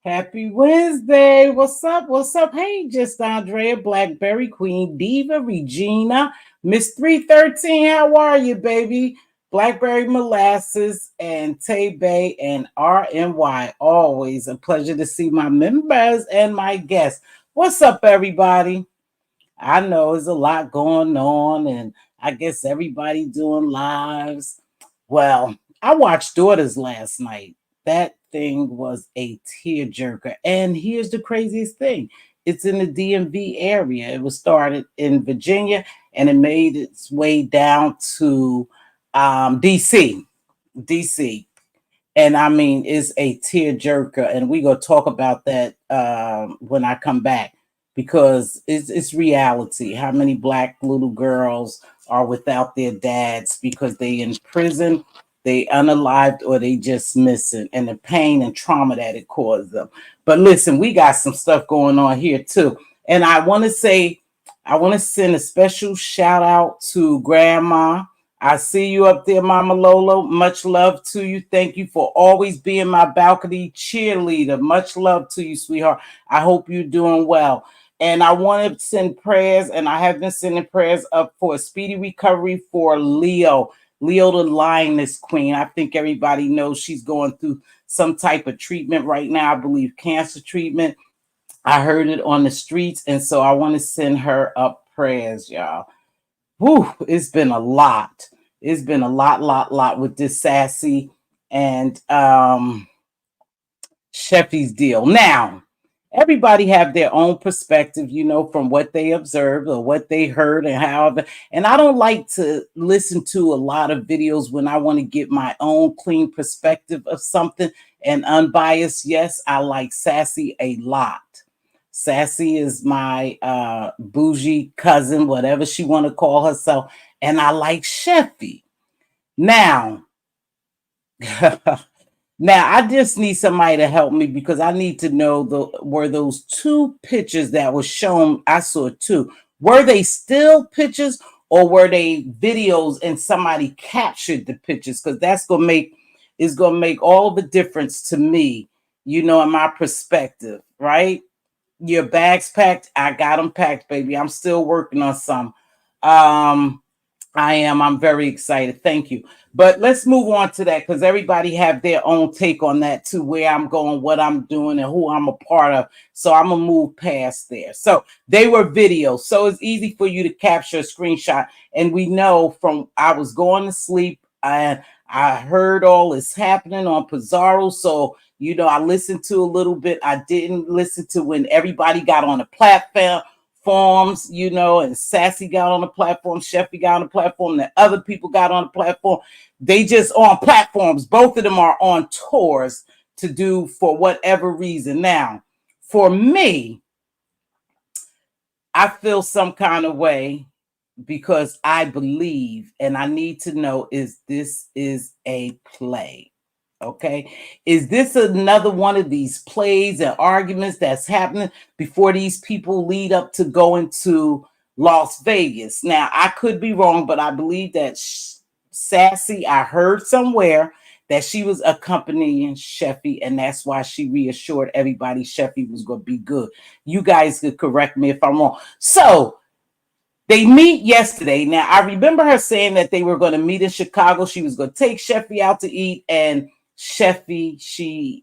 Happy Wednesday. What's up? What's up? Hey, just Andrea, Blackberry Queen, Diva, Regina, Miss 313. How are you, baby? Blackberry Molasses and Tay Bay and RNY. Always a pleasure to see my members and my guests. What's up, everybody? I know there's a lot going on, and I guess everybody doing lives. Well, I watched Daughters last night. That thing was a tearjerker. And here's the craziest thing. It's in the DMV area. It was started in Virginia, and it made its way down to DC. And I mean, it's a tearjerker. And we're going to talk about that when I come back, because it's reality. How many black little girls are without their dads because they in prison, they unalived, or they just missing, and the pain and trauma that it caused them. But listen, we got some stuff going on here too. And I want to send a special shout out to Grandma. I see you up there, Mama Lolo. Much love to you. Thank you for always being my balcony cheerleader. Much love to you, sweetheart. I hope you're doing well. And I want to send prayers, and I have been sending prayers up for a speedy recovery for Leo, the lioness queen. I think everybody knows she's going through some type of treatment right now. I believe cancer treatment. I heard it on the streets, and so I want to send her up prayers, y'all. Whew, it's been a lot. It's been a lot with this Sassy and Cheffy's deal. Now, everybody have their own perspective, from what they observed or what they heard and however. And I don't like to listen to a lot of videos when I want to get my own clean perspective of something and unbiased. Yes, I like Sassy a lot. Sassy is my bougie cousin, whatever she want to call herself. And I like Cheffy. Now, I just need somebody to help me, because I need to know were those two pictures that were shown. I saw two. Were they still pictures, or were they videos and somebody captured the pictures? Because that's gonna make all the difference to me, in my perspective, right? Your bags packed? I got them packed, baby. I'm still working on some. I'm very excited. Thank you. But let's move on to that, because everybody have their own take on that too, where I'm going, what I'm doing, and who I'm a part of. So I'm going to move past there. So they were videos. So it's easy for you to capture a screenshot. And we know I was going to sleep, and I heard all this happening on Pizarro. So, I listened to a little bit. I didn't listen to when everybody got on the platform. Forms, and Sassy got on the platform, Cheffy got on the platform, the other people got on the platform. They just on platforms. Both of them are on tours to do for whatever reason. Now, for me, I feel some kind of way, because I believe, and I need to know, this is a play. Okay, is this another one of these plays and arguments that's happening before these people lead up to going to Las Vegas? Now, I could be wrong, but I believe that Sassy, I heard somewhere that she was accompanying Cheffy, and that's why she reassured everybody Cheffy was going to be good. You guys could correct me if I'm wrong. So they meet yesterday. Now, I remember her saying that they were going to meet in Chicago. She was going to take Cheffy out to eat, and Cheffy, she,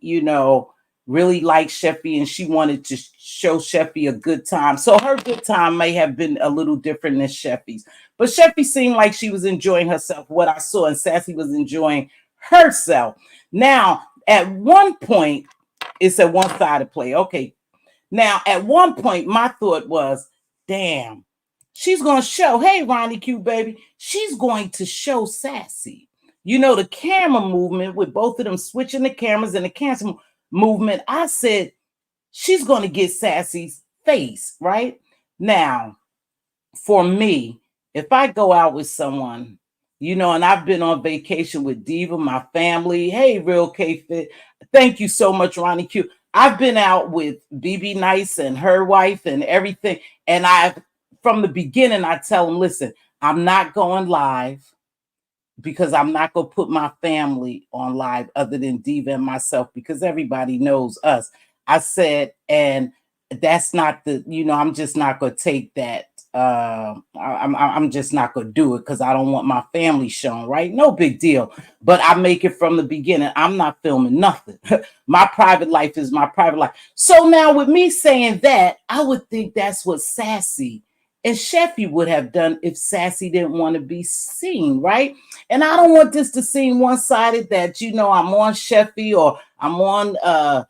really liked Cheffy and she wanted to show Cheffy a good time. So her good time may have been a little different than Cheffy's. But Cheffy seemed like she was enjoying herself, what I saw, and Sassy was enjoying herself. Now, at one point, it's a one-sided play. Okay. Now, at one point, my thought was, damn, she's going to show, hey, Ronnie Q, baby, she's going to show Sassy. You know, the camera movement with both of them switching the cameras and the cancel movement. I said, she's going to get Sassy's face, right? Now, for me, if I go out with someone, you know, and I've been on vacation with Diva, my family. Hey, Real K-Fit. Thank you so much, Ronnie Q. I've been out with BB Nice and her wife and everything. And from the beginning, I tell them, listen, I'm not going live because I'm not going to put my family on live other than Diva and myself because everybody knows us. I said, and that's not the, you know, I'm just not going to take that. I'm just not going to do it because I don't want my family shown, right? No big deal. But I make it from the beginning. I'm not filming nothing. My private life is my private life. So now with me saying that, I would think that's what Sassy and Cheffy would have done if Sassy didn't want to be seen, right? And I don't want this to seem one-sided that, you know, I'm on Cheffy or I'm on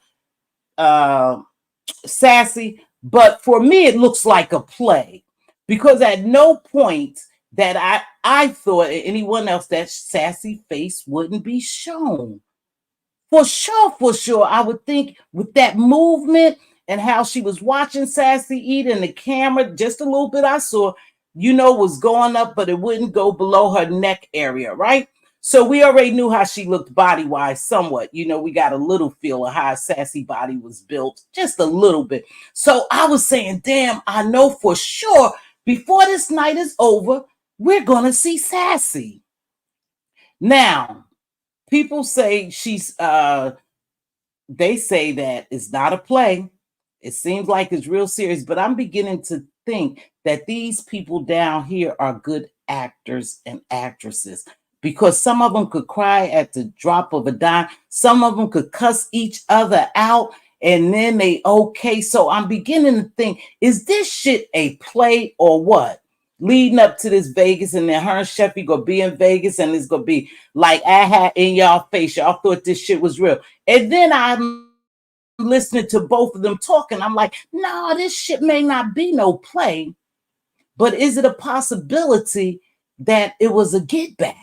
Sassy. But for me, it looks like a play because at no point that I thought anyone else that Sassy face wouldn't be shown. For sure, I would think with that movement and how she was watching Sassy eat in the camera, just a little bit I saw, you know, was going up, but it wouldn't go below her neck area, right? So we already knew how she looked body-wise somewhat. You know, we got a little feel of how Sassy body was built, just a little bit. So I was saying, damn, I know for sure before this night is over, we're going to see Sassy. Now, people say they say that it's not a play. It seems like it's real serious, but I'm beginning to think that these people down here are good actors and actresses because some of them could cry at the drop of a dime. Some of them could cuss each other out and then they okay. So I'm beginning to think, is this shit a play or what? Leading up to this Vegas, and then her and Cheffy gonna be in Vegas, and it's gonna be like I had in y'all face. Y'all thought this shit was real. And then I'm listening to both of them talking. I'm like, nah, this shit may not be no play, but is it a possibility that it was a get back?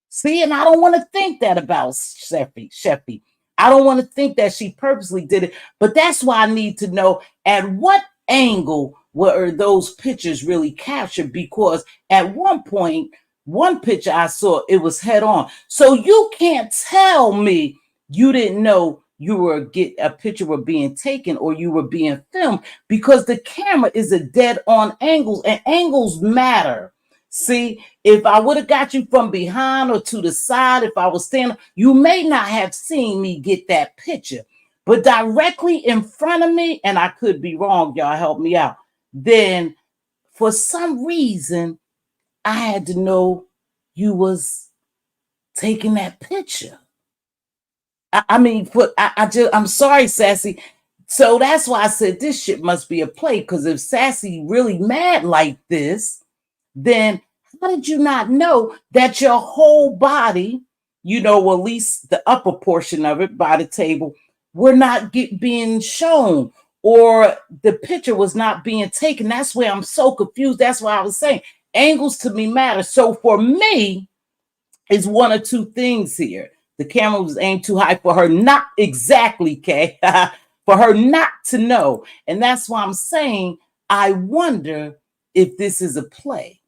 See, and I don't want to think that about Cheffy. I don't want to think that she purposely did it, but that's why I need to know at what angle were those pictures really captured, because at one point, one picture I saw, it was head on. So you can't tell me you didn't know you were a picture were being taken or you were being filmed, because the camera is a dead on angles, and angles matter. See, if I would have got you from behind or to the side, if I was standing, you may not have seen me get that picture. But directly in front of me, and I could be wrong, y'all help me out, then for some reason, I had to know you was taking that picture. I'm sorry, Sassy. So that's why I said this shit must be a play, because if Sassy really mad like this, then how did you not know that your whole body, you know, or at least the upper portion of it by the table, were not being shown, or the picture was not being taken? That's where I'm so confused. That's why I was saying angles to me matter. So for me, it's one or two things here. The camera was aimed too high for her, not exactly, Kay, for her not to know. And that's why I'm saying, I wonder if this is a play.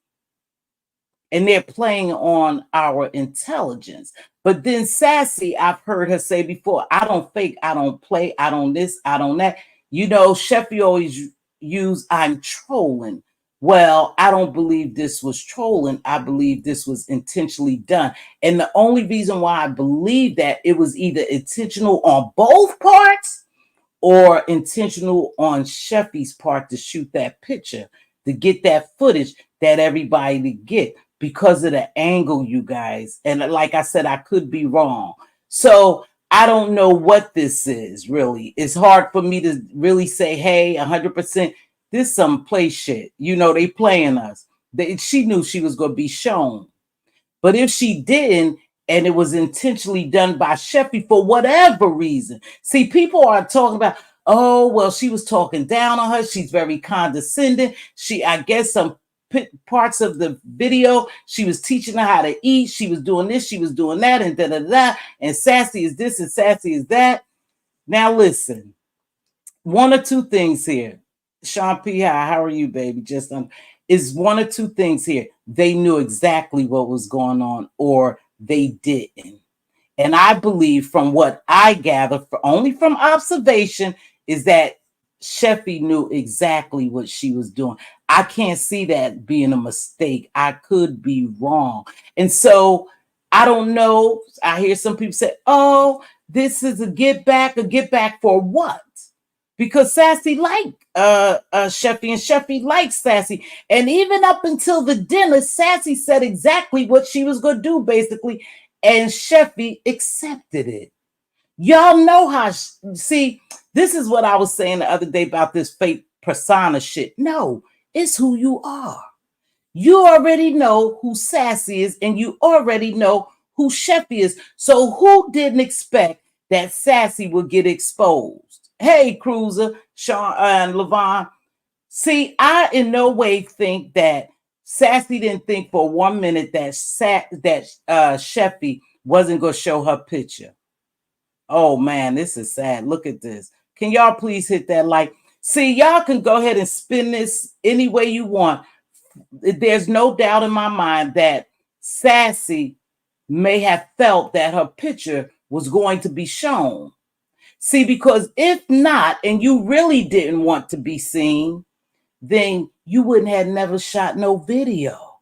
And they're playing on our intelligence. But then Sassy, I've heard her say before, I don't fake, I don't play, I don't this, I don't that. You know, Cheffy always use I'm trolling. Well, I don't believe this was trolling. I believe this was intentionally done. And the only reason why I believe that, it was either intentional on both parts or intentional on Cheffy's part to shoot that picture, to get that footage that everybody to get, because of the angle, you guys. And like I said, I could be wrong. So I don't know what this is really. It's hard for me to really say, hey, 100%, this some play shit. You know, they playing us. She knew she was going to be shown. But if she didn't, and it was intentionally done by Cheffy for whatever reason, see, people are talking about, oh, well, she was talking down on her. She's very condescending. I guess some parts of the video, she was teaching her how to eat. She was doing this, she was doing that, and da da da. And Sassy is this and Sassy is that. Now, listen, one or two things here. Sean P. How are you, baby? Is one or two things here. They knew exactly what was going on, or they didn't. And I believe, from what I gather, only from observation, is that Cheffy knew exactly what she was doing. I can't see that being a mistake. I could be wrong. And so I don't know. I hear some people say, oh, this is a get back for what? Because Sassy liked Cheffy, and Cheffy liked Sassy. And even up until the dinner, Sassy said exactly what she was going to do, basically. And Cheffy accepted it. Y'all know how, see, this is what I was saying the other day about this fake persona shit. No, it's who you are. You already know who Sassy is, and you already know who Cheffy is. So who didn't expect that Sassy would get exposed? Hey, Cruiser, Sean, and Levon. See, I in no way think that Sassy didn't think for 1 minute that Cheffy wasn't going to show her picture. Oh, man, this is sad. Look at this. Can y'all please hit that like? See, y'all can go ahead and spin this any way you want. There's no doubt in my mind that Sassy may have felt that her picture was going to be shown. See, because if not, and you really didn't want to be seen, then you wouldn't have never shot no video.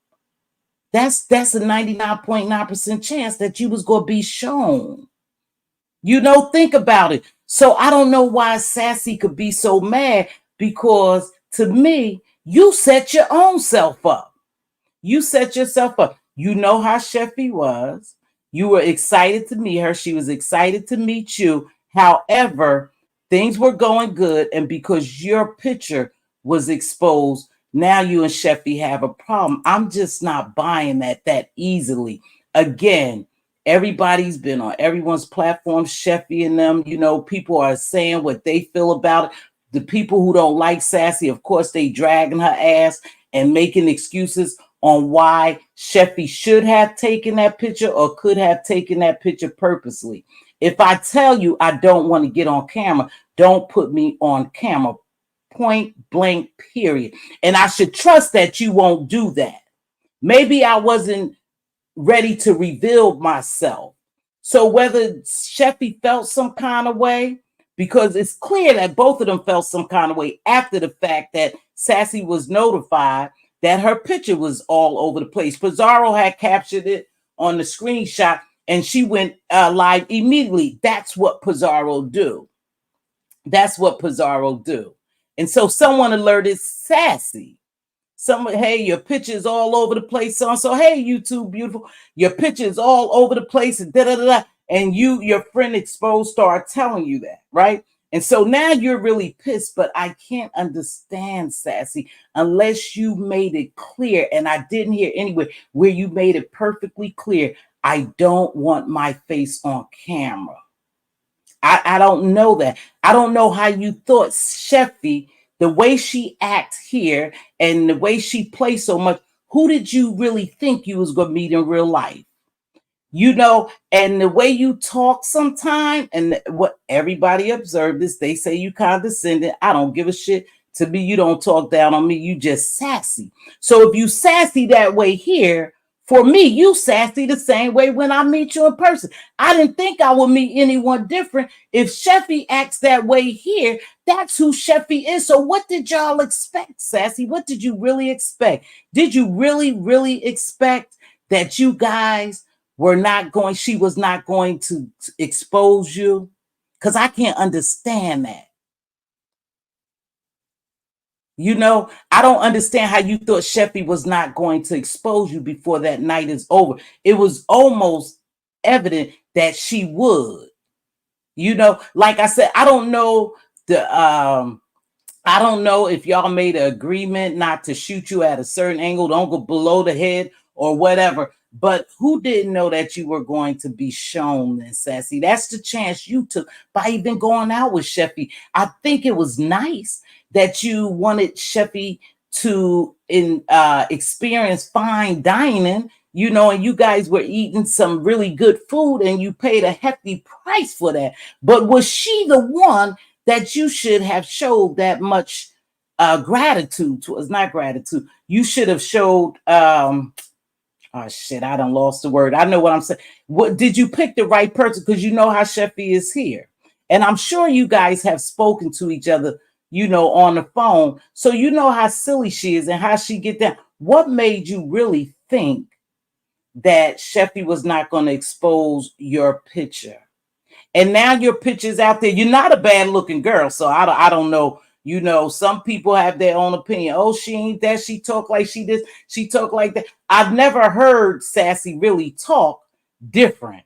That's a 99.9% chance that you was going to be shown. You know, think about it. So I don't know why Sassy could be so mad, because to me, you set your own self up. You set yourself up. You know how Cheffy was. You were excited to meet her. She was excited to meet you. However, things were going good, and because your picture was exposed, now you and Cheffy have a problem. I'm just not buying that easily. Again, everybody's been on everyone's platform, Cheffy and them. You know, people are saying what they feel about it. The people who don't like Sassy, of course, they dragging her ass and making excuses on why Cheffy should have taken that picture or could have taken that picture purposely. If I tell you I don't want to get on camera, don't put me on camera. Point blank, period. And I should trust that you won't do that. Maybe I wasn't ready to reveal myself. So whether Cheffy felt some kind of way, because it's clear that both of them felt some kind of way after the fact that Sassy was notified that her picture was all over the place. Pizarro had captured it on the screenshot, and she went live immediately. That's what Pizarro do. That's what Pizarro do. And so someone alerted Sassy. Someone, hey, your picture is all over the place. So hey, YouTube beautiful, your picture is all over the place, and da da da. And your friend Exposed started telling you that, right? And so now you're really pissed, but I can't understand, Sassy, unless you made it clear, and I didn't hear anywhere where you made it perfectly clear. I don't want my face on camera. I don't know that. I don't know how you thought Cheffy, the way she acts here and the way she plays so much, who did you really think you was going to meet in real life? You know, and the way you talk sometimes, and what everybody observed is they say you condescending. I don't give a shit. To me, you don't talk down on me. You just sassy. So if you sassy that way here, for me, you sassy the same way when I meet you in person. I didn't think I would meet anyone different. If Cheffy acts that way here, that's who Cheffy is. So what did y'all expect, Sassy? What did you really expect? Did you really, really expect that you guys she was not going to expose you? Because I can't understand that. You know, I don't understand how you thought Cheffy was not going to expose you before that night is over. It was almost evident that she would. You know, like I said, I don't know if y'all made an agreement not to shoot you at a certain angle, don't go below the head or whatever. But who didn't know that you were going to be shown this, Sassy? That's the chance you took by even going out with Cheffy. I think it was nice that you wanted Cheffy to experience fine dining, you know, and you guys were eating some really good food and you paid a hefty price for that. But was she the one that you should have showed that much gratitude to? It's not gratitude. You should have showed oh shit, I done lost the word. I know what I'm saying. What did you pick the right person? Because you know how Cheffy is here. And I'm sure you guys have spoken to each other, you know, on the phone. So you know how silly she is and how she get down. What made you really think that Cheffy was not going to expose your picture? And now your picture's out there. You're not a bad looking girl. So I don't know. You know, some people have their own opinion. Oh, she ain't that. She talk like she this. She talk like that. I've never heard Sassy really talk different.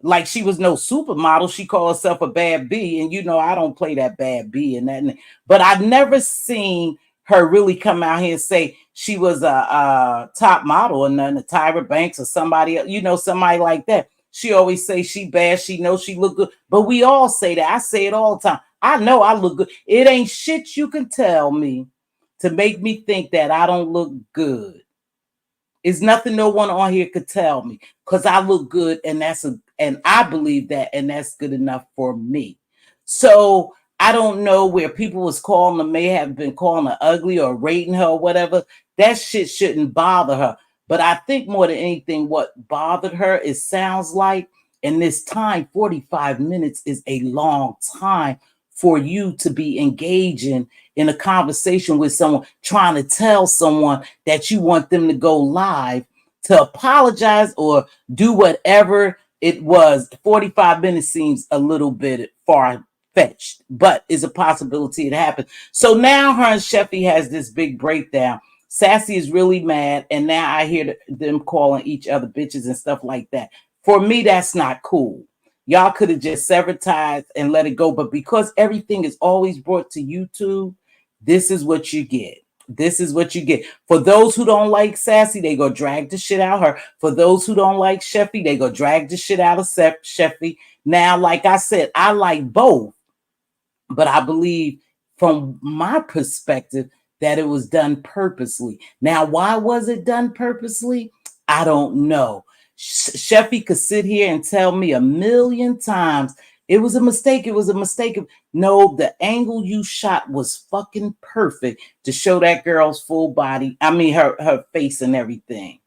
Like she was no supermodel. She called herself a bad B. And you know, I don't play that bad B and that. But I've never seen her really come out here and say she was a top model or none, a Tyra Banks or somebody, you know, somebody like that. She always say she bad. She knows she look good. But we all say that. I say it all the time. I know I look good. It ain't shit you can tell me to make me think that I don't look good. It's nothing no one on here could tell me because I look good and and I believe that and that's good enough for me. So I don't know where people was calling her, may have been calling her ugly or rating her or whatever. That shit shouldn't bother her. But I think more than anything, what bothered her, it sounds like, in this time, 45 minutes is a long time for you to be engaging in a conversation with someone, trying to tell someone that you want them to go live to apologize or do whatever it was. 45 minutes seems a little bit far fetched, but is a possibility it happened. So now her and Cheffy has this big breakdown. Sassy is really mad, and now I hear them calling each other bitches and stuff like that. For me, that's not cool. Y'all could have just severed ties and let it go. But because everything is always brought to YouTube, this is what you get. This is what you get. For those who don't like Sassy, they go drag the shit out of her. For those who don't like Cheffy, they go drag the shit out of Cheffy. Now, like I said, I like both. But I believe from my perspective that it was done purposely. Now, why was it done purposely? I don't know. Cheffy could sit here and tell me a million times it was a mistake. It was a mistake. No, the angle you shot was fucking perfect to show that girl's full body. I mean, her face and everything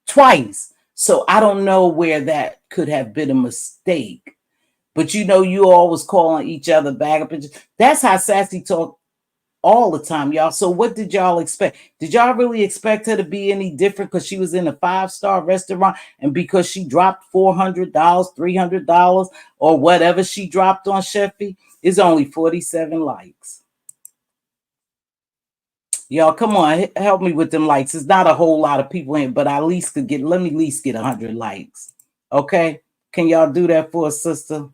twice. So I don't know where that could have been a mistake. But you know, you always calling each other back up. That's how Sassy talk all the time, y'all. So what did y'all expect? Did y'all really expect her to be any different because she was in a 5-star restaurant and because she dropped $400, $300, or whatever she dropped on Cheffy? It's only 47 likes. Y'all, come on, help me with them likes. It's not a whole lot of people in, but I at least could get, let me at least get 100 likes. Okay? Can y'all do that for a sister?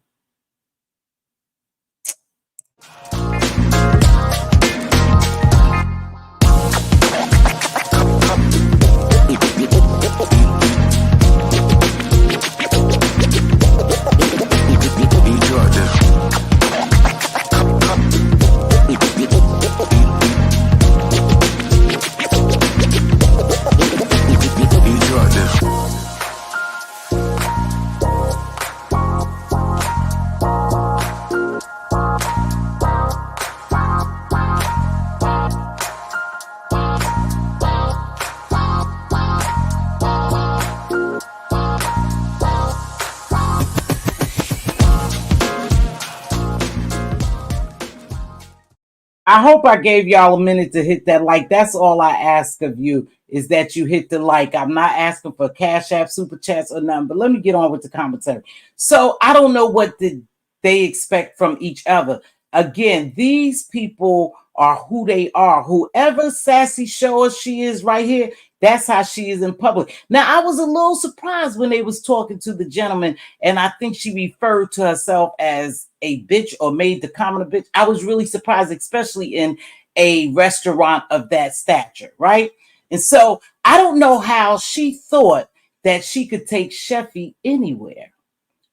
I hope I gave y'all a minute to hit that like. That's all I ask of you is that you hit the like. I'm not asking for Cash App, Super Chats, or nothing, but let me get on with the commentary. So I don't know what did they expect from each other. Again, these people are who they are. Whoever Sassy show us she is right here, that's how she is in public. Now, I was a little surprised when they was talking to the gentleman, and I think she referred to herself as a bitch or made the comment a bitch. I was really surprised, especially in a restaurant of that stature, right? And so I don't know how she thought that she could take Cheffy anywhere.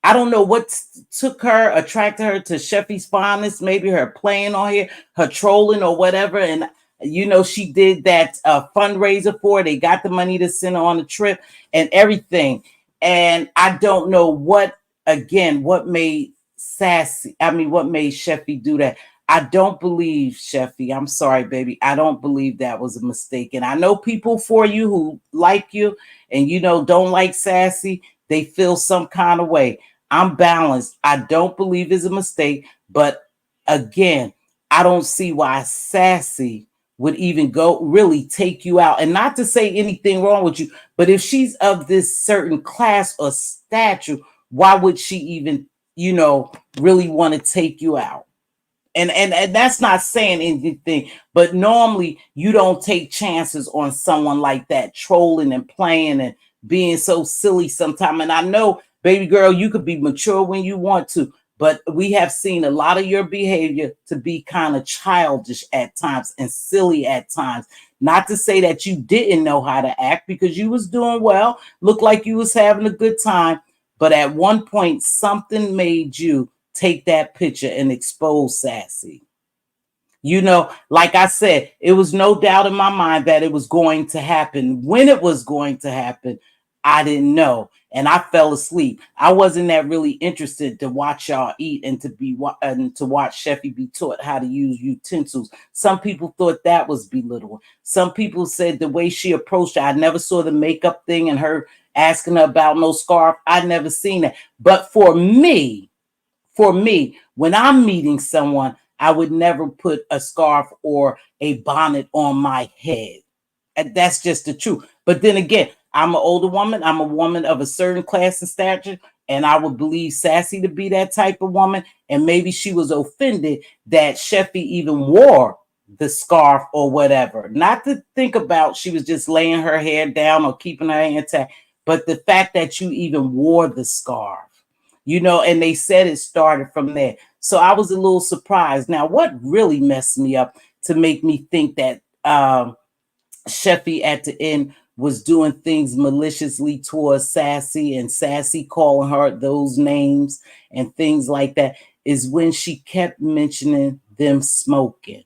I don't know what took her, attracted her to Cheffy's fondness, maybe her playing on here, her trolling or whatever. And, she did that fundraiser for her. They got the money to send her on the trip and everything. And I don't know what made what made Cheffy do that. I don't believe, Cheffy, I'm sorry, baby. I don't believe that was a mistake. And I know people for you who like you and, don't like Sassy, they feel some kind of way. I'm balanced. I don't believe it's a mistake. But again, I don't see why Sassy would even go really take you out. And not to say anything wrong with you, but if she's of this certain class or stature, why would she even, really want to take you out? And that's not saying anything, but normally you don't take chances on someone like that, trolling and playing and being so silly sometimes. And I know, baby girl, you could be mature when you want to, but we have seen a lot of your behavior to be kind of childish at times and silly at times. Not to say that you didn't know how to act, because you was doing well, looked like you was having a good time, but at one point something made you take that picture and expose Sassy. Like I said, it was no doubt in my mind that it was going to happen. When it was going to happen, I didn't know. And I fell asleep. I wasn't that really interested to watch y'all eat and to watch Cheffy be taught how to use utensils. Some people thought that was belittling. Some people said the way she approached her, I never saw the makeup thing and her asking her about no scarf. I never seen that. But for me, when I'm meeting someone, I would never put a scarf or a bonnet on my head. And that's just the truth. But then again, I'm an older woman. I'm a woman of a certain class and stature, and I would believe Sassy to be that type of woman. And maybe she was offended that Cheffy even wore the scarf or whatever. Not to think about she was just laying her hair down or keeping her hair intact, but the fact that you even wore the scarf. And they said it started from there. So I was a little surprised. Now, what really messed me up to make me think that Cheffy at the end was doing things maliciously towards Sassy and Sassy calling her those names and things like that is when she kept mentioning them smoking.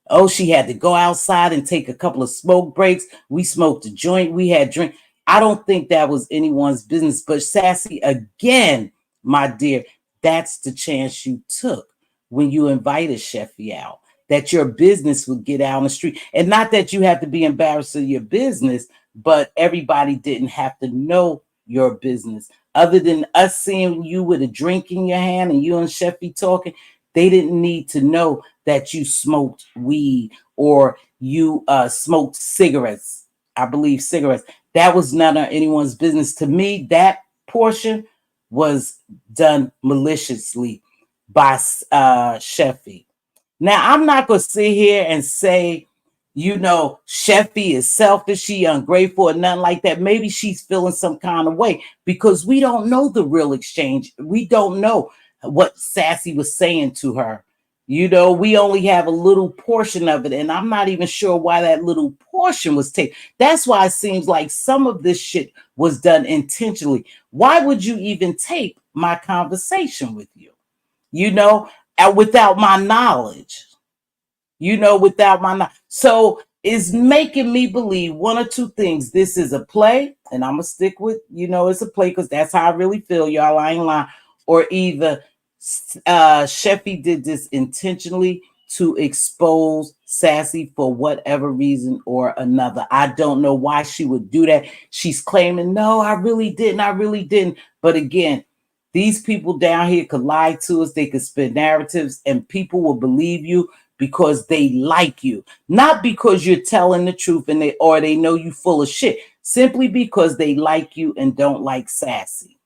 Oh, she had to go outside and take a couple of smoke breaks. We smoked a joint. We had drink. I don't think that was anyone's business. But Sassy, again, my dear, that's the chance you took when you invited Cheffy out, that your business would get out on the street. And not that you have to be embarrassed of your business, but everybody didn't have to know your business. Other than us seeing you with a drink in your hand and you and Cheffy talking, they didn't need to know that you smoked weed or you smoked cigarettes. I believe cigarettes. That was none of anyone's business. To me, that portion was done maliciously by Cheffy. Now, I'm not going to sit here and say, Cheffy is selfish, she ungrateful, or nothing like that. Maybe she's feeling some kind of way because we don't know the real exchange. We don't know what Sassy was saying to her. We only have a little portion of it, and I'm not even sure why that little portion was taken. That's why it seems like some of this shit was done intentionally. Why would you even tape my conversation with you? Without my knowledge. Without my knowledge. So it's making me believe one or two things. This is a play, and I'm gonna stick with, it's a play because that's how I really feel, y'all. I ain't lying. Or either Cheffy did this intentionally to expose Sassy for whatever reason or another. I don't know why she would do that. She's claiming, no, I really didn't. I really didn't. But again, these people down here could lie to us. They could spin narratives and people will believe you because they like you, not because you're telling the truth and they know you full of shit, simply because they like you and don't like Sassy.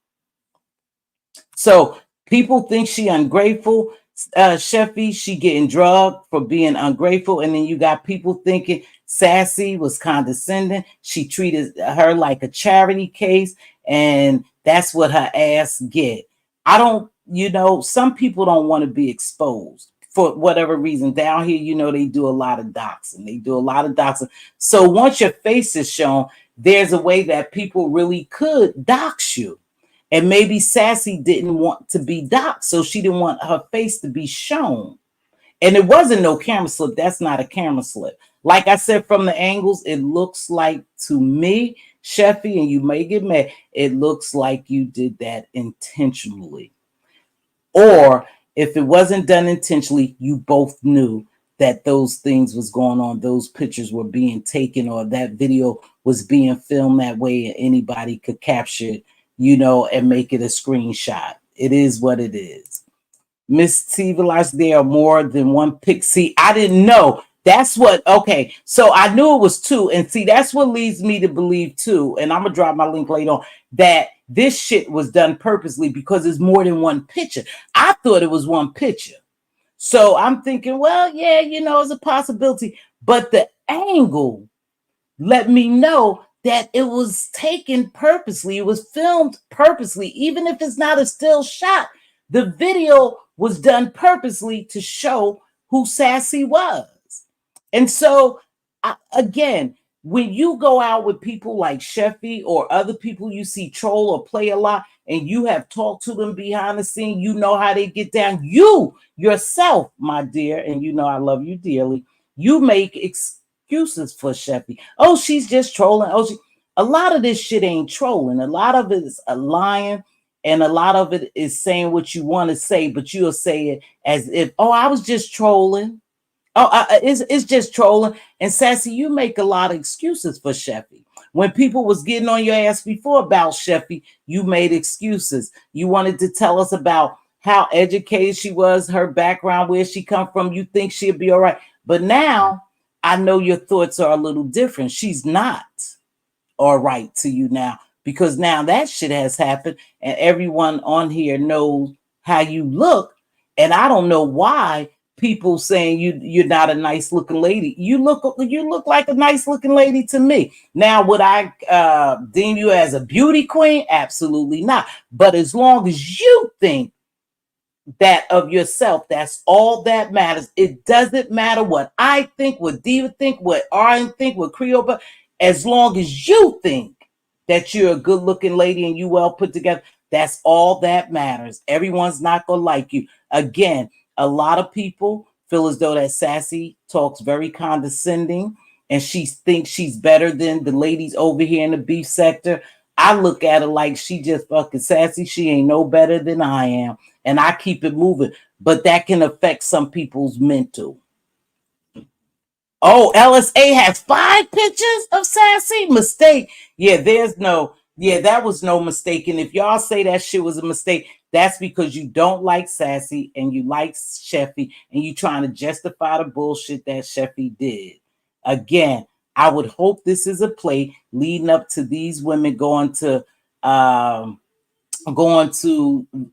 So people think she ungrateful. Cheffy, she getting drugged for being ungrateful, and then you got people thinking Sassy was condescending. She treated her like a charity case, and that's what her ass get. I don't, some people don't want to be exposed for whatever reason. Down here, they do a lot of doxing. They do a lot of doxing. So once your face is shown, there's a way that people really could dox you. And maybe Sassy didn't want to be doxxed, so she didn't want her face to be shown. And it wasn't no camera slip. That's not a camera slip. Like I said, from the angles, it looks like to me, Cheffy, and you may get mad, it looks like you did that intentionally. Or if it wasn't done intentionally, you both knew that those things was going on. Those pictures were being taken, or that video was being filmed that way, and anybody could capture it, and make it a screenshot. It is what it is. Mz.Teavalocity, there are more than one pic. See, I didn't know. That's what, okay. So I knew it was two. And see, that's what leads me to believe too. And I'm going to drop my link later on, that this shit was done purposely because it's more than one picture. I thought it was one picture. So I'm thinking, well, yeah, it's a possibility. But the angle let me know that it was taken purposely. It was filmed purposely. Even if it's not a still shot, the video was done purposely to show who Sassy was. And so, again, when you go out with people like Cheffy or other people you see troll or play a lot, and you have talked to them behind the scene, you know how they get down. You yourself, my dear, and I love you dearly, you make excuses for Cheffy. Oh, she's just trolling. A lot of this shit ain't trolling. A lot of it is a lying, and a lot of it is saying what you want to say, but you'll say it as if, oh, I was just trolling. Oh, it's just trolling. And Sassy, you make a lot of excuses for Cheffy. When people was getting on your ass before about Cheffy, you made excuses. You wanted to tell us about how educated she was, her background, where she come from. You think she'll be all right. But now I know your thoughts are a little different. She's not all right to you now, because now that shit has happened and everyone on here knows how you look. And I don't know why people saying you're not a nice looking lady. You look like a nice looking lady to me. Now, would I deem you as a beauty queen? Absolutely not. But as long as you think that of yourself, that's all that matters. It doesn't matter what I think, what Diva think, what Ryan think, what Creole, but as long as you think that you're a good looking lady and you well put together, that's all that matters. Everyone's not gonna like you. Again, a lot of people feel as though that Sassy talks very condescending and she thinks she's better than the ladies over here in the beef sector. I look at her like she just fucking Sassy. She ain't no better than I am. And I keep it moving. But that can affect some people's mental. Oh, LSA has 5 pictures of Sassy? Mistake. Yeah, that was no mistake. And if y'all say that shit was a mistake, that's because you don't like Sassy and you like Cheffy and you trying to justify the bullshit that Cheffy did. Again, I would hope this is a play leading up to these women going to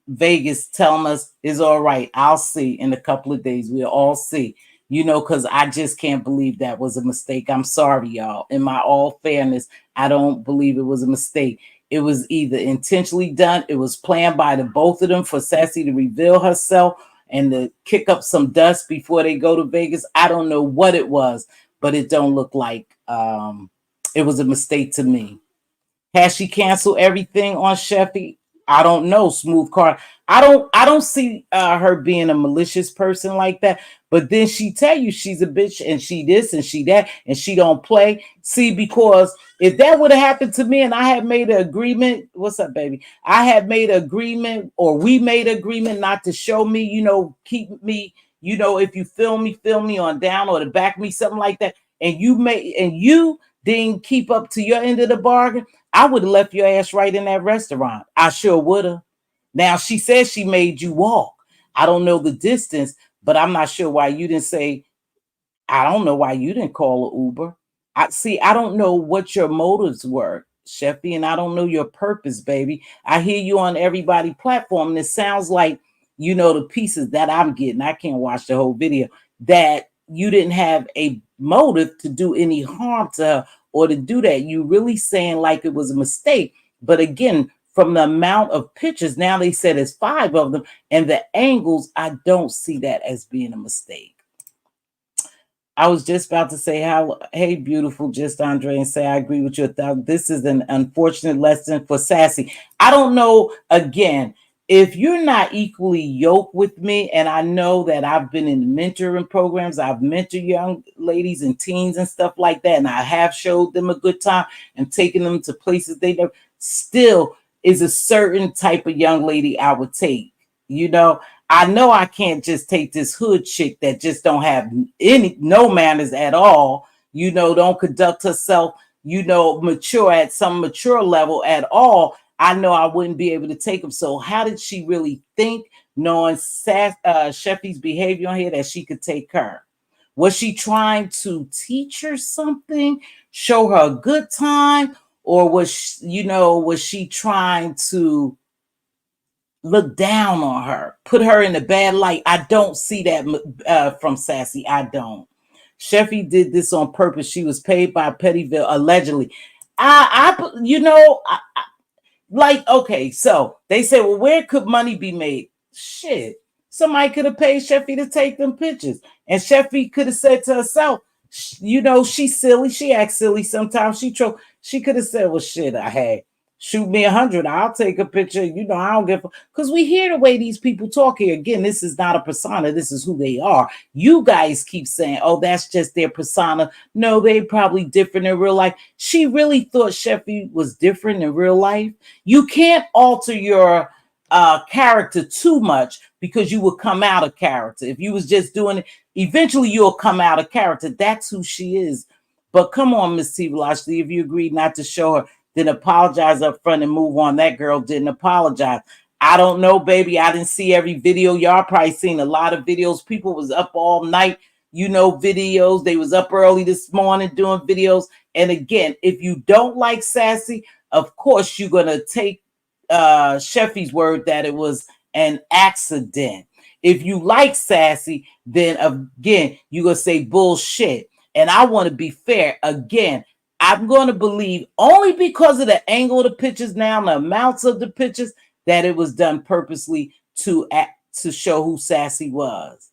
Vegas telling us it's all right. I'll see in a couple of days. We'll all see. Because I just can't believe that was a mistake. I'm sorry, y'all. In my all fairness, I don't believe it was a mistake. It was either intentionally done. It was planned by the both of them for Sassy to reveal herself and to kick up some dust before they go to Vegas. I don't know what it was, but it don't look like it was a mistake to me. Has she canceled everything on Cheffy? I don't know. Smooth car. I don't see her being a malicious person like that. But then she tell you she's a bitch and she this and she that and she don't play. See, because if that would have happened to me and I had made an agreement, what's up, baby? I had made an agreement, or we made an agreement not to show me, keep me, if you film me on down or to back me, something like that. And you didn't keep up to your end of the bargain, I would have left your ass right in that restaurant. I sure would have. Now, she says she made you walk. I don't know the distance, but I'm not sure why you didn't say, I don't know why you didn't call an Uber. I don't know what your motives were, Cheffy, and I don't know your purpose, baby. I hear you on everybody's platform, and it sounds like you know, the pieces that I'm getting, I can't watch the whole video, that you didn't have a motive to do any harm to her or to do that. You really saying like it was a mistake. But again, from the amount of pictures, now they said it's 5 of them, and the angles, I don't see that as being a mistake. I was just about to say, how, hey, beautiful, just Andre, and say, I agree with you. This is an unfortunate lesson for Sassy. I don't know, again, if you're not equally yoked with me, and I know that I've been in mentoring programs, I've mentored young ladies and teens and stuff like that, and I have showed them a good time and taken them to places they never, still is a certain type of young lady I would take, you know. I know I can't just take this hood chick that just don't have no manners at all, you know, don't conduct herself, you know, mature at some mature level at all. I know I wouldn't be able to take them. So how did she really think, knowing Cheffy's behavior on here, that she could take her? Was she trying to teach her something, show her a good time, or was she, you know, was she trying to look down on her, put her in a bad light? I don't see that from Sassy. I don't. Cheffy did this on purpose. She was paid by Pettyville, allegedly. You know, like, okay, so they say, well, where could money be made? Shit, somebody could have paid Cheffy to take them pictures, and Cheffy could have said to herself, you know, she's silly. She acts silly sometimes. She could have said, well, shit, I had shoot me 100. I'll take a picture. You know, I don't give, because we hear the way these people talk here. Again, this is not a persona. This is who they are. You guys keep saying, oh, that's just their persona. No, they probably different in real life. She really thought Cheffy was different in real life. You can't alter your character too much, because you will come out of character. If you was just doing it, eventually you'll come out of character. That's who she is. But come on, Mz.Teavalocity, if you agreed not to show her, then apologize up front and move on. That girl didn't apologize. I don't know, baby. I didn't see every video. Y'all probably seen a lot of videos. People was up all night, you know, videos. They was up early this morning doing videos. And again, if you don't like Sassy, of course you're gonna take Cheffy's word that it was an accident. If you like Sassy, then again, you're gonna say bullshit. And I want to be fair. Again, I'm going to believe, only because of the angle of the pictures now, the amounts of the pictures, that it was done purposely to show who Sassy was.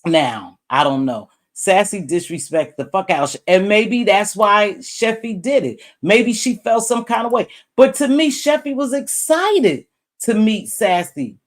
Now, I don't know. Sassy disrespect the fuck out of, and maybe that's why Cheffy did it. Maybe she felt some kind of way. But to me, Cheffy was excited to meet Sassy.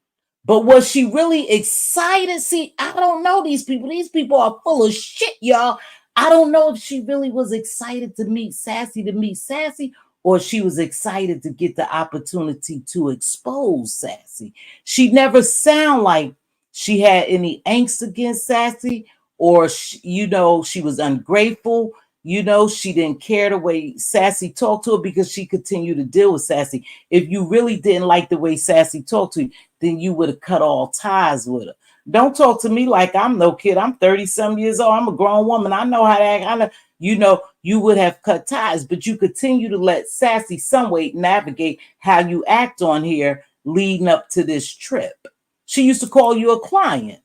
But was she really excited? See, I don't know these people. These people are full of shit, y'all. I don't know if she really was excited to meet Sassy, or she was excited to get the opportunity to expose Sassy. She never sound like she had any angst against Sassy, or you know, she was ungrateful. You know, she didn't care the way Sassy talked to her, because she continued to deal with Sassy. If you really didn't like the way Sassy talked to you, then you would have cut all ties with her. Don't talk to me like I'm no kid. I'm 30-some years old. I'm a grown woman. I know how to act. I know, you know, you would have cut ties, but you continue to let Sassy some way navigate how you act on here leading up to this trip. She used to call you a client.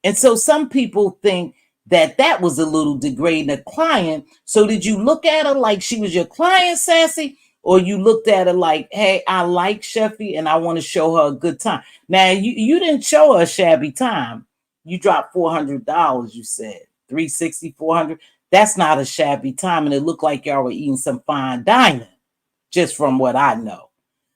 And so some people think that that was a little degrading, a client. So did you look at her like she was your client, Sassy? Or you looked at her like, hey, I like Cheffy and I want to show her a good time. Now, you didn't show her a shabby time. You dropped $400, you said. 360, 400. That's not a shabby time. And it looked like y'all were eating some fine dining, just from what I know.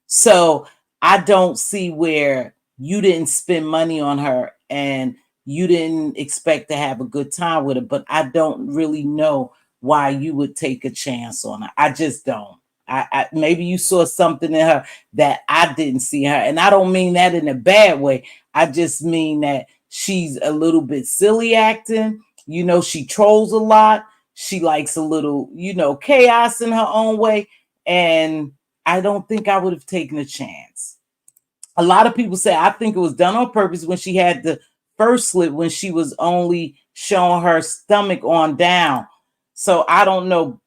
So I don't see where you didn't spend money on her and you didn't expect to have a good time with her. But I don't really know why you would take a chance on her. I just don't. Maybe you saw something in her that I didn't see her. And I don't mean that in a bad way. I just mean that she's a little bit silly acting. You know, she trolls a lot. She likes a little, you know, chaos in her own way. And I don't think I would have taken a chance. A lot of people say, I think it was done on purpose when she had the first slip, when she was only showing her stomach on down. So I don't know.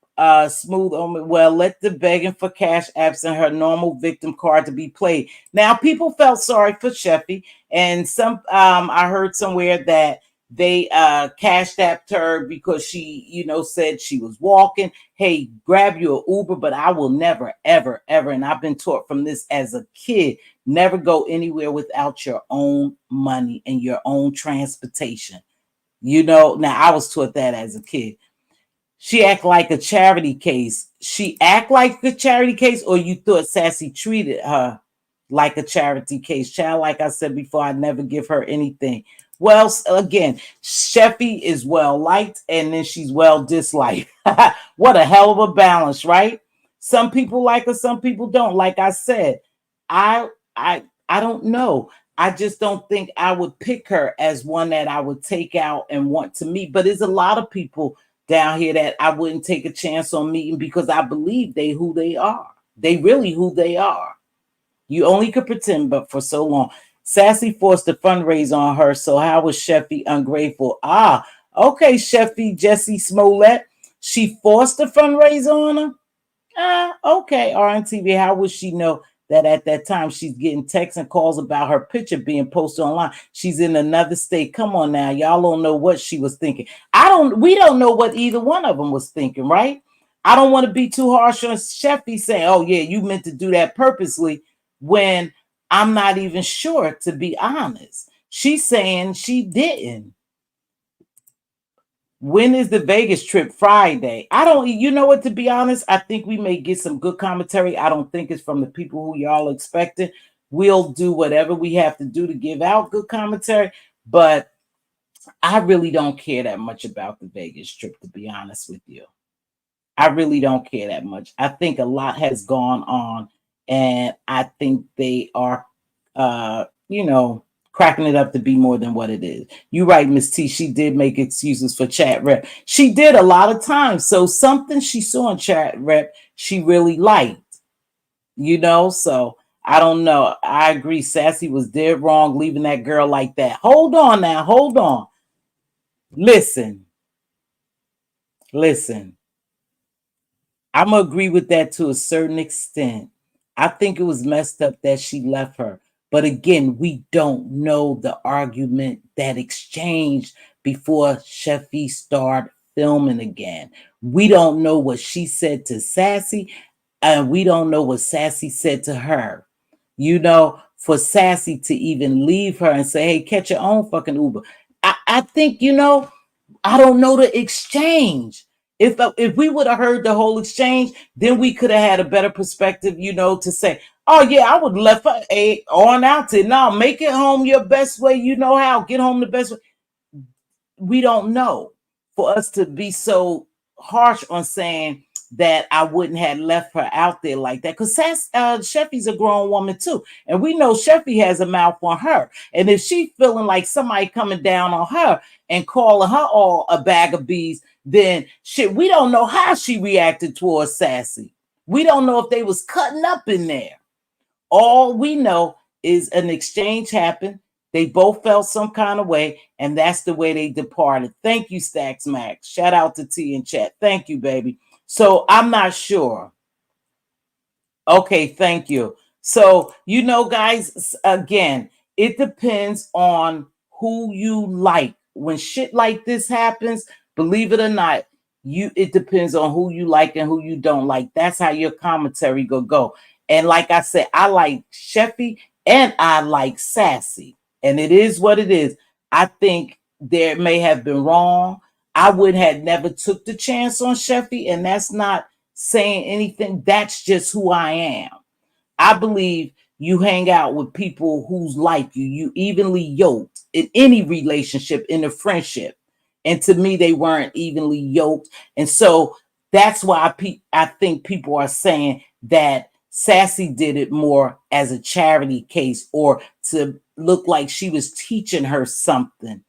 Smooth on, well, let the begging for cash apps and her normal victim card to be played. Now, people felt sorry for Cheffy, and some I heard somewhere that they cashed apped her because she, said she was walking. Hey, grab you an Uber, but I will never, ever, ever, and I've been taught from this as a kid, never go anywhere without your own money and your own transportation. Now I was taught that as a kid. She act like a charity case. She act like a charity case, or you thought Sassy treated her like a charity case? Child, like I said before, I never give her anything. Well, again, Cheffy is well liked and then she's well disliked. What a hell of a balance, right? Some people like her, some people don't. Like I said, I I don't know. I just don't think I would pick her as one that I would take out and want to meet. But there's a lot of people down here that I wouldn't take a chance on meeting because I believe they who they are. They really who they are. You only could pretend, but for so long. Sassy forced a fundraise on her, so how was Cheffy ungrateful? Ah, okay, Cheffy Jesse Smollett. She forced a fundraise on her? Okay, RNTV, how would she know that at that time she's getting texts and calls about her picture being posted online? She's in another state. Come on now, y'all don't know what she was thinking. We don't know what either one of them was thinking, right? I don't want to be too harsh on Cheffy saying, oh yeah, you meant to do that purposely, when I'm not even sure, to be honest. She's saying she didn't. When is the Vegas trip? Friday. I don't, you know what, to be honest, I think we may get some good commentary. I don't think it's from the people who y'all expected. We'll do whatever we have to do to give out good commentary, but I really don't care that much about the Vegas trip, to be honest with you. I really don't care that much. I think a lot has gone on, and I think they are, cracking it up to be more than what it is. You're right, Miss T. She did make excuses for chat rep. She did a lot of times. So something she saw in chat rep, she really liked, so I don't know. I agree. Sassy was dead wrong leaving that girl like that. Hold on now. Hold on. Listen. I'm going to agree with that to a certain extent. I think it was messed up that she left her. But again, we don't know the argument that exchanged before Cheffy started filming again. We don't know what she said to Sassy, and we don't know what Sassy said to her. For Sassy to even leave her and say, hey, catch your own fucking Uber. I think, I don't know the exchange. If we would have heard the whole exchange, then we could have had a better perspective, to say, oh yeah, I would have left her on out to now make it home your best way. You know how, get home the best way. We don't know. For us to be so harsh on saying that I wouldn't have left her out there like that, because Cheffy's a grown woman too, and we know Cheffy has a mouth on her. And if she feeling like somebody coming down on her and calling her all a bag of bees, then shit, we don't know how she reacted towards Sassy. We don't know if they was cutting up in there. All we know is an exchange happened. They both felt some kind of way, and that's the way they departed. Thank you, Stacks Max. Shout out to T in chat. Thank you, baby. So I'm not sure. Okay, thank you. So, guys, again, it depends on who you like. When shit like this happens, believe it or not, it depends on who you like and who you don't like. That's how your commentary go. And like I said, I like Cheffy and I like Sassy. And it is what it is. I think there may have been wrong. I would have never took the chance on Cheffy, and that's not saying anything. That's just who I am. I believe you hang out with people who's like you. You evenly yoked in any relationship, in a friendship. And to me, they weren't evenly yoked. And so that's why I think people are saying that Sassy did it more as a charity case, or to look like she was teaching her something,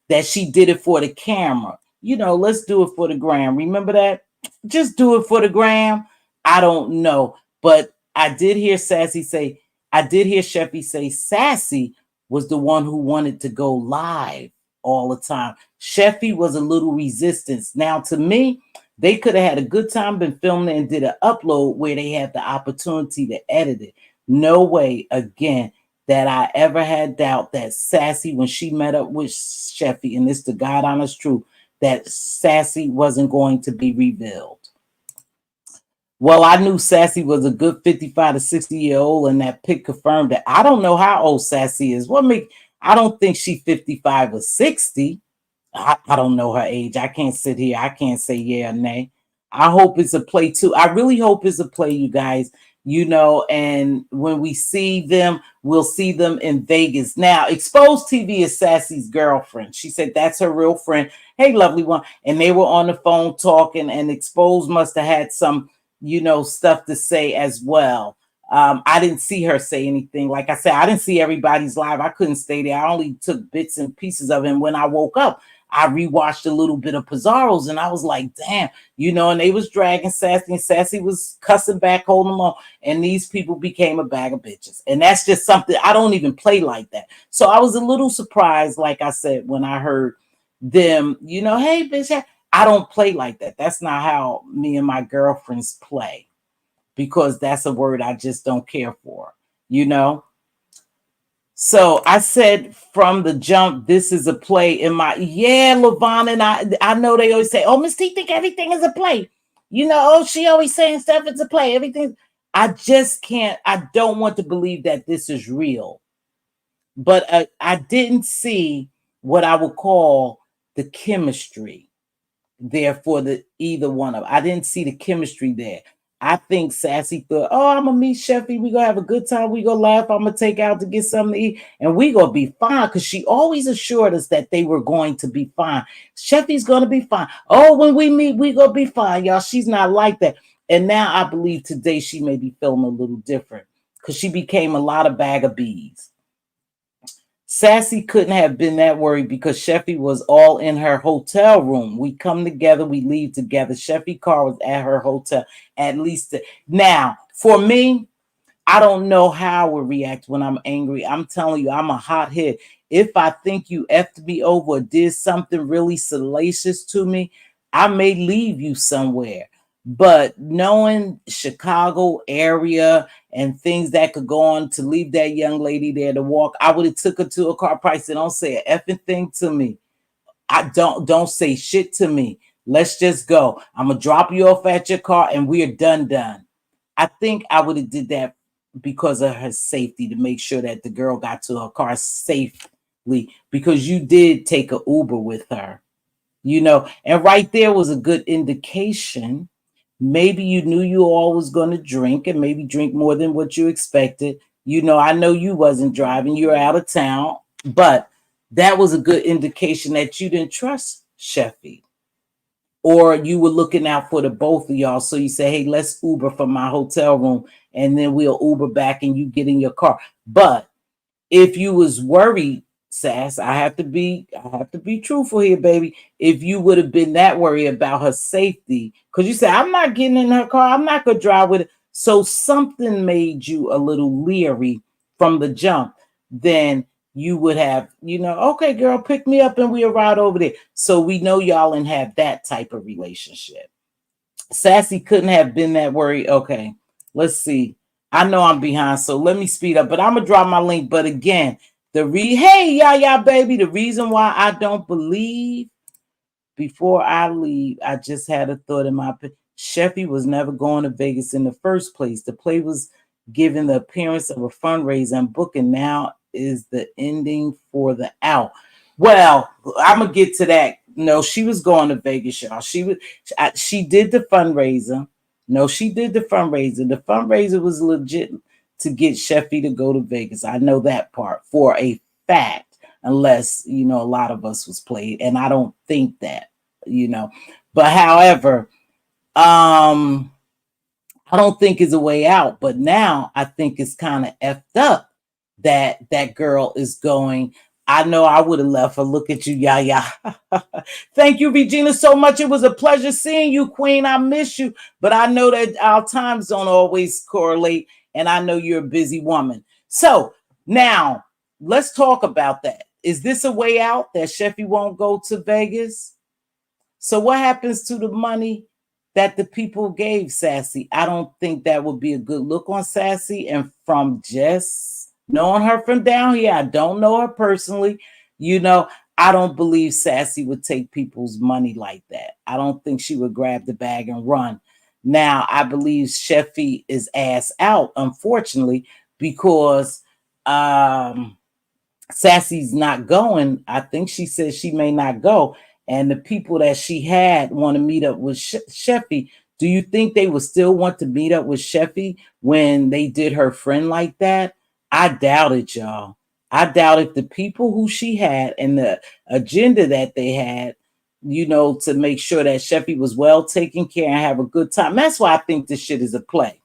that she did it for the camera. Let's do it for the gram. Remember that? Just do it for the gram. I don't know. But I did hear Cheffy say Sassy was the one who wanted to go live all the time. Cheffy was a little resistance. Now, to me, They could have had a good time, been filming and did an upload where they had the opportunity to edit it. No way, again, that I ever had doubt that Sassy, when she met up with Cheffy, and this the God honest truth, that Sassy wasn't going to be revealed. Well, I knew Sassy was a good 55 to 60-year-old, and that pic confirmed that. I don't know how old Sassy is. I don't think she 55 or 60. I don't know her age. I can't sit here. I can't say yeah or nay. I hope it's a play too. I really hope it's a play, you guys. And when we see them, we'll see them in Vegas. Now, Exposed TV is Sassy's girlfriend. She said that's her real friend. Hey, lovely one. And they were on the phone talking, and Exposed must have had some, stuff to say as well. I didn't see her say anything. Like I said, I didn't see everybody's live. I couldn't stay there. I only took bits and pieces of it. And when I woke up, I rewatched a little bit of Pizarro's, and I was like, damn, and they was dragging Sassy, and Sassy was cussing back, holding them on, and these people became a bag of bitches. And that's just something, I don't even play like that. So I was a little surprised, like I said, when I heard them, hey, bitch, I don't play like that. That's not how me and my girlfriends play, because that's a word I just don't care for, So I said from the jump, this is a play in my, LaVon, and I know they always say, oh, Miss T think everything is a play. She always saying stuff, it's a play. Everything. I just can't, I don't want to believe that this is real. But I didn't see what I would call the chemistry there for either one of them. I didn't see the chemistry there. I think Sassy thought, oh, I'm going to meet Cheffy. We're going to have a good time. We're going to laugh. I'm going to take out to get something to eat. And we're going to be fine, because she always assured us that they were going to be fine. Cheffy's going to be fine. Oh, when we meet, we're going to be fine, y'all. She's not like that. And now I believe today she may be feeling a little different, because she became a lot of bag of bees. Sassy couldn't have been that worried, because Cheffy was all in her hotel room. We come together, we leave together. Cheffy car was at her hotel. At least now, for me, I don't know how I would react when I'm angry. I'm telling you, I'm a hot hit. If I think you effed me over or did something really salacious to me, I may leave you somewhere. But knowing Chicago area and things that could go on to leave that young lady there to walk, I would have took her to a car. Price. Don't say an effing thing to me. I don't say shit to me. Let's just go. I'm gonna drop you off at your car and we're done. I think I would have did that because of her safety, to make sure that the girl got to her car safely, because you did take an Uber with her, and right there was a good indication. Maybe you knew you all was going to drink, and maybe drink more than what you expected. I know you wasn't driving. You're out of town. But that was a good indication that you didn't trust Cheffy. Or you were looking out for the both of y'all. So you say, hey, let's Uber from my hotel room, and then we'll Uber back and you get in your car. But if you was worried, Sass, I have to be truthful here, baby. If you would have been that worried about her safety, because you said, I'm not getting in her car, I'm not gonna drive with it. So something made you a little leery from the jump. Then you would have, okay, girl, pick me up and we'll ride over there. So we know y'all and have that type of relationship. Sassy couldn't have been that worried. Okay, let's see. I know I'm behind, so let me speed up, but I'm gonna drop my link. But again, hey, yeah, baby, the reason why I don't believe, before I leave, I just had a thought in my opinion. Cheffy was never going to Vegas in the first place. The play was given the appearance of a fundraiser and booking. Now is the ending for the out. Well, I'm gonna get to that. No, she was going to Vegas, y'all. She did the fundraiser. No, she did the fundraiser. The fundraiser was legit to get Cheffy to go to Vegas. I know that part for a fact, unless, a lot of us was played. And I don't think that, But however, I don't think it's a way out. But now I think it's kind of effed up that that girl is going. I know I would have left her. Look at you, yeah. Thank you, Regina, so much. It was a pleasure seeing you, Queen. I miss you. But I know that our times don't always correlate. And I know you're a busy woman. So now let's talk about that. Is this a way out that Cheffy won't go to Vegas? So what happens to the money that the people gave Sassy. I don't think that would be a good look on Sassy. And from just knowing her from down here, I don't know her personally. You know, I don't believe Sassy would take people's money like that. I don't think she would grab the bag and run. Now, I believe Cheffy is ass out, unfortunately, because Sassy's not going. I think she said she may not go. And the people that she had want to meet up with Cheffy. Do you think they would still want to meet up with Cheffy when they did her friend like that? I doubt it, y'all. I doubt if the people who she had and the agenda that they had, you know, to make sure that Cheffy was well taken care and have a good time. That's why I think this shit is a play,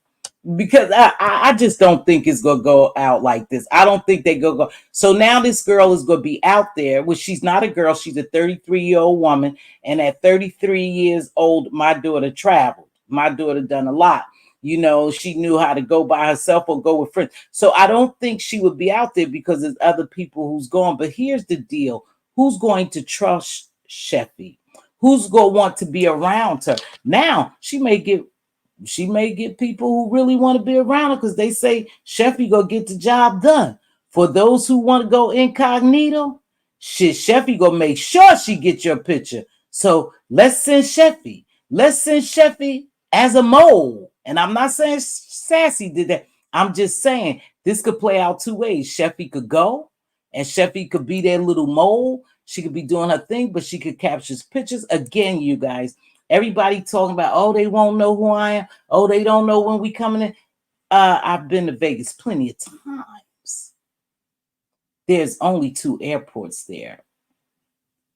because I just don't think it's gonna go out like this. I don't think they go. So now this girl is gonna be out there. Well, she's not a girl. She's a 33-year-old woman, and at 33 years old, my daughter traveled. My daughter done a lot. You know, she knew how to go by herself or go with friends. So I don't think she would be out there because there's other people who's going. But here's the deal: who's going to trust Cheffy? Who's gonna want to be around her? Now she may get people who really want to be around her because they say Cheffy go get the job done. For those who want to go incognito, shit, Cheffy go make sure she get your picture. So let's send Cheffy. Let's send Cheffy as a mole. And I'm not saying Sassy did that. I'm just saying this could play out two ways. Cheffy could go, and Cheffy could be their little mole. She could be doing her thing, but she could capture pictures. Again, you guys, everybody talking about, oh, they won't know who I am. Oh, they don't know when we coming in. I've been to Vegas plenty of times. There's only 2 airports there.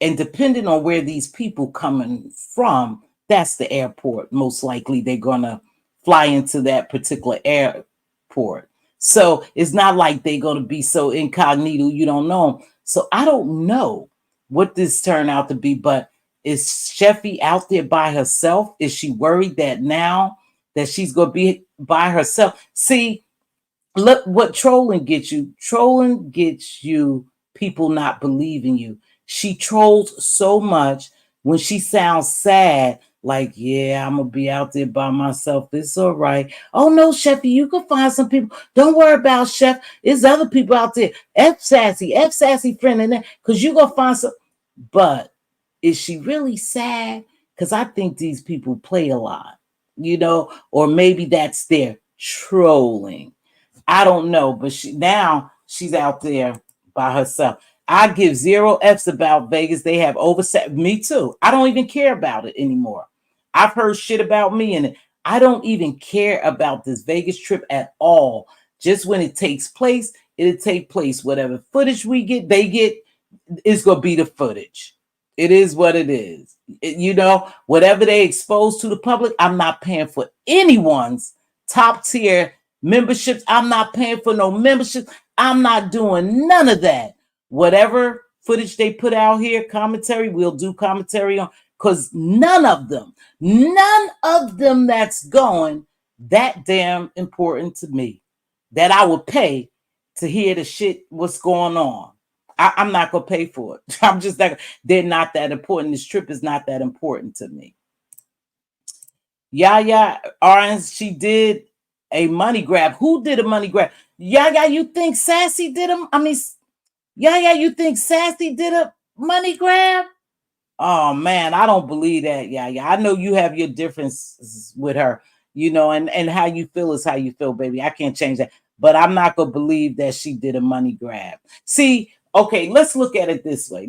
And depending on where these people coming from, that's the airport. Most likely they're going to fly into that particular airport. So it's not like they're going to be so incognito you don't know them. So I don't know what this turned out to be, but is Cheffy out there by herself? Is she worried that now that she's going to be by herself? See, look what trolling gets you. Trolling gets you people not believing you. She trolls so much when she sounds sad, like, yeah, I'm going to be out there by myself. It's all right. Oh, no, Cheffy, you can find some people. Don't worry about Chef. There's other people out there. F Sassy friend in there, because you're going to find some. But is she really sad? Because I think these people play a lot, you know, or maybe that's their trolling. I don't know, but now she's out there by herself. I give 0 F's about Vegas. They have overset me too. I don't even care about it anymore. I've heard shit about me in it. I don't even care about this Vegas trip at all. Just when it takes place, it'll take place. Whatever footage we get, they get, it's gonna be the footage. It is what it is. You know, whatever they expose to the public, I'm not paying for anyone's top tier memberships. I'm not paying for no memberships. I'm not doing none of that. Whatever footage they put out here, commentary, we'll do commentary on, because none of them that's going that damn important to me that I would pay to hear the shit what's going on. I'm not gonna pay for it. I'm just like, they're not that important. This trip is not that important to me. Yaya Orange, she did a money grab. Who did a money grab? Yaya, you think Sassy did a? Yaya, you think Sassy did a money grab? Oh man, I don't believe that. Yaya, I know you have your differences with her, you know, and how you feel is how you feel, baby. I can't change that, but I'm not gonna believe that she did a money grab. See, okay, let's look at it this way.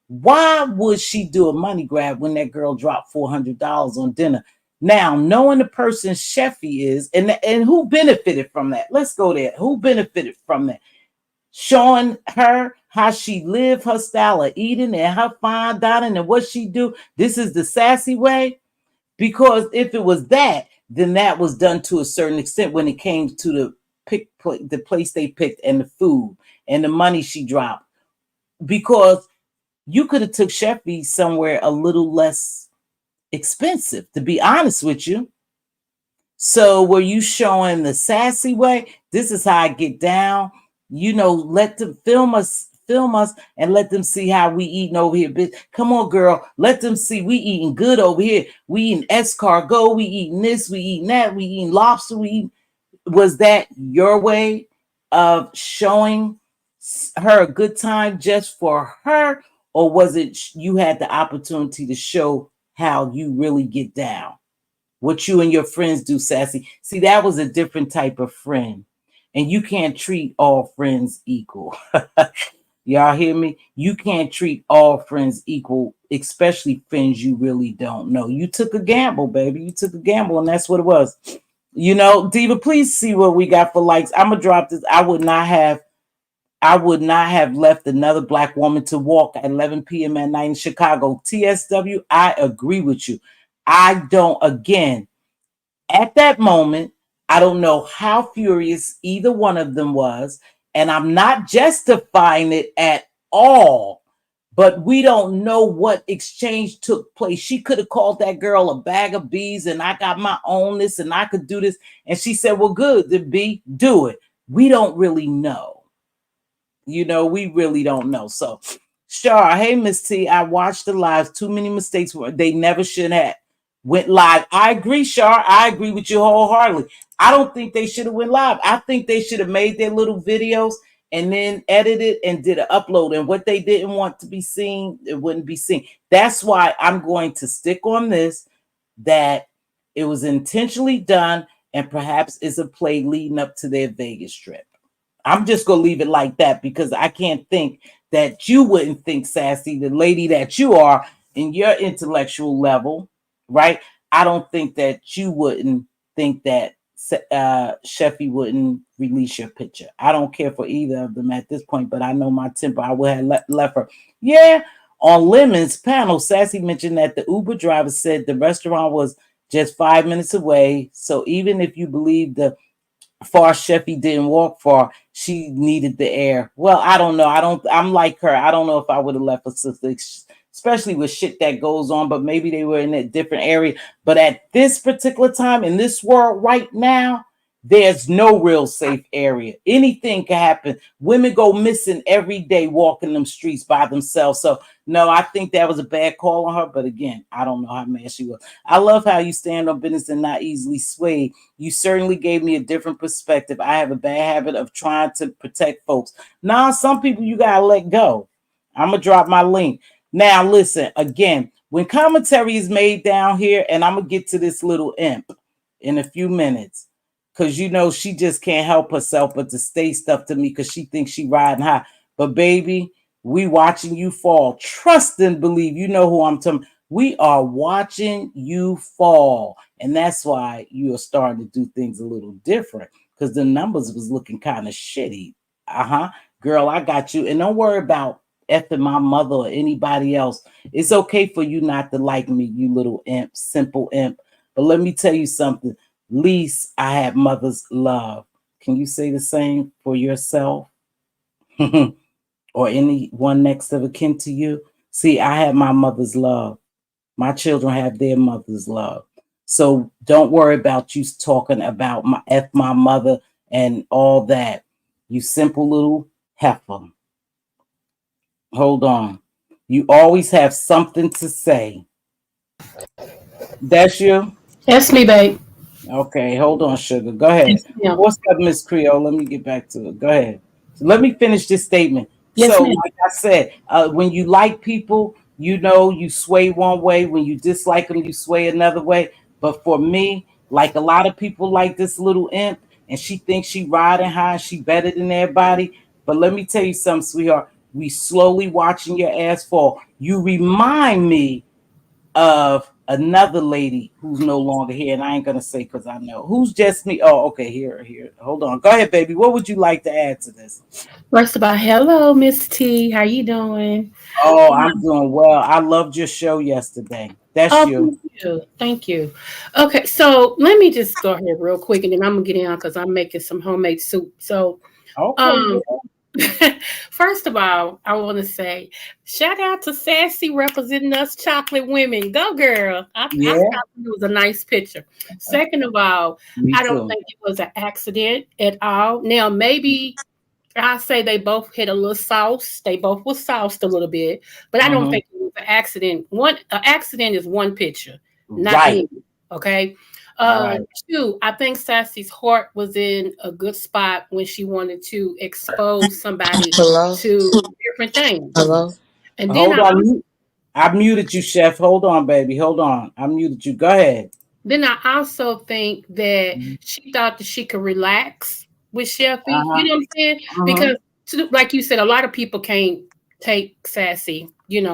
Why would she do a money grab when that girl dropped $400 on dinner? Now, knowing the person Cheffy is, and who benefited from that? Let's go there. Who benefited from that? Showing her how she live, her style of eating, and her fine dining, and what she do. This is the Sassy way. Because if it was that, then that was done to a certain extent when it came to the place they picked and the food and the money she dropped. Because you could have took Cheffy somewhere a little less expensive, to be honest with you. So were you showing the Sassy way? This is how I get down. You know, let them film us, film us and let them see how we eating over here, bitch. Come on, girl. Let them see we eating good over here. We eating escargot. We eating this. We eating that. We eating lobster. We eating. Was that your way of showing her a good time just for her? Or was it you had the opportunity to show how you really get down? What you and your friends do, Sassy. See, that was a different type of friend. And you can't treat all friends equal. Y'all hear me? You can't treat all friends equal, especially friends you really don't know. You took a gamble, baby. You took a gamble, and that's what it was. You know, Diva, please see what we got for likes. I'm gonna drop this. I would not have left another black woman to walk at 11 p.m. at night in Chicago. TSW, I agree with you. I don't, again, at that moment, I don't know how furious either one of them was. And I'm not justifying it at all. But we don't know what exchange took place. She could have called that girl a bag of bees and I got my own this and I could do this. And she said, well, good, then B, do it. We don't really know. You know, we really don't know. So, Shar, hey, Miss T, I watched the lives. Too many mistakes. They never should have went live. I agree, Shar. I agree with you wholeheartedly. I don't think they should have went live. I think they should have made their little videos and then edited and did an upload. And what they didn't want to be seen, it wouldn't be seen. That's why I'm going to stick on this, that it was intentionally done and perhaps is a play leading up to their Vegas trip. I'm just going to leave it like that because I can't think that you wouldn't think, Sassy, the lady that you are in your intellectual level, right? I don't think that you wouldn't think that Cheffy wouldn't release your picture. I don't care for either of them at this point, but I know my temper. I would have left her. Yeah, on Lemon's panel, Sassy mentioned that the Uber driver said the restaurant was just 5 minutes away. So even if you believe the far Cheffy didn't walk far, she needed the air. Well, I don't know. I'm like her. I don't know if I would have left a sister, especially with shit that goes on, but maybe they were in a different area. But at this particular time in this world right now, there's no real safe area. Anything can happen. Women go missing every day walking them streets by themselves. So no, I think that was a bad call on her. But again, I don't know how mad she was. I love how you stand on business and not easily swayed. You certainly gave me a different perspective. I have a bad habit of trying to protect folks. Nah, some people you gotta let go. I'm gonna drop my link. Now listen, again, when commentary is made down here, and I'm gonna get to this little imp in a few minutes. Cause you know she just can't help herself but to say stuff to me because she thinks she riding high. But baby, we watching you fall. Trust and believe. You know who I'm talking. We are watching you fall. And that's why you are starting to do things a little different. Because the numbers was looking kind of shitty. Girl, I got you. And don't worry about effing my mother or anybody else. It's okay for you not to like me, you little imp, simple imp. But let me tell you something. Least I had mother's love. Can you say the same for yourself? Or anyone next of a kin to you? See, I had my mother's love. My children have their mother's love. So don't worry about you talking about my mother and all that. You simple little heifer. Hold on. You always have something to say. That's you? That's me, babe. Okay, hold on, sugar. Go ahead. Yes, ma'am. What's up, Miss Creole? Let me get back to it. Go ahead. So let me finish this statement. Yes, So, ma'am. like I said, when you like people, you know, you sway one way. When you dislike them, you sway another way. But for me, like a lot of people like this little imp, and she thinks she riding high, she better than everybody. But let me tell you something, sweetheart. We slowly watching your ass fall. You remind me of another lady who's no longer here, and I ain't gonna say because I know who's just me. Oh, okay, here. Hold on. Go ahead, baby. What would you like to add to this? First of all, hello, Miss T. How you doing? Oh, I'm doing well. I loved your show yesterday. That's Oh, you. thank you. Thank you. Okay, so let me just go ahead real quick, and then I'm gonna get in because I'm making some homemade soup. So, Okay, um, girl. first of all, I want to say shout out to Sassy representing us chocolate women. Go girl. I Yeah, thought it was a nice picture. Second of all, me I don't too. think it was an accident at all. Now, maybe I say they both hit a little sauce. They both was sauced a little bit, but I don't Mm-hmm. think it was an accident. An accident is one picture, not Right. me. Okay. Right. Two, I think Sassy's heart was in a good spot when she wanted to expose somebody Hello? to different things. Hello? And then Hold on. I muted you, Chef. Hold on, baby. Hold on. I muted you. Go ahead. I also think that Uh she thought that she could relax with Cheffy. huh. You know what I'm saying? Uh-huh. Because, like you said, a lot of people can't take Sassy,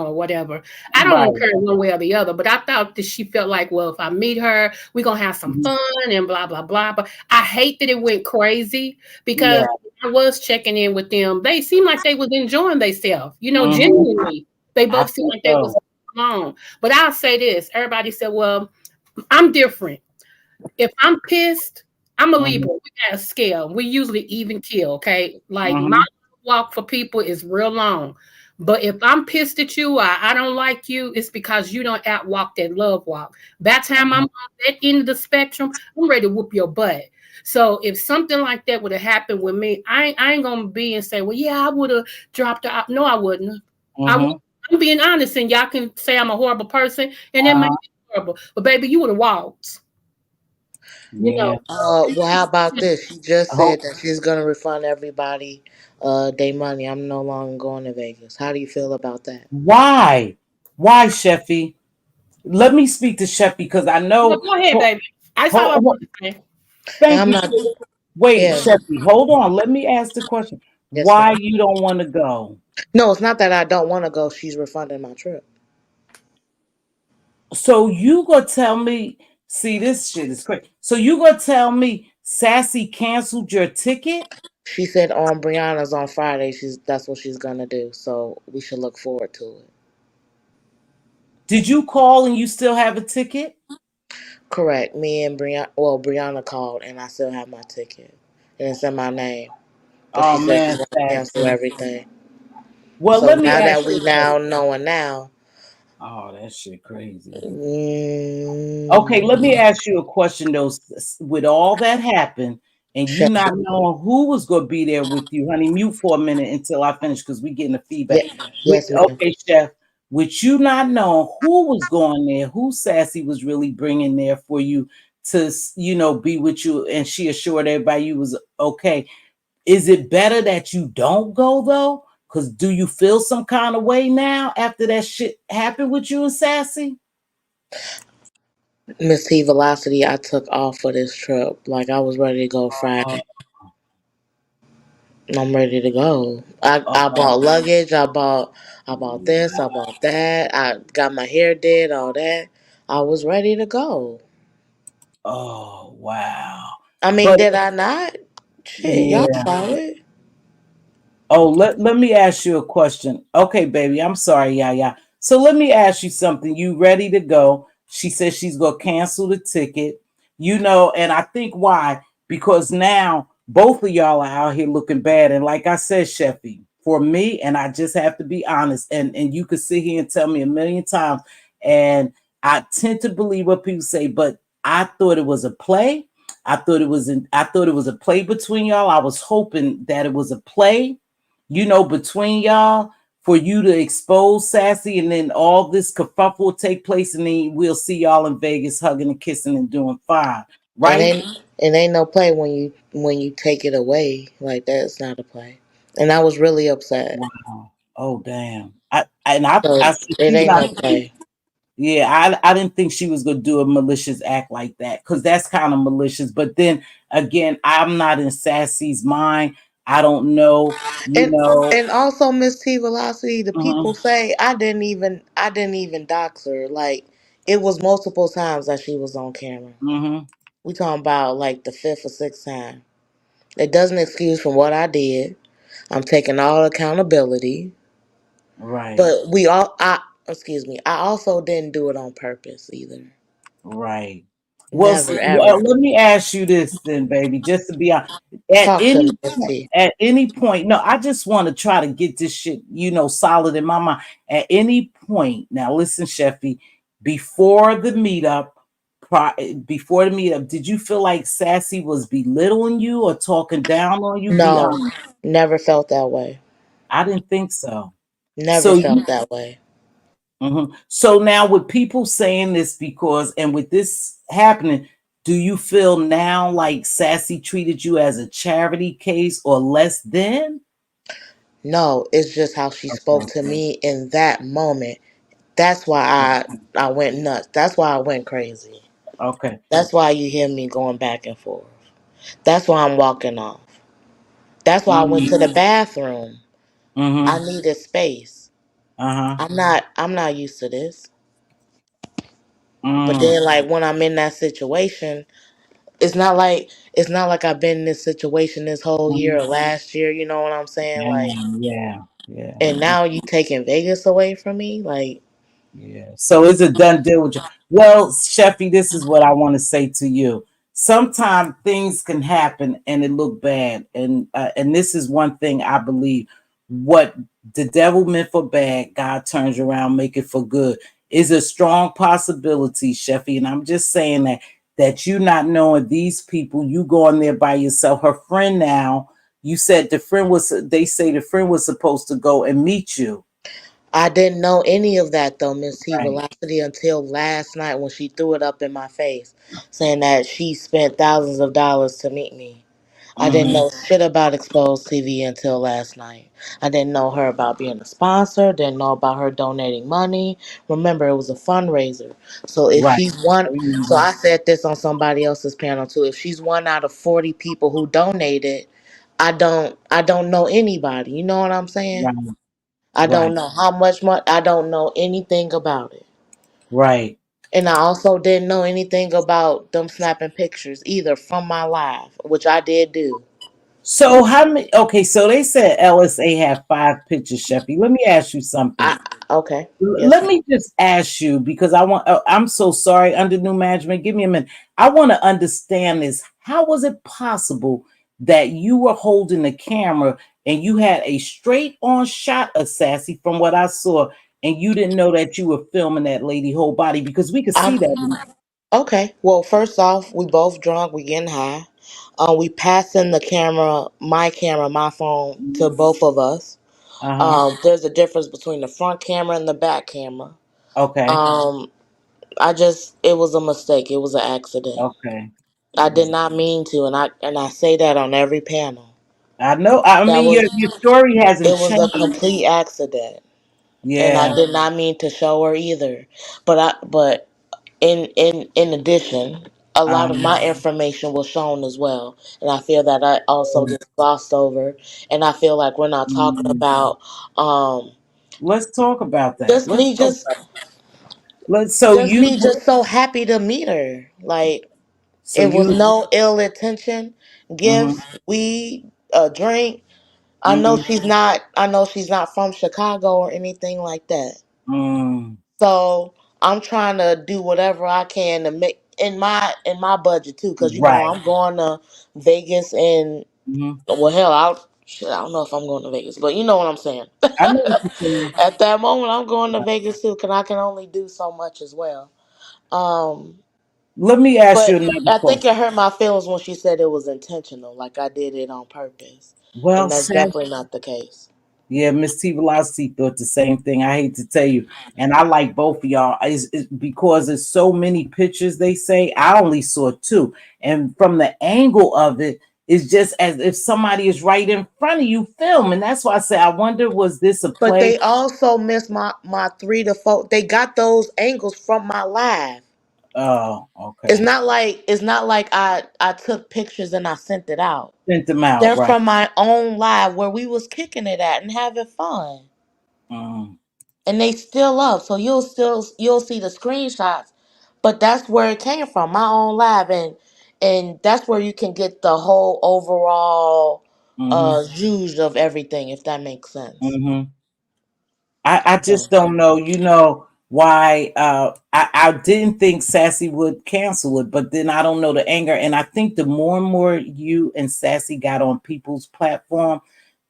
or whatever. I don't Right. care one way or the other, but I thought that she felt like, well, if I meet her, we're going to have some Mhm. fun and blah, blah, blah. But I hate that it went crazy because Yeah. I was checking in with them. They seemed like they was enjoying themselves, Mm-hmm. genuinely. They I both seemed think like they was so. alone. But I'll say this. Everybody said, well, I'm different. If I'm pissed, I'm a Libra. Mm-hmm. We got a scale. We usually even kill, okay? Like my Mm-hmm. walk for people is real long. But if I'm pissed at you, I don't like you, it's because you don't outwalk that love walk. By the time I'm on that end of the spectrum, I'm ready to whoop your butt. So if something like that would have happened with me, I ain't gonna be and say, well, yeah, I would have dropped her out. No, I wouldn't. I would, Mm-hmm. I'm being honest, and y'all can say I'm a horrible person, and it might Uh-huh. be horrible. But baby, you would have walked. You Yeah. know, Well, how about this? She just Ho- said that she's gonna refund everybody their money. I'm no longer going to Vegas. How do you feel about that? Why? Why, Cheffy? Let me speak to Cheffy because I no, know. go ahead, baby. That's all I want to say. And Thank I'm you. not. Wait, Yeah. Cheffy, hold on. Let me ask the question. Yes, Why ma'am. you don't want to go? No, it's not that I don't want to go. She's refunding my trip. So you gonna tell me? See, this shit is crazy. So you gonna tell me Sassy canceled your ticket? She said on Brianna's on Friday. That's what she's gonna do. So we should look forward to it. Did you call and you still have a ticket? Correct. Me and Brianna. Well, Brianna called, and I still have my ticket, and it's in my name. But Oh she said she's man, gonna cancel Sassy. everything. Well, So let me now ask that you we a question. now knowing now, Oh, that shit crazy. Okay, let me mm, ask you a question though. With all that happened, and you check. not knowing who was going to be there with you, honey, mute for a minute until I finish because we getting the feedback. Yeah, yes, ma'am. Okay, Chef, with you not knowing who was going there, who Sassy was really bringing there for you to, be with you, and she assured everybody you was okay. Is it better that you don't go though? Because do you feel some kind of way now after that shit happened with you and Sassy? Mz.Teavalocity, I took off for this trip. Like I was ready to go Uh, Friday. I'm ready to go. I uh, bought luggage. I bought this. I bought that. I got my hair did. All that. I was ready to go. oh wow. I mean, But did I not? Shit, y'all yeah. saw it. Oh, let me ask you a question. Okay, baby. I'm sorry, yeah. So let me ask you something. You ready to go? She says she's gonna cancel the ticket. And I think why? Because now both of y'all are out here looking bad. And like I said, Cheffy, for me, and I just have to be honest, and you could sit here and tell me a million times, and I tend to believe what people say, but I thought it was a play. I thought it was a play between y'all. I was hoping that it was a play, between y'all for you to expose Sassy, and then all this kerfuffle will take place, and then we'll see y'all in Vegas hugging and kissing and doing fine, And right? ain't no play when you take it away like that. It's not a play. And I was really upset. Wow. Oh damn. I So see it she's ain't not. no play. Yeah, I didn't think she was gonna do a malicious act like that because that's kind of malicious. But then again, I'm not in Sassy's mind. I don't know, you And know. and also Miss T Velocity, the people Mhm, say I didn't even dox her. Like it was multiple times that she was on camera. mhm. We talking about like the fifth or sixth time. It doesn't excuse from what I did. I'm taking all accountability. Right. But we all I excuse me, I also didn't do it on purpose either. Right. Well, Never ever. let me ask you this then, baby, just to be honest. Talk to me, Miss T. At any point, no, I just want to try to get this shit, solid in my mind. At any point, now listen, Cheffy, before the meetup, before the meetup, did you feel like Sassy was belittling you or talking down on you? Be No, honest. never felt that way. I didn't think so. Never So felt you that way. So now with people saying this because and with this happening, do you feel now like Sassy treated you as a charity case or less than? No, it's just how she spoke Okay. to me in that moment. That's why I went nuts. That's why I went crazy. Okay. That's why you hear me going back and forth. That's why I'm walking off. That's why I went to the Mm-hmm. bathroom. I Mm-hmm. needed space. Uh-huh. I'm not used to this. But Mm. then like when I'm in that situation, it's not like I've been in this situation this whole year Mhm. or last year, you know what I'm saying? Like, Yeah. Yeah. and now you taking Vegas away from me? Like, Yeah. So it's a done deal with you. Well, Cheffy, this is what I want to say to you. Sometimes things can happen and it look bad, and this is one thing I believe. What the devil meant for bad, God turns around, make it for good. Is a strong possibility, Cheffy, and I'm just saying that you not knowing these people, you going there by yourself. Her friend now, you said the friend was. They say the friend was supposed to go and meet you. I didn't know any of that though, Miss T Right. Velocity, until last night when she threw it up in my face, saying that she spent thousands of dollars to meet me. I didn't Mm-hmm. know shit about Exposed TV until last night. I didn't know her about being a sponsor, didn't know about her donating money. Remember, it was a fundraiser. So if Right. she's one, I so remember. I said this on somebody else's panel too. If she's one out of 40 people who donated, I don't know anybody. You know what I'm saying? Right. I Right. don't know how much money, I don't know anything about it. Right. And I also didn't know anything about them snapping pictures either from my live, which I did do. So how many? Okay, so they said LSA have 5 pictures, Sheffy. Let me ask you something. I Okay. Yes, Let ma'am. me just ask you because I want. I'm so sorry. Under new management, give me a minute. I want to understand this. How was it possible that you were holding the camera and you had a straight on shot of Sassy from what I saw, and you didn't know that you were filming that lady whole body because we could see I'm that. okay. Well, first off, we both drunk. We getting high. We passing the camera, my phone, to both of us. Uh huh. There's a difference between the front camera and the back camera. Okay. Um, it was a mistake. It was an accident. Okay. I did not mean to, and I say that on every panel. I know. I That mean, was your story hasn't it was a changed. complete accident, and I Yeah. did not mean to show her either. But in addition, a lot of Um, my information was shown as well, and I feel that I also just glossed over, and I feel like we're not talking mm, about um let's talk about that. just Let's me talk just about. Let's. So just you. me just so happy to meet her. Like, So it was you. no ill intention. Mm-hmm, Gifts, weed, a drink. mm-hmm, I know she's not from Chicago or anything like that. mm, So I'm trying to do whatever I can to make in my budget too, because right. I'm going to Vegas and, Mm-hmm. well, hell, I don't know if I'm going to Vegas, but you know what I'm saying. I know what you're saying. At that moment, I'm going to Vegas too, because I can only do so much as well. Um, Let me ask but you another I think question. it hurt my feelings when she said it was intentional, like I did it on purpose, Well, and that's Seth, definitely not the case. yeah, Mz.Teavalocity thought the same thing. I hate to tell you, and I like both of y'all. It's because there's so many pictures. They say I only saw two, and from the angle of it, it's just as if somebody is right in front of you filming. That's why I say I wonder was this a But play? they also missed my 3 to 4. They got those angles from my live. Oh, It's okay. not like it's not like I took pictures and I sent it out. Sent them out, They're right? from my own live where we was kicking it at and having fun. Mm, And they still up. So you'll see the screenshots. But that's where it came from, my own live, and that's where you can get the whole overall mm-hmm, juice of everything, if that makes sense. mm-hmm. I just So don't know, why I didn't think Sassy would cancel it, but then I don't know the anger. And I think the more and more you and Sassy got on people's platform,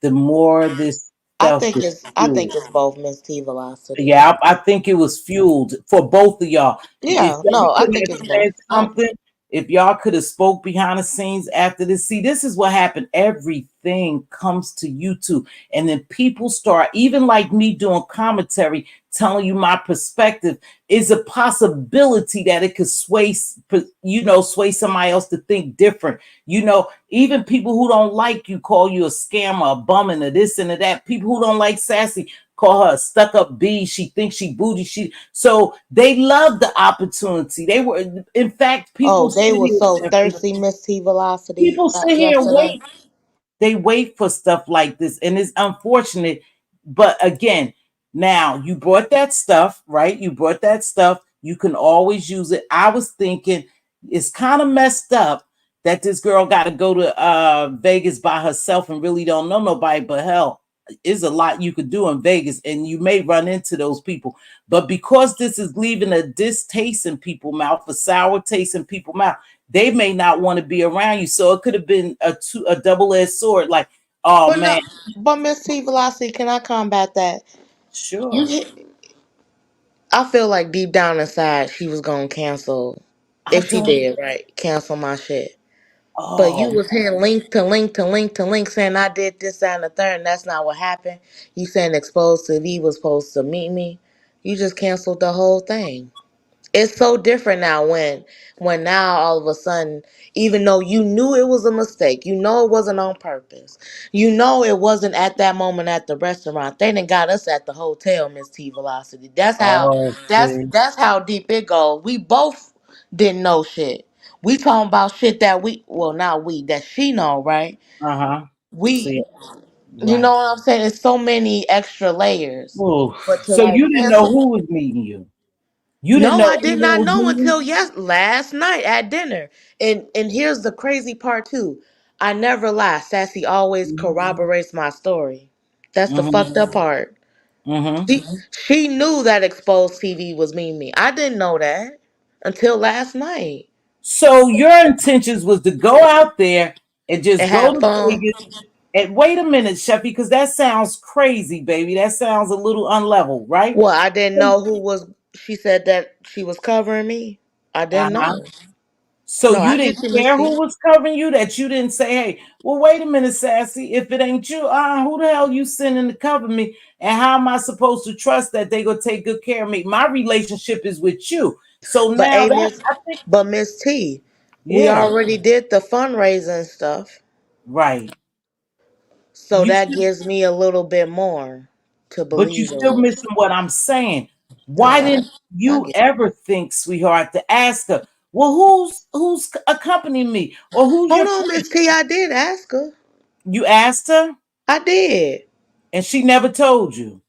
the more this stuff was I fueled. think it's both, Miss T Velocity. Yeah, I think it was fueled for both of y'all. If Yeah, you no, I could think have it's both. said something, if y'all could have spoke behind the scenes after this, see, this is what happened. Everything comes to YouTube, and then people start, even like me doing commentary, telling you my perspective is a possibility that it could sway, sway somebody else to think different. Even people who don't like you call you a scammer, a bum, and a this and a that. People who don't like Sassy call her a stuck up bee. She thinks she bougie. So they love the opportunity. They were, in fact, Oh, they were so thirsty, Miss T Velocity, people sit here and yesterday. wait. They wait for stuff like this, and it's unfortunate. But again, now you brought that stuff, right? You brought that stuff. You can always use it. I was thinking it's kind of messed up that this girl got to go to Vegas by herself and really don't know nobody. But hell, is a lot you could do in Vegas, and you may run into those people. But because this is leaving a distaste in people's mouth, a sour taste in people's mouth, they may not want to be around you. So it could have been a double-edged sword. Like, oh But man, no, but Miss T Velocity, can I combat that? You sure. hit, I feel like deep down inside she was gonna cancel, I if she don't. did, right? Cancel my shit. But you Oh, was hitting link to link to link to link saying I did this, that, and the third, and that's not what happened. You saying Exposed to V was supposed to meet me. You just canceled the whole thing. It's so different now when now all of a sudden, even though you knew it was a mistake, you know it wasn't on purpose, you know it wasn't at that moment at the restaurant, they done got us at the hotel, Miss T Velocity. That's how oh, that's see. that's how deep it goes. We both didn't know shit. We talking about shit that not we, that she know, right? Uh-huh. We See, You know right. what I'm saying? It's so many extra layers. Oh, But to so like you didn't know cancel. who was meeting you. You didn't No, know I did anyone not was know meeting until last night at dinner. And here's the crazy part too. I never lie. Sassy always you. corroborates my story. That's the fucked Mm-hmm. up part. Mm-hmm. She knew that Exposed TV was me. I didn't know that until last night. So your intentions was to go out there and just And go have to fun. Vegas. And wait a minute, Cheffy, because that sounds crazy, baby. That sounds a little unlevel, right? Well, I didn't know who was. She said that she was covering me. I didn't Uh-huh. know. So No, I you get didn't you, Miss care T. who was covering you, that you didn't say, hey, well, wait a minute, Sassy. If it ain't you, who the hell you sending to cover me? And how am I supposed to trust that they gonna take good care of me? My relationship is with you. So But now hey, that Miss, I think, but Miss T, we yeah, already did the fundraising stuff, right. so You that still, gives me a little bit more to but you believe in still it. missing what I'm saying. Why Oh, didn't I you get. ever think, sweetheart, to ask her, well, who's accompanying me? Or who's Hold your on, friend? Miss T. I did ask her. You asked her I did. and she never told you.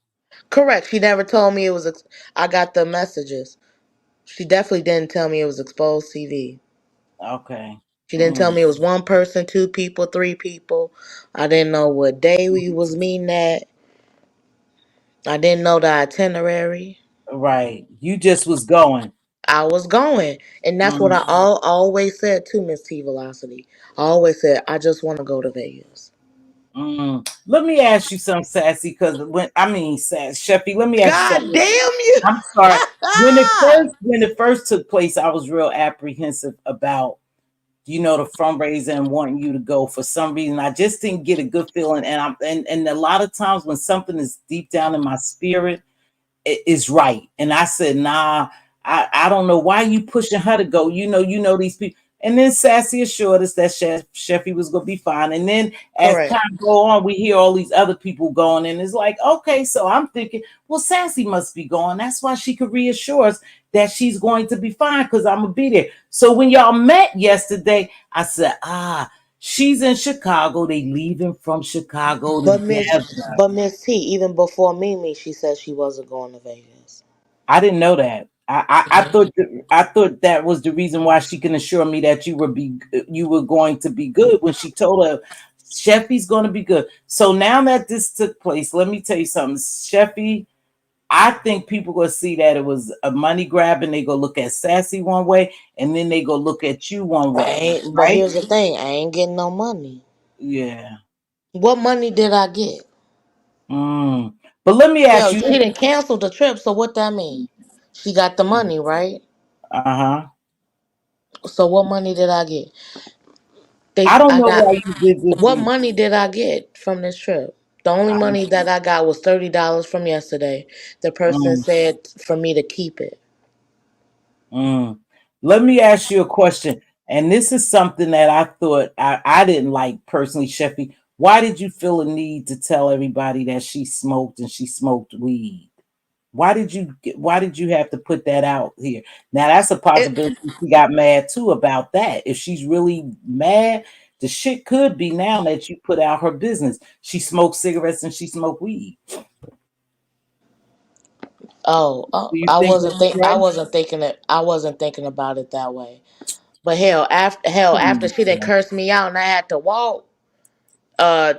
Correct. She never told me it was. I got the messages. She definitely didn't tell me it was Exposed TV. Okay. She didn't tell Mm, me it was one person, two people, three people. I didn't know what day we was meeting at. I didn't know the itinerary. right. You just was going. I was going. And that's what Mm, always said to Miss T Velocity. I always said, I just want to go to Vegas. Let me ask you something, Sassy, because Cheffy, let me ask you God something. damn you! I'm sorry. When it first took place, I was real apprehensive about, the fundraiser and wanting you to go. For some reason, I just didn't get a good feeling. And a lot of times when something is deep down in my spirit, is right. And I said, nah, I don't know why you pushing her to go. These people. And then Sassy assured us that Cheffy was gonna be fine. And then as Correct. time go on, we hear all these other people going, and it's like, okay, so I'm thinking, well, Sassy must be going. That's why she could reassure us that she's going to be fine because I'm gonna be there. So when y'all met yesterday, I said, she's in Chicago. They leaving from Chicago together. But Miss T, even before Mimi, she said she wasn't going to Vegas. I didn't know that. I thought that was the reason why she can assure me that you were going to be good when she told her Cheffy's going to be good. So now that this took place, let me tell you something, Cheffy. I think people gonna see that it was a money grab, and they go look at Sassy one way, and then they go look at you one I way, ain't, but right? here's the thing, I ain't getting no money. Yeah. What money did I get? Mm. But let me Yo, ask you. she didn't cancel the trip, so what that mean? She got the money, right? Uh-huh. So what money did I get? I don't I know got why you did this. what money did I get from this trip? The only money that I got was $30 from yesterday. The person Mm, said for me to keep it. mm. Let me ask you a question. And this is something that I thought I didn't like personally, Cheffy. Why did you feel a need to tell everybody that she smoked and she smoked weed? Why did you have to put that out here? Now that's a It possibility she got mad too about that. If she's really mad, the shit could be now that you put out her business. She smoked cigarettes and she smoked weed. oh, Do you think that's I right? wasn't thinking it. I wasn't thinking about it that way. But hell after she done cursed me out and I had to walk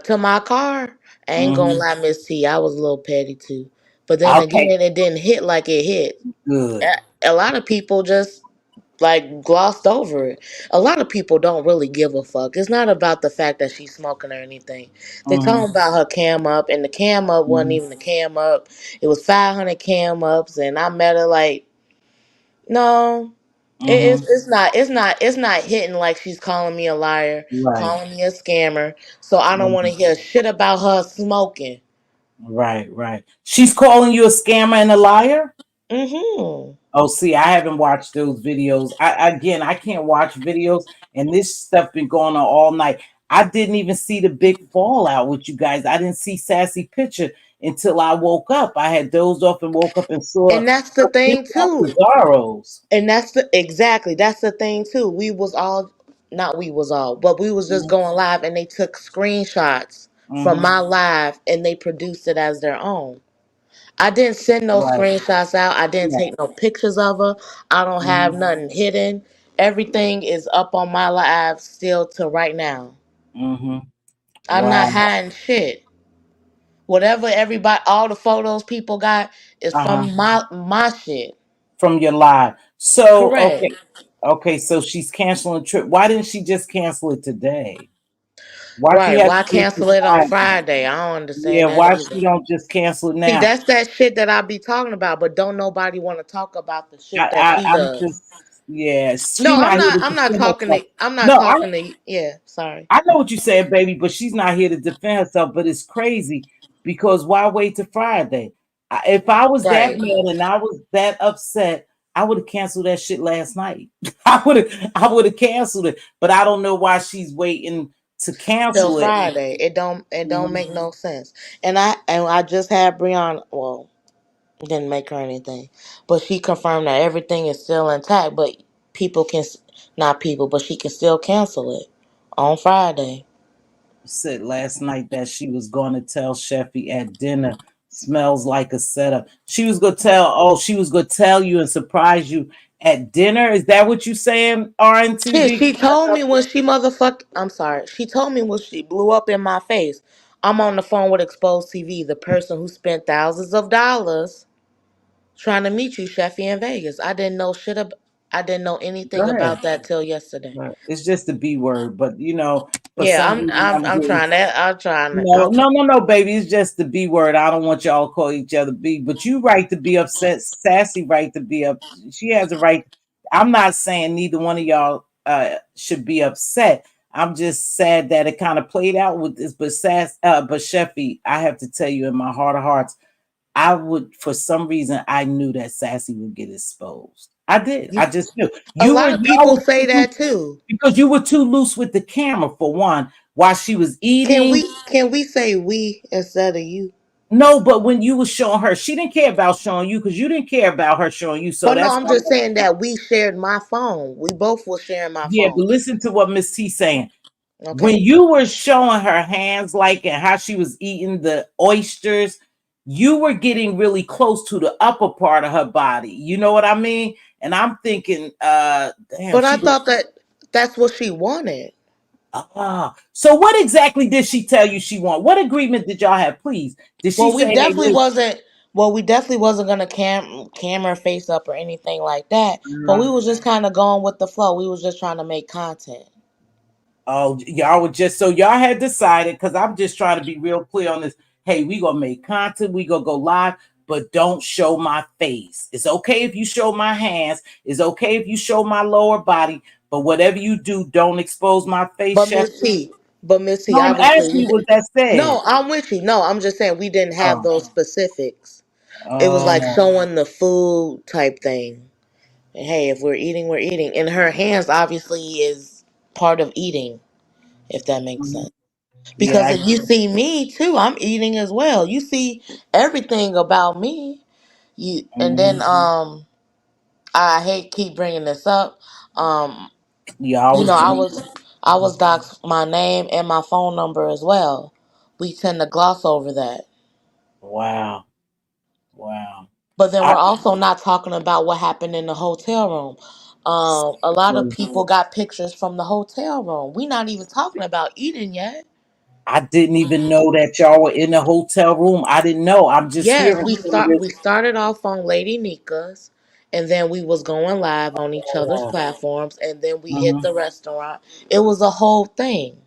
to my car, I ain't gonna Mm-hmm. lie, Miss T, I was a little petty too. But then again, Okay, it didn't hit like it hit. good. A lot of people just like glossed over it. A lot of people don't really give a fuck. It's not about the fact that she's smoking or anything. They Mm-hmm. talking about her cam up, and the cam up wasn't Mm-hmm. even a cam up. It was 500 cam ups, and I met her like, no, Mm-hmm. it's not hitting like she's calling me a liar, Right. calling me a scammer. So I don't want to Mhm. hear shit about her smoking. Right, right. She's calling you a scammer and a liar? Mhm. Oh, see, I haven't watched those videos. I can't watch videos, and this stuff been going on all night. I didn't even see the big fallout with you guys. I didn't see Sassy picture until I woke up. I had dozed off and woke up and saw And that's the her big thing too. Pizarros. And that's the thing too. We was all not we was all, but we was just going live and they took screenshots from Mm-hmm. my live and they produced it as their own. I didn't send no Right. screenshots out. I didn't Yeah. take no pictures of her. I don't have Mm-hmm. nothing hidden. Everything is up on my live still to right now. Mm-hmm. I'm not Wow. hiding shit. Whatever everybody all the photos people got is Uh-huh. from my shit. From your live. So, Correct. okay. Okay, so she's canceling the trip. Why didn't she just cancel it today? Why she Right. have Why to wait till cancel it on Friday? Friday? I don't Yeah, understand that why either. she don't just cancel it See, now? that's that shit that I be talking about, but don't nobody want to talk about the shit that she I'm does. just, yeah, she No, not here to I'm not defend talking herself. to I'm not No, talking to yeah, sorry. I know what you said, baby, but she's not here to defend herself. But it's crazy because why wait till Friday? If I was that Right. mad and I was that upset, I would have canceled that shit last night. I would have canceled it. But I don't know why she's waiting to Till cancel it. Friday. It don't make Mhm. no sense. And I just had Brianna, well, didn't make her anything. But she confirmed that everything is still intact, but people can not people, but she can still cancel it on Friday. Said last night that she was going to tell Cheffy at dinner. Smells like a setup. She was going to tell. Oh, she was going to tell you and surprise you at dinner. Is that what you saying? Shit, RNTV. she told me when she motherfuck. I'm sorry. She told me when she blew up in my face. I'm on the phone with Exposed TV, the person who spent thousands of dollars trying to meet you, Cheffy, in Vegas. I didn't know Go anything ahead. about that till yesterday. Right. It's just a B word, but for Yeah, some I'm reason I'm I'm I'm getting. trying that. I'm trying to. No, I'm trying. no, no, no, baby. It's just the B word. I don't want y'all to call each other B, but you right to be upset. Sassy right to be up. She has a right. I'm not saying neither one of y'all should be upset. I'm just sad that it kind of played out with this. But Cheffy, I have to tell you, in my heart of hearts, I would, for some reason, I knew that Sassy would get exposed. I did. I You, just knew. a You were lot of y'all people were say too loose that too. because you were too loose with the camera for one. While she was Can eating, we say we instead of you? no, but when you were showing her, she didn't care about showing you because you didn't care about her showing you. So But no, that's I'm why. just saying that we shared my phone. We both were sharing my Yeah, phone. but listen to what Miss T saying. When Okay. you were showing her hands, like and how she was eating the oysters, you were getting really close to the upper part of her body. You know what I mean? And I'm thinking, damn, But I she was. thought that's what she wanted. So what exactly did she tell you she want? What agreement did y'all have? Please, did she Well, we say, "Hey, definitely listen"? wasn't. Well, we definitely wasn't gonna camera face up or anything like that. But we was just kind of going with the flow. We was just trying to make content. Oh, y'all were just so y'all had decided because I'm just trying to be real clear on this. Hey, we gonna make content, we gonna go live, but don't show my face. It's okay if you show my hands, it's okay if you show my lower body, but whatever you do, don't expose my face, But Chef. Miss T, but Miss T, No, I'm obviously asking we you did. what that said. No, I'm with you. No, I'm just saying we didn't have Oh, those specifics. It was like oh, showing the food type thing. And hey, if we're eating, we're eating. And her hands obviously is part of eating, if that makes mhm. sense. Yeah, Because if you see me too, I'm eating as well. You see everything about me. You and then mhm. I hate keep bringing this up. Um, You you always know, bring. I was doxed my name and my phone number as well. We tend to gloss over that. Wow, wow. But then I we're also not talking about what happened in the hotel room. A lot of people got pictures from the hotel room. We not even talking about eating yet. I didn't even know that y'all were in the hotel room. I didn't know. I'm just Yes, hearing from this. we started off on Lady Nika's, and then we was going live on each other's Oh, platforms, and then we hit mhm. the restaurant. It was a whole thing.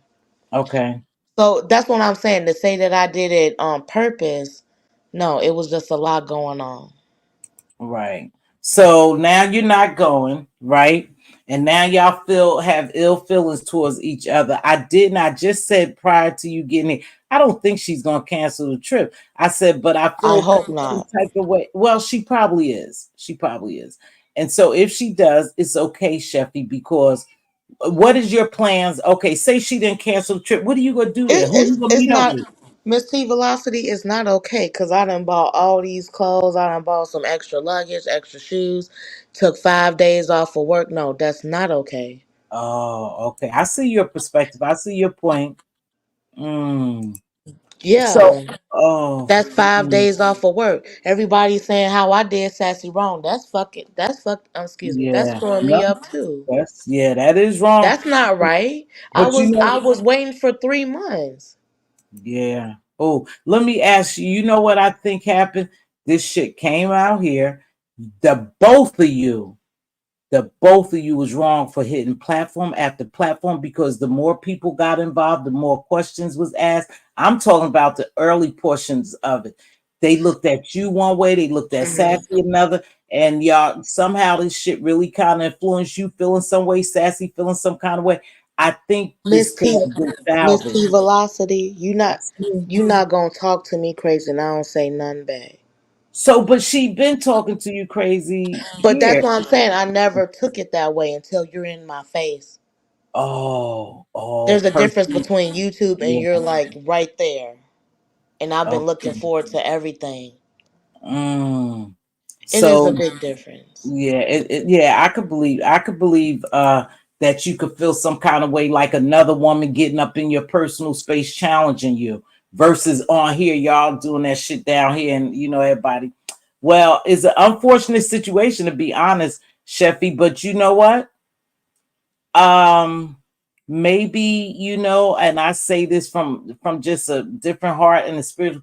Okay. So that's what I'm saying. To say that I did it on purpose, no, it was just a lot going on. Right. So now you're not going, right? And now y'all feel have ill feelings towards each other. I just said prior to you getting it, I don't think she's gonna cancel the trip. I said, but I I feel hope some not. type of way. Well, she probably is. She probably is. And so if she does, it's okay, Cheffy, because what is your plans? Okay, say she didn't cancel the trip. What are you gonna do there? Who you gonna It's meet up not with? Mz.Teavalocity is not okay because I done bought all these clothes. I done bought some extra luggage, extra shoes. Took 5 days off of work. No, that's not okay. Oh, okay. I see your perspective. I see your point. Mm. So, Yeah, oh, that's five mm, days off of work. Everybody's saying how I did Sassy wrong. Excuse me. That's yeah, screwing me no, up too. that is wrong. That's not right. But you I know, was waiting for 3 months. yeah. Oh, let me ask you. You know what I think happened? This shit came out here. The both of you the both of you was wrong for hitting platform after platform because the more people got involved, the more questions was asked. I'm talking about the early portions of it. They looked at you one way, they looked at Hmm. Sassy another, and y'all somehow this shit really kind of influenced you feeling some way, Sassy feeling some kind of way. I think this Miss could T, have been Miss salvaged. T Velocity, you not gonna talk to me crazy, and I don't say nothing bad. So, but she been talking to you crazy But that's here. what I'm saying. I never took it that way until you're in my face. Oh, There's a difference person. between YouTube and Yeah. you're like right there. And I've been looking Okay. forward to everything. Mm. It is a So big difference. yeah, yeah, I could believe that you could feel some kind of way like another woman getting up in your personal space challenging you versus on here, y'all doing that shit down here and everybody. Well, it's an unfortunate situation to be honest, Cheffy, but you know what? Um maybe and I say this from just a different heart and a spiritual.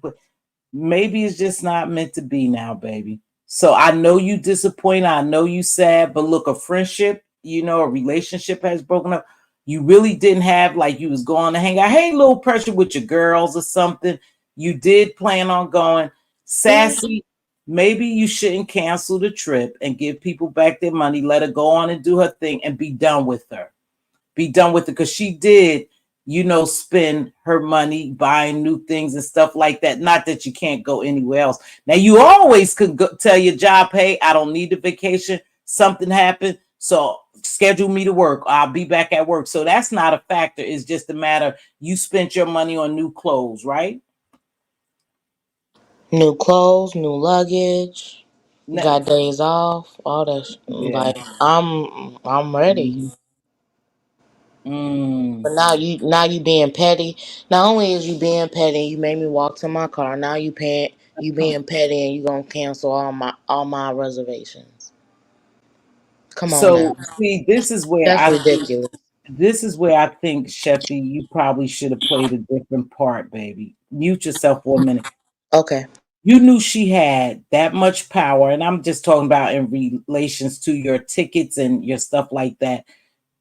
Maybe it's just not meant to be now, baby. So I know you disappointed. I know you sad, but look, a friendship, a relationship has broken up. You really didn't have like you was going to hang out. Hey, little pressure with your girls or something. You did plan on going. Mm. Sassy, maybe you shouldn't cancel the trip and give people back their money. Let her go on and do her thing and be done with her. Be done with it because she did spend her money buying new things and stuff like that. Not that you can't go anywhere else. Now you always could tell your job, hey, I don't need the vacation, something happened, so schedule me to work, I'll be back at work. So that's not a factor. It's just a matter you spent your money on new clothes, right? New clothes, new luggage, No, got days off, all that. yeah. Like I'm ready. Mhm. Mm. But now you being petty. Not only is you being petty, you made me walk to my car. Now you being petty and you gonna cancel all my reservations. Come on now. So see, That's ridiculous. this is where I think, Cheffy, you probably should have played a different part, baby. Mute yourself for a minute. Okay. You knew she had that much power, and I'm just talking about in relations to your tickets and your stuff like that.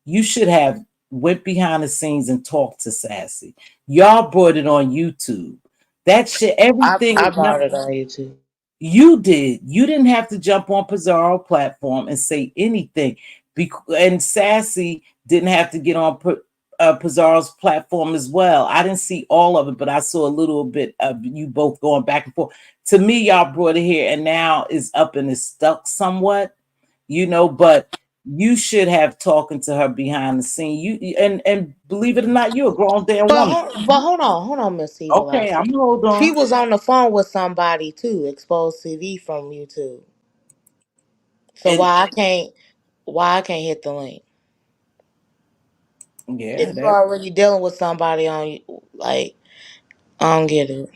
You should have went behind the scenes and talked to Sassy. Y'all brought it on YouTube. That shit, everything. I bought it on YouTube. You did. You didn't have to jump on Pizarro platform and say anything. And Sassy didn't have to get on Pizarro's platform as well. I didn't see all of it, but I saw a little bit of you both going back and forth. To me, y'all brought it here, and now it's up and it's stuck somewhat, but you should have talking to her behind the scene. And believe it or not, you're a grown damn woman. But hold on, Miss Okay, Velocity. I'm gonna hold She on. was on the phone with somebody too, exposed TV from YouTube. So And why I can't hit the link? yeah, If you're that already dealing with somebody like, I don't get it.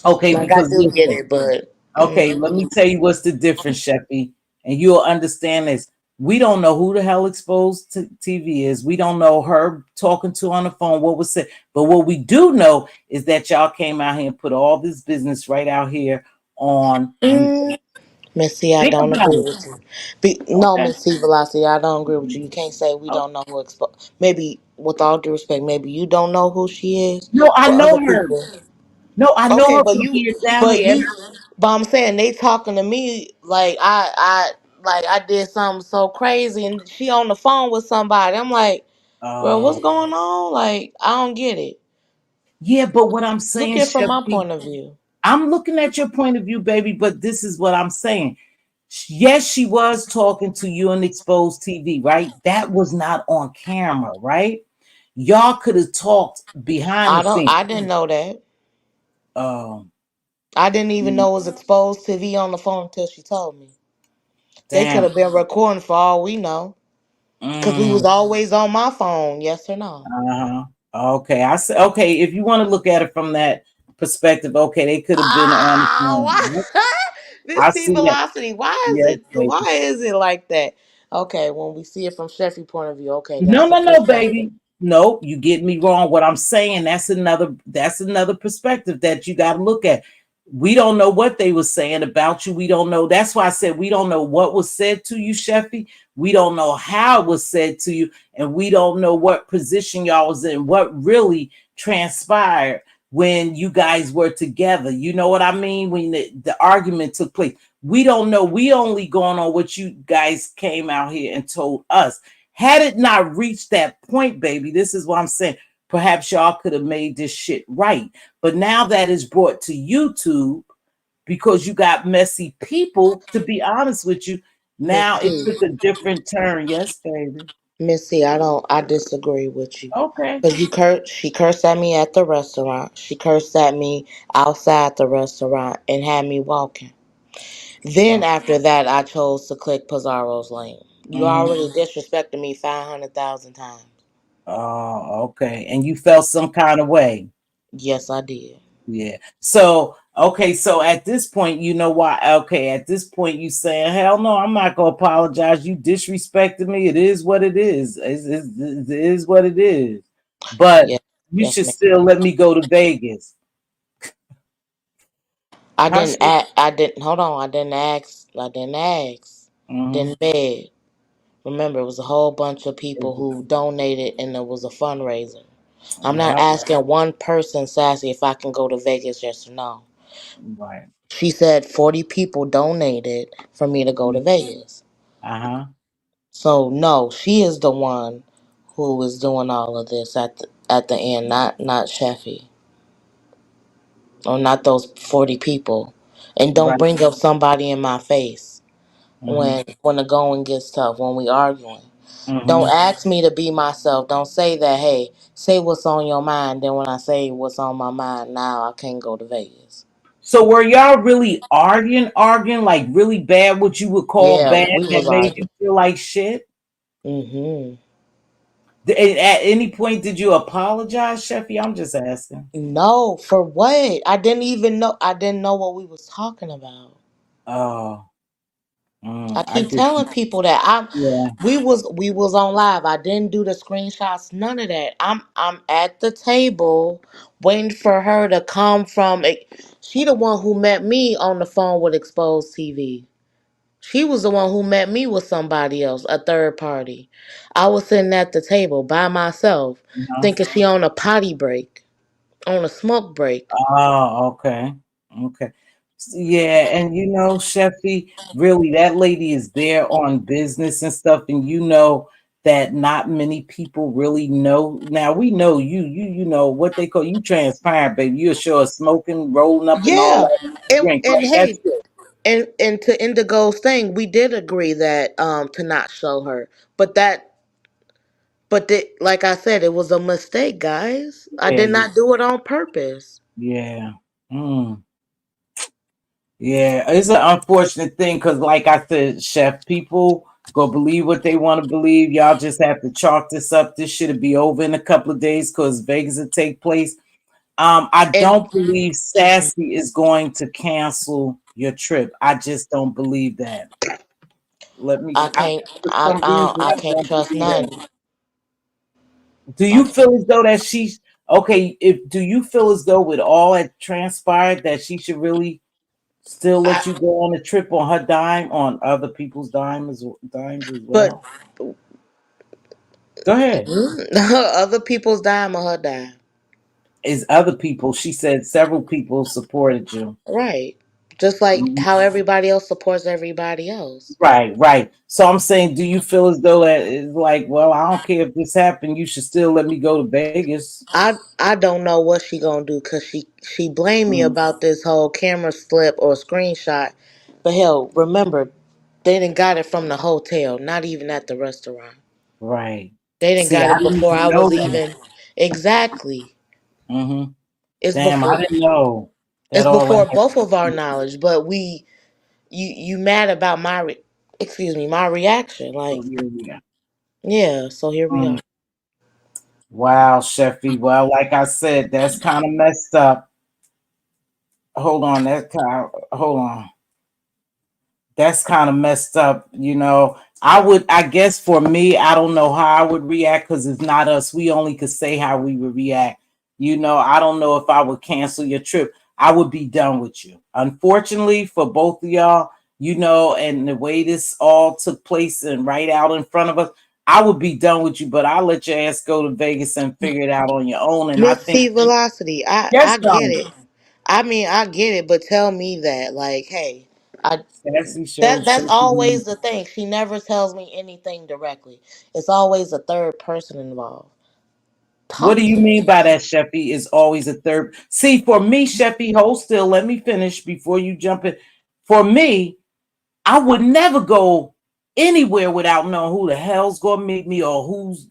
okay, Like, I because do get listen. it, but Okay, let me tell you what's the difference, Cheffy, and you'll understand this. We don't know who the hell exposed to TV is. We don't know her talking to on the phone, what was said. But what we do know is that y'all came out here and put all this business right out here on you. Missy, I Think don't about agree it. with you. No, Okay. Miss T Velocity, I don't agree with you. You can't say we don't know who exposed. Maybe, with all due respect, maybe you don't know who she is, No, I but know other her. people. No, I know Okay, her from here down but here. you, but I'm saying they talking to me like like I did something so crazy, and she on the phone with somebody. I'm like, girl, Uh, what's going on? Like, I don't get it. yeah, but what I'm Look saying, at it from my Cheffy, point of view. I'm looking at your point of view, baby, but this is what I'm saying. Yes, she was talking to you on exposed TV, right? That was not on camera, right? Y'all could have talked behind the scenes. I didn't know that. Um, I didn't even know it was exposed TV on the phone until she told me. They could damn. have been recording for all we know, because we was Mm, always on my phone. Yes or no? uh-huh. Okay, I said okay. If you want to look at it from that perspective, okay, they could have been on the Ah, phone. why? This I T see that. Velocity. Yes, Why baby. is it like that? Okay, when we see it from Cheffy point of view, okay, No, that's a no, no, perspective. baby. No, you get me wrong. What I'm saying, that's another perspective that you got to look at. We don't know what they were saying about you. We don't know. That's why I said we don't know what was said to you, Cheffy. We don't know how it was said to you, and we don't know what position y'all was in, what really transpired when you guys were together. You know what I mean? When the argument took place. We don't know. We only going on what you guys came out here and told us. Had it not reached that point, baby, this is what I'm saying. Perhaps y'all could have made this shit right. But now that is brought to YouTube because you got messy people, to be honest with you, Miss now it C, took a different turn. Yes, baby. Miss C, I disagree with you. Okay. Cause she cursed at me at the restaurant. She cursed at me outside the restaurant and had me walking. Then after that, I chose to click Pizarro's link. You Mhm. already disrespected me 500,000 times. Oh, okay. And you felt some kind of way. Yes, I did. Yeah. So, okay. So at this point, you know why? Okay. At this point, you saying, hell no, I'm not going to apologize. You disrespected me. It is what it is. It is what it is. But Yes, you yes, should ma'am. still let me go to Vegas. How should, I didn't. Hold on. I didn't ask. I didn't ask. mhm. Didn't beg. Remember, it was a whole bunch of people who donated, and it was a fundraiser. I'm not Yeah. asking one person, Sassy, if I can go to Vegas, yes or no. Right. She said 40 people donated for me to go to Vegas. Uh-huh. So no, she is the one who is doing all of this at the end, not Cheffy, or not those 40 people. And don't Right. bring up somebody in my face Mm-hmm. when the going gets tough, when we arguing. Don't Mm-hmm. ask me to be myself. Don't say that. Hey, say what's on your mind. Then when I say what's on my mind, now I can't go to Vegas. So were y'all really arguing like really bad, what you would call Yeah, bad we that was made you arguing. feel like shit? Hmm. At any point, did you apologize, Cheffy? I'm just asking. No, for what? I didn't even know. I didn't know what we was talking about. Oh, I I keep get you. telling people that Yeah. we was on live. I didn't do the screenshots, none of that. I'm at the table waiting for her to come from it. She the one who met me on the phone with exposed TV. She was the one who met me with somebody else, a third party. I was sitting at the table by myself, Uh-huh. thinking she on a potty break. on a smoke break. Oh, okay. Okay. Yeah, and Cheffy, really, that lady is there on business and stuff, and that not many people really know. Now we know you know what they call you transparent, baby. You're sure smoking, rolling up and all Yeah, that drink, and right? That's hey, and to Indigo's thing, we did agree that to not show her, like I said, it was a mistake, guys. I yeah, did not do it on purpose. yeah. Mm. Yeah, it's an unfortunate thing because, like I said, Chef, people go believe what they want to believe. Y'all just have to chalk this up. This should be over in a couple of days because Vegas will take place. I And don't believe Sassy is going to cancel your trip. I just don't believe that. I I, can't, for some reason, I I can't don't trust believe that. none. Do I you can't. feel as though that she's okay? If do you feel as though with all that transpired that she should really still I, let you go on a trip on her dime, on other people's dimes as but well? Go ahead. other people's dime or her dime, Is other people? She said several people supported you. right? Just like Mhm. how everybody else supports everybody else. Right, right. So I'm saying, do you feel as though that is like, well, I don't care if this happened, you should still let me go to Vegas? I don't know what she gonna do because she blamed me Mm, about this whole camera slip or screenshot. But hell, remember, they didn't got it from the hotel, not even at the restaurant. right. They didn't See, got I it didn't before even I know was that. even exactly. Hmm. It's Damn, I before didn't know that it's all that. before both of our knowledge. But you mad about excuse me, my reaction? So Like, here we are. yeah. So here we Mm. are. Wow, Cheffy. Well, like I said, that's kind of messed up. Hold on, hold on. That's kind of messed up. I guess for me, I don't know how I would react because it's not us. We only could say how we would react. I don't know if I would cancel your trip. I would be done with you. Unfortunately for both of y'all, and the way this all took place and right out in front of us, I would be done with you, but I'll let your ass go to Vegas and figure it out on your own. And I Miss think, T Velocity, yes, I get darling, it. I mean, I get it, but tell me that, like, hey, I Sassy shows that's shaking. always the thing. She never tells me anything directly. It's always a third person involved. What do Talk you to mean me. by that, Cheffy? Is always a third. See, for me, Cheffy, hold still. Let me finish before you jump in. For me, I would never go anywhere without knowing who the hell's gonna meet me or who's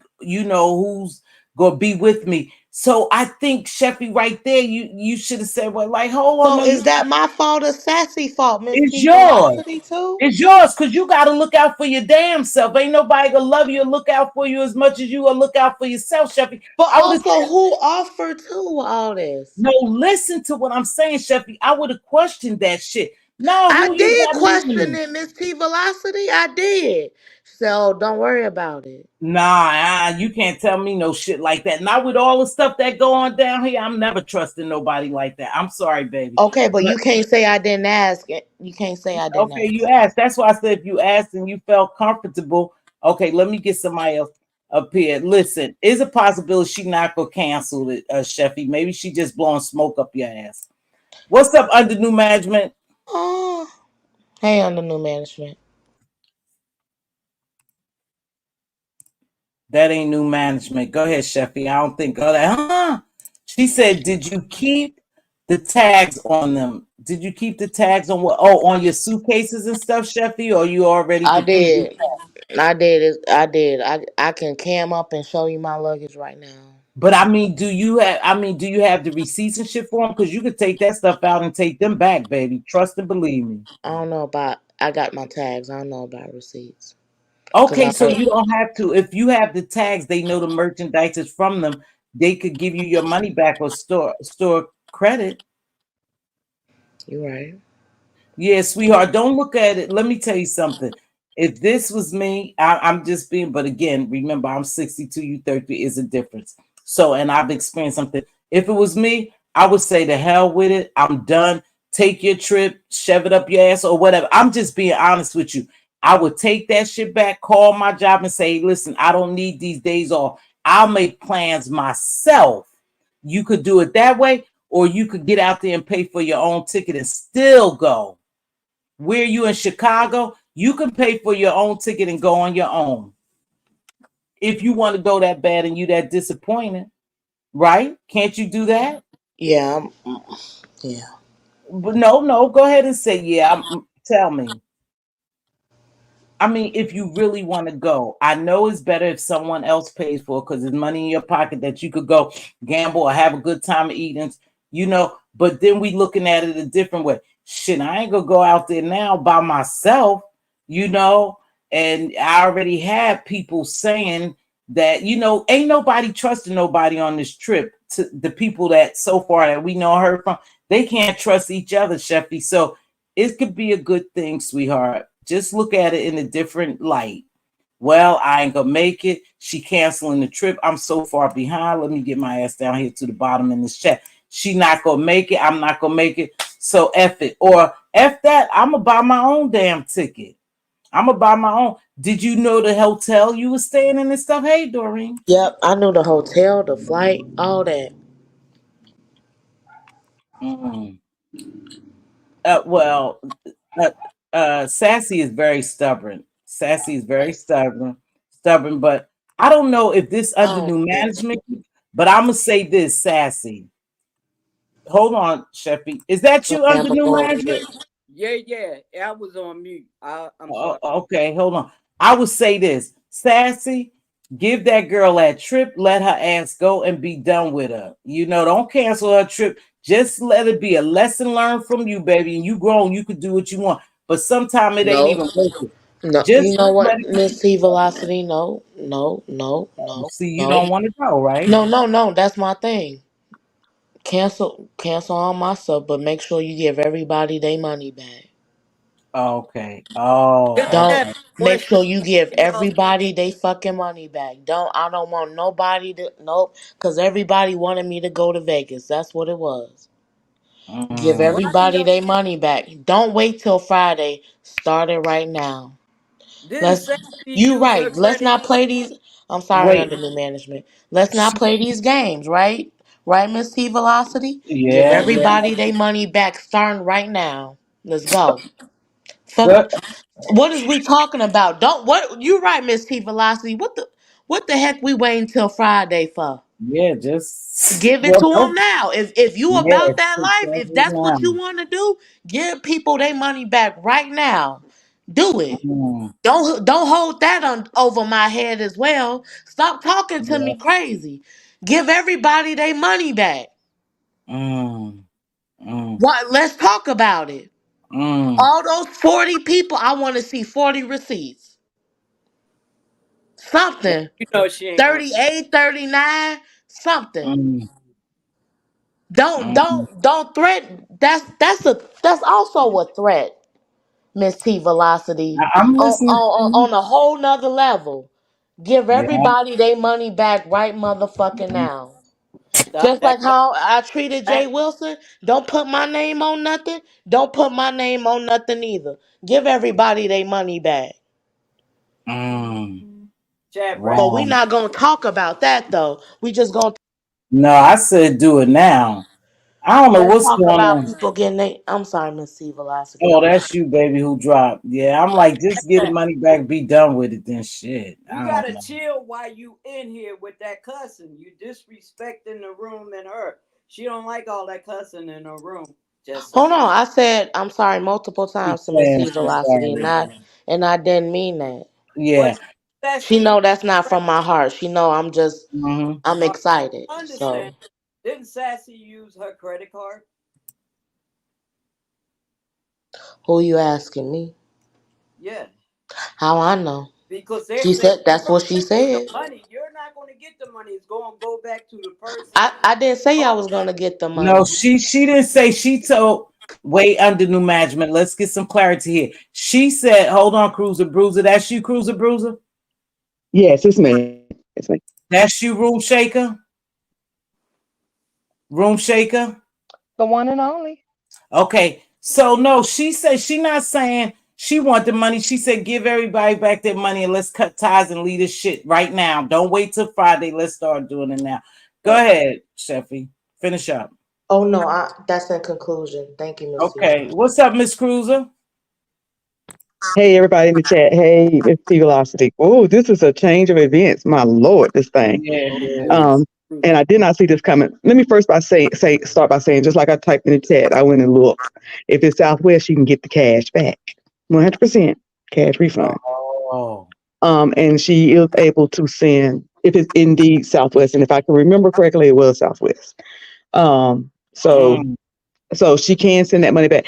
gonna be with me. So I think Cheffy, right there, you should have said, well, like, hold on, So no, is that my fault or Sassy fault, Miss it's T yours. Velocity too? It's yours because you got to look out for your damn self. Ain't nobody gonna love you or look out for you as much as you gonna look out for yourself, Cheffy. But I would have also, who offered to all this? No, listen to what I'm saying, Cheffy. I would have questioned that shit. No, I who you did got question moving? it, Miss T Velocity. I did. So don't worry about it. Nah, you can't tell me no shit like that. Not with all the stuff that go on down here. I'm never trusting nobody like that. I'm sorry, baby. Okay, but But you can't say I didn't ask. You can't say I didn't okay, you ask. asked. That's why I said if you asked and you felt comfortable. Okay, let me get somebody else up here. Listen, is a possibility she not gonna cancel it, Cheffy? Maybe she just blowing smoke up your ass. What's up under new management? Oh, hey, on the new management. That ain't new management. Go ahead, Cheffy. I don't think go that. Huh? She said, "Did you keep the tags on them? Did you keep the tags on what? Oh, on your suitcases and stuff, Cheffy, or you already I completely?" did. I did. I did. I can cam up and show you my luggage right now. But I mean, do you have? I mean, do you have the receipts and shit for them? Because you could take that stuff out and take them back, baby. Trust and believe me. I don't know about. I got my tags. I don't know about receipts. Cause Okay, I so don't. you don't have to. If you have the tags, they know the merchandise is from them. They could give you your money back or store credit. You right. Yeah, sweetheart, don't look at it. Let me tell you something. If this was me, I'm just being, but again, remember, I'm 62, you 30 is a difference. So, and I've experienced something. If it was me, I would say the hell with it. I'm done. Take your trip, shove it up your ass or whatever. I'm just being honest with you. I would take that shit back, call my job and say, listen, I don't need these days off. I'll make plans myself You could do it that way, or you could get out there and pay for your own ticket and still go. Where you in Chicago, you can pay for your own ticket and go on your own. If you want to go that bad and you that disappointed, right? Can't you do that? Yeah, yeah. But no, go ahead and say yeah. Tell me. I mean, if you really want to go, I know it's better if someone else pays for it because there's money in your pocket that you could go gamble or have a good time eating, But then we looking at it a different way. Shit, I ain't gonna go out there now by myself, you know. And I already have people saying that, ain't nobody trusting nobody on this trip. To the people that so far that we know heard from, they can't trust each other, Cheffy. So it could be a good thing, sweetheart. Just look at it in a different light. Well, I ain't gonna make it. She canceling the trip. I'm so far behind. Let me get my ass down here to the bottom in this chat. She not gonna make it. I'm not gonna make it. So F it. Or F that. I'm gonna buy my own damn ticket. I'm gonna buy my own. Did you know the hotel you were staying in and stuff? Hey, Doreen. Yep, I knew the hotel, the flight, all that. Mm. Well, Sassy is very stubborn. Sassy is very stubborn. But I don't know if this I under don't new care. management. But I'm gonna say this, Sassy. Hold on, Cheffy. Is that you Okay, I'm under gonna new go on management? mute. Yeah. I was on mute. I'm sorry. Okay, hold on. I would say this, Sassy. Give that girl that trip. Let her ass go and be done with her. Don't cancel her trip. Just let it be a lesson learned from you, baby. And you grown, you could do what you want. But sometimes it ain't No, even worth it. no. You Just know let what, it Miss T Velocity? No, no, no, no, see. You no, don't want to go, right? no, no, no. That's my thing. Cancel all my stuff, but make sure you give everybody their money back. Okay. Just Oh, Don't ask okay. a make question. sure you give Velocity. everybody they fucking money back. I don't want nobody to nope, cause everybody wanted me to go to Vegas. That's what it was. Give Mm, Why you everybody don't? their money back. Don't wait till Friday. Start it right now. Didn't Let's Sassy you use her right. Let's credit not card? play these. I'm sorry, wait. under new management. Let's not She, play these games, right? Right, Miss T Velocity? Give yeah, yeah. everybody their money back starting right now. Let's go. Fuck, Good. what is we talking about? Don't what you right, Miss T Velocity. What the heck we waiting till Friday for? Yeah, just Give it well, to them don't, now. If you yeah, about that take life, that if right that's what now. you want to do, give people their money back right now. Do it. Mm, Don't hold that on over my head as well. Stop talking to yeah. me crazy. Give everybody their money back. Mm, mm, What? Let's talk about it. mm, All those 40 people, I want to see 40 receipts. Something. You know she ain't gonna. 38, 39, something. mm, Don't mm. don't don't threaten. That's also a threat, Miss T Velocity. I'm On, listening to you. on a whole nother level. Give Yeah. everybody their money back right motherfucking Mm, now. Stop Just like acting. how I treated Act, Jay Wilson, don't put my name on nothing. Don't put my name on nothing either. Give everybody their money back. mm. chat But rat. we Wow. not gonna talk about that though. We just gonna No, I said do it now. I don't know let's what's talk going about on. people getting they I'm sorry, Miss C Velocity. Oh, that's you, baby, who dropped. Yeah, I'm like, just get the money back, be done with it, then shit. You I don't gotta know. chill while you in here with that cussing. You disrespecting the room and her. She don't like all that cussing in her room. Just Hold saying. on, I said I'm sorry multiple She's times to Miss saying C she's Velocity sorry. and I didn't mean that. But Yeah. She Sassy, know that's not from my heart. She know Mm-hmm. I'm uh, excited. understand? So Didn't Sassy use her credit card? who you asking me? Yeah, How I know? because they're She saying said that's you're what she gonna get the said. money. You're not gonna get the money. It's gonna go back to the person. I didn't say I Oh, was gonna get the No, money. she didn't say. She told, wait, under new management. Let's get some clarity here. She said, hold on, Cruiser Bruiser. That's you, Cruiser Bruiser? Yes, it's me. It's me. That's you, Room Shaker? Room Shaker? The one and only. Okay. So no, she said she not saying she want the money. She said give everybody back their money and let's cut ties and leave this shit right now. Don't wait till Friday. Let's start doing it now. Go ahead, Cheffy. Finish up. Oh no, that's in conclusion. Thank you, Miss T. Okay. What's up, Miss Cruiser? Hey, everybody in the chat. Hey, Mz.Teavalocity. Oh, this is a change of events. My Lord, this thing. Yeah, it is. Um, and I did not see this coming. Let me first start by saying, just like I typed in the chat, I went and looked. If it's Southwest, you can get the cash back, 100% cash refund. Oh. And she is able to send if it's indeed Southwest, and if I can remember correctly, it was Southwest. So Mm. so she can send that money back.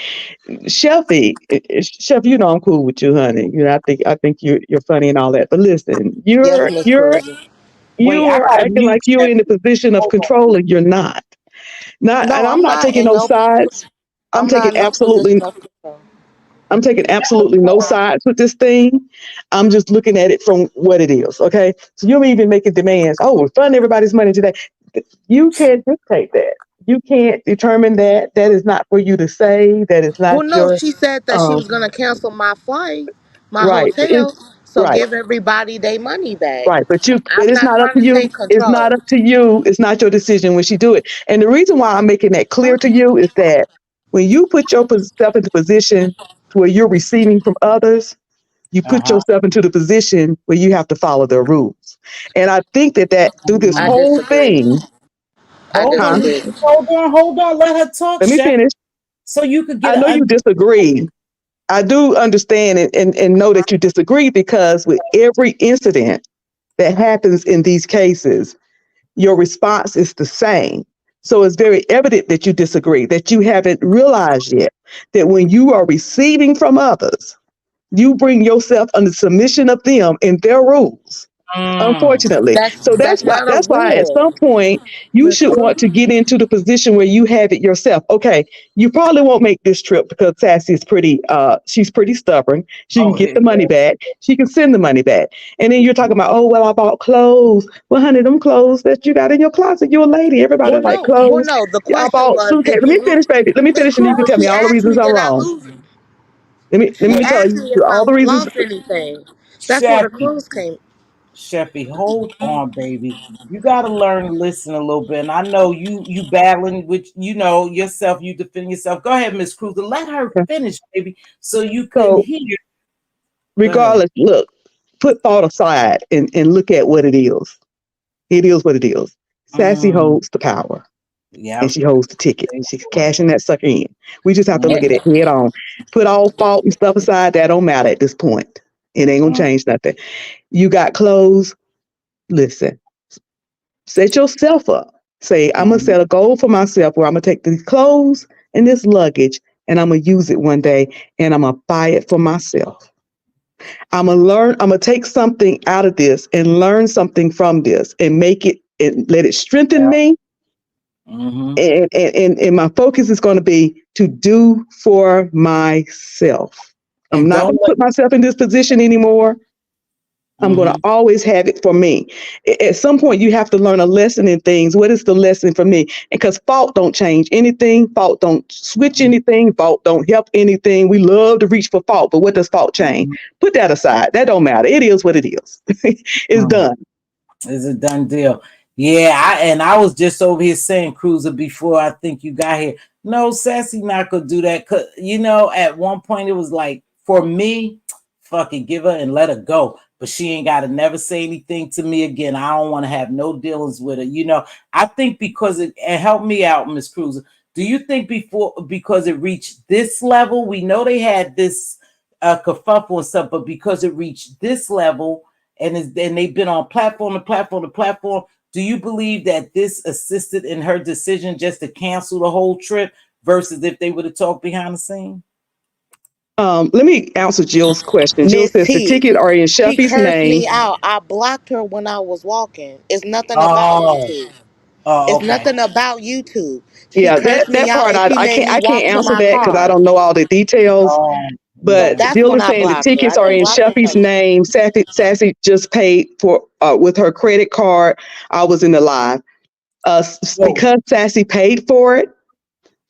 Cheffy, Chef, you know I'm cool with you, honey. You know I think you're funny and all that. But listen, Yes, you're Miss you're Cruiser. Wait, I you're gotta acting mute like you're in the Cheffy. position of Hold on. control, and you're not. Not, No, and I'm I'm not not taking in no no. sides. I'm I'm not taking in no absolutely position of control. I'm taking absolutely no sides with this thing. I'm just looking at it from what it is. Okay. So you're even making demands. Oh, refund everybody's money today. You can't dictate that. You can't determine that. That is not for you to say. That is not Well, no, your she said that she um was gonna cancel my flight, my right. hotel, so Right. give everybody their money back. Right. But I'm it's not not up trying to to you. take It's not control. up to you. It's not your decision when she do it. And the reason why I'm making that clear to you is that when you put yourself into position where you're receiving from others, you put Uh-huh. yourself into the position where you have to follow their rules. And I think that through this I Mm. whole disagree. thing, I Hold huh? on, disagree. hold on. Let her talk, Let me Chef, finish. so you could I get know you an disagree. I do understand and know that you disagree because with every incident that happens in these cases, your response is the same. So it's very evident that you disagree, that you haven't realized yet that when you are receiving from others, you bring yourself under submission of them and their rules. Mm. Unfortunately. So That's not a that's why at some rule, point you Miss should want to Cruiser. get into the position where you have it yourself. Okay, you probably won't make this trip because Sassy is pretty she's pretty stubborn. She can Oh, get yeah. the money back. She can send the money back. And then you're talking about, oh well, I bought clothes. Well, honey, them clothes that you got in your closet, you're a lady. Everybody like Well, clothes. no. The Yeah, I question bought was, suitcase. did Let me you lose? finish, baby. Let me Miss finish and you can Cruiser, tell me she all the asked reasons me, I'm did I wrong. lose it? Let me She tell asked you me if all I the reasons. lost anything. That's where the Cheffy, cruise came. Cheffy, hold on, baby. You gotta learn to listen a little bit. And I know you battling with yourself, you defend yourself. Go ahead, Miss Cruiser. Let her finish, baby, so you can So hear. Go ahead. regardless, look, put thought aside and look at what it is. It is what it is. Sassy Mm. holds the power and Yeah. she holds the ticket. She's cashing that sucker in. We just have to look Mm. at it head on. Put all fault and stuff aside. That don't matter at this point. It ain't gonna Mm. change nothing. You got clothes. Listen, set yourself up. Say, I'm gonna Mm. set a goal for myself where I'm gonna take these clothes and this luggage and I'm gonna use it one day and I'm gonna buy it for myself. I'm gonna take something out of this and learn something from this and make it and let it strengthen me. Mm-hmm. And my focus is going to be to do for myself. I'm And not don't going to let. put myself in this position anymore. I'm going to Mm-hmm. always have it for me. At some point, you have to learn a lesson in things. What is the lesson for me? Because fault don't change anything. Fault don't switch anything. Fault don't help anything. We love to reach for fault, but what does fault change? Mm-hmm. Put that aside. That don't matter. It is what it is. It's done. It's a done deal. Yeah, I was just over here saying, Cruiser, before I think you got here. No, Sassy not gonna do that. Cause at one point it was like, for me, fucking give her and let her go. But she ain't gotta never say anything to me again. I don't want to have no dealings with her. I think because and help me out, Miss Cruiser. Do you think because it reached this level, we know they had this kerfuffle and stuff, but because it reached this level and they've been on platform to platform to platform. Do you believe that this assisted in her decision just to cancel the whole trip versus if they would have talked behind the scene? Let me answer Jill's question. Jill Miss says the T, ticket are in she Cheffy's cursed name. me out. I blocked her when I was walking. It's nothing about Oh, YouTube. oh, It's okay. nothing about YouTube. She Yeah, cursed me that out part and she I made can't me I can't walk to answer my that because I car. don't know all the details. Oh, So But yeah. that's Jill when is I saying the blocked her. I tickets are didn't in block her Cheffy's from. name. Sassy just paid for with her credit card. I was in the live. So, Because Sassy paid for it.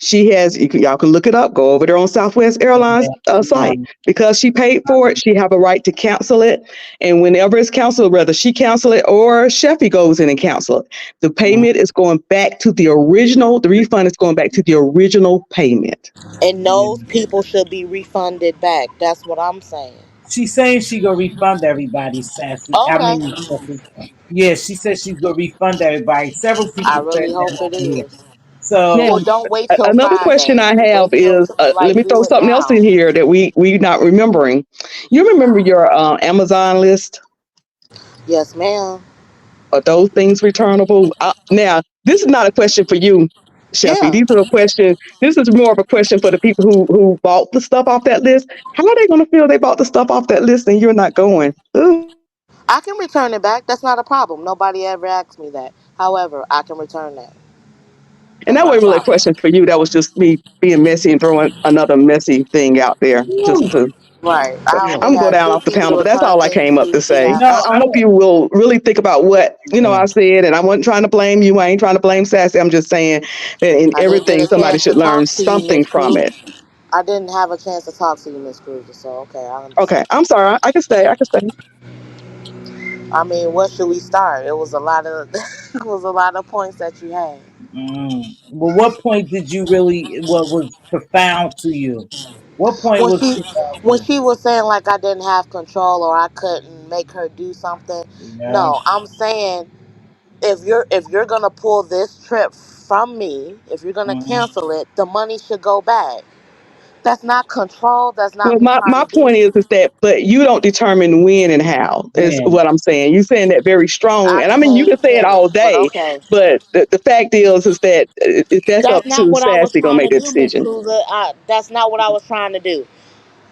Y'all can look it up. Go over there on Southwest Airlines site. Yeah. Because she paid for it, she have a right to cancel it. And whenever it's canceled, whether she cancel it or Cheffy goes in and cancel it, the payment is going back to the original. The refund is going back to the original payment. And Yeah. those people should be refunded back. That's what I'm saying. She's saying she gonna refund everybody, Sassy. I Okay. mean, Sassy. Yeah, she said she's gonna refund everybody. Several I people said really that hope it on here. is. So, Well, don't wait till Another question Friday. I have Wait till is, let like me throw do it something else now. in here that we not remembering. You remember your Amazon list? Yes, ma'am. Are those things returnable? Now, this is not a question for you, Cheffy. Yeah. These are a question. This is more of a question for the people who bought the stuff off that list. How are they going to feel they bought the stuff off that list and you're not going? Ugh. I can return it back. That's not a problem. Nobody ever asked me that. However, I can return that. And That's that not a wasn't really a problem. question for you. That was just me being messy and throwing another messy thing out there, just woo, to. Right. So I yeah. only I'm going to go have down off the 50 panel, but that's return all I things came up to to be say. No, I asking. hope you will really think about what yeah. I said, and I wasn't trying to blame you. I ain't trying to blame Sassy. I'm just saying that in I didn't get everything, a somebody chance to should learn talk to you, something Miss from Cruz. it. I didn't have a chance to talk to you, Miss Cruiser. So okay, I Okay, understand. I'm sorry. I can stay. I can stay. I mean, what should we start? It was a lot of it was a lot of points that you had. Well, what point did you really? What was profound to you? What point When was she profound to when you? she was saying like I didn't have control or I couldn't make her do something. Yeah. No, I'm saying if you're gonna pull this trip from me, if you're gonna Mm, cancel it, the money should go back. That's not control. That's not Well, me my, trying my to do. point is that, but you don't determine when and how is when? what I'm saying. You saying that very strong, I and I mean you can't can say it finish, all but day, okay. but the fact is that that's That's up not to what I was Sassy gonna trying make to that do, Miss decision. Cruiser. That's not what I was trying to do.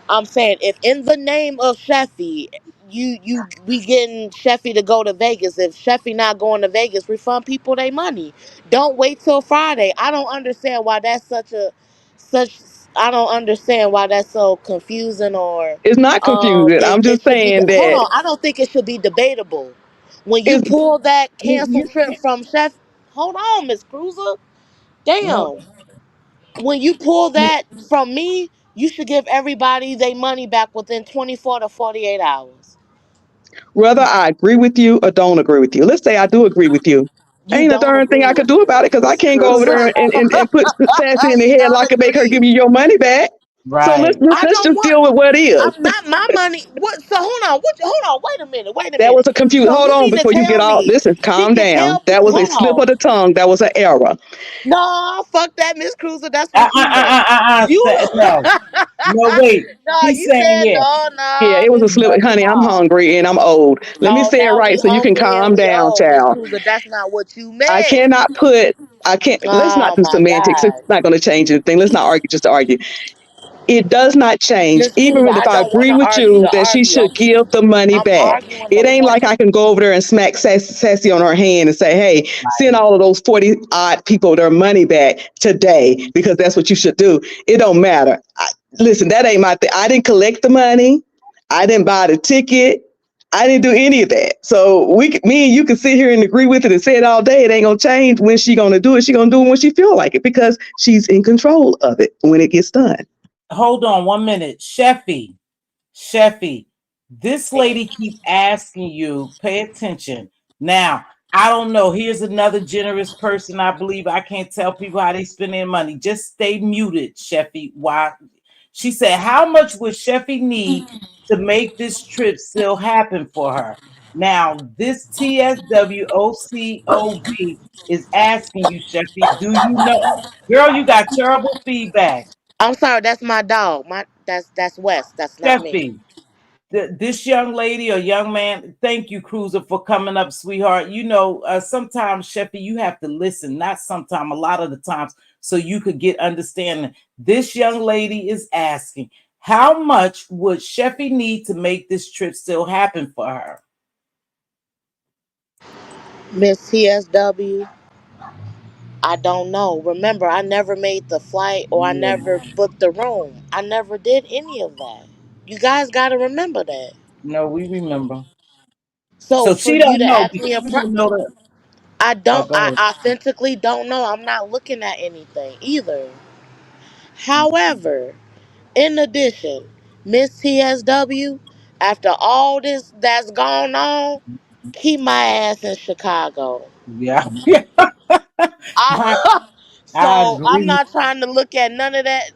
I'm saying if in the name of Cheffy, we getting Cheffy to go to Vegas. If Cheffy not going to Vegas, refund people their money. Don't wait till Friday. I don't understand why that's such. I don't understand why that's so confusing or It's not confusing. I'm it just should be. saying Hold that on, I don't think it should be debatable. When you is pull that cancel You trip from Chef, hold on, Miss Cruiser. no. Damn. When you pull that from me, you should give everybody their money back within 24 to 48 hours. whether I agree with you or don't agree with you. Let's say I do agree with you. You Ain't a don't darn thing agree I could with do me, about it because I Miss can't go over Cruiser. there and put Sassy in the You headlock don't and make her give agree. you your money back. So let's Right. let's, I let's don't just want. deal with what is. I'm not my money. What? So hold on. What? Hold on. Wait a minute. Wait a That was minute. a confuse. So Hold you on mean to before you get tell all. me Listen, she calm can down. tell That people? was a Hold slip of on. the tongue. That was an error. No, fuck that, Miss Cruiser. That's what you meant. You. No. No, wait. No, He's you saying said yeah. no, Yeah, no, it was a Miss slip. Cruiser, Honey, I'm no. hungry and I'm old. Let me No, say it now right we so you can hungry and calm we down, old, Miss child. Cruiser. That's not what you I meant. cannot put. I can't. Let's not Oh do my semantics. It's God. not going to change anything. Let's not argue just to argue. It does not change, Miss even Cruiser, if I I don't want agree to with argue you to that she argue. should give the money I'm back. arguing It the ain't like point. I can go over there and smack Sassy on her hand and say, hey, send all of those 40 odd people their money back today because that's what you should do. It don't matter. Listen, that ain't my thing. I didn't collect the money. I didn't buy the ticket. I didn't do any of that. So me and you can sit here and agree with it and say it all day. It ain't gonna change when she gonna do it. She gonna do it when she feel like it because she's in control of it when it gets done. Hold on 1 minute. Sheffy, this lady keep asking you, pay attention. Now, I don't know. Here's another generous person. I believe I can't tell people how they spend their money. Just stay muted, Sheffy. Why? She said, how much would Sheffy need to make this trip still happen for her? Now, this TSWOCOB is asking you, Sheffy, do you know? Girl, you got terrible feedback. I'm sorry, that's my dog. That's West. That's not me. Sheffy, this young lady or young man, thank you, Cruiser, for coming up, sweetheart. You know, sometimes, Sheffy, you have to listen, not sometimes, a lot of the times, so you could get understanding. This young lady is asking, how much would Sheffy need to make this trip still happen for her? Miss TSW, I don't know. Remember, I never made the flight or I Yeah, never booked the room. I never did any of that. You guys got to remember that. no, we remember. So So for she you don't to know ask because me she don't know that. Oh, go I ahead. authentically don't know. I'm not looking at anything either. However, in addition, Miss TSW, after all this that's gone on, keep my ass in Chicago. Yeah. I, I So I'm agree. not trying to look at none of that.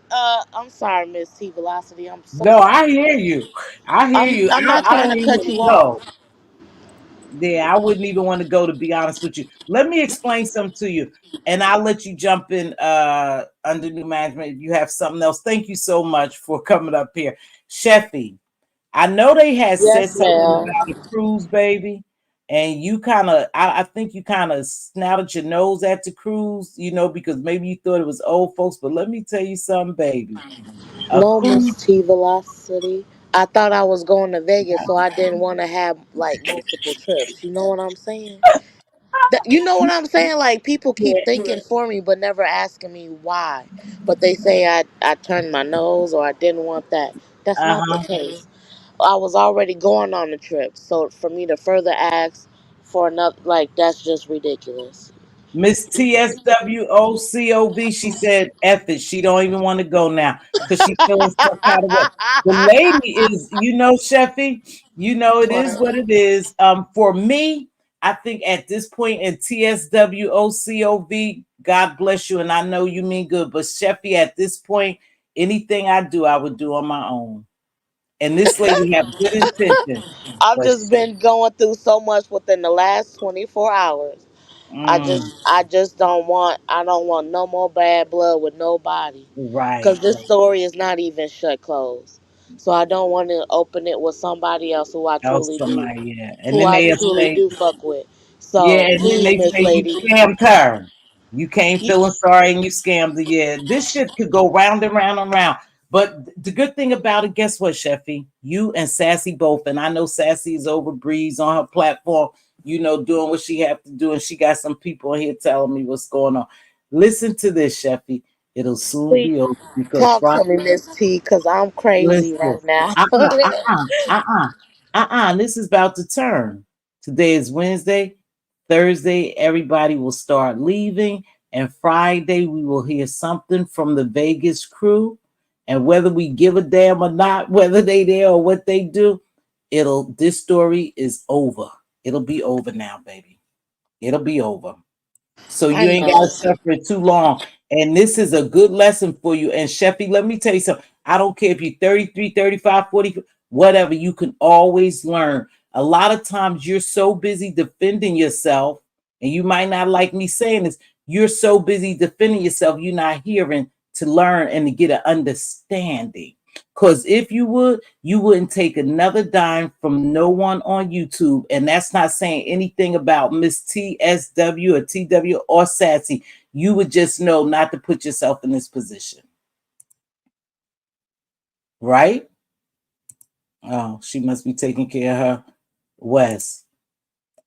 I'm sorry, Miss T Velocity. I'm so No, sorry. I hear you. I hear you. I'm not I trying don't to even cut want you to off. go. Yeah, I wouldn't even want to go, to be honest with you. Let me explain something to you, and I'll let you jump in under new management if you have something else. Thank you so much for coming up here. Cheffy, I know they had said Yes, something ma'am. about a cruise, baby, and you kind of, I think you kind of snouted your nose at the cruise, because maybe you thought it was old folks. But let me tell you something, baby. A No, cruise, Miss T Velocity. I thought I was going to Vegas, so I didn't want to have like multiple trips. You know what I'm saying? You know what I'm saying? Like people keep yeah, thinking for me, but never asking me why. But they say I turned my nose or I didn't want that. That's not the uh-huh. case. I was already going on the trip, so for me to further ask for another, like that's just ridiculous. Miss TSWOCOV, she said, F it. She don't even want to go now because she feeling some kind of way. The lady is, Cheffy, it is What? what it is. For me, I think at this point in TSWOCOV, God bless you, and I know you mean good, but Cheffy, at this point, anything I do, I would do on my own. And this lady have good intention, I've but just been going through so much within the last 24 hours. mm, I just I don't want no more bad blood with nobody. Cause right. this story is not even shut closed. So I don't want to open it with somebody else Oh, somebody, yeah. And who then I they truly say, do fuck with. yeah, So and then please, they Miss say you Lady. scammed her. You came You, feeling sorry and you scammed her. Yeah, this shit could go round and round and round. But the good thing about it, guess what, Cheffy? You and Sassy both, and I know Sassy is over Breeze on her platform, doing what she have to do, and she got some people in here telling me what's going on. Listen to this, Cheffy. It'll soon please be over because talk Friday. to me, Miss T, cause I'm crazy Listen, right now. This is about to turn. Today is Wednesday. Thursday, everybody will start leaving. And Friday, we will hear something from the Vegas crew. And whether we give a damn or not, whether they there or what they do, this story is over. It'll be over now, baby. It'll be over. So I you ain't got to know. suffer it too long. And this is a good lesson for you. And Sheffy, let me tell you something. I don't care if you're 33, 35, 40, whatever, you can always learn. A lot of times you're so busy defending yourself, and you might not like me saying this, you're so busy defending yourself, you're not hearing to learn and to get an understanding. Because if you would, you wouldn't take another dime from no one on YouTube. And that's not saying anything about Miss TSW or TW or Sassy. You would just know not to put yourself in this position. Right? Oh, she must be taking care of her Wes.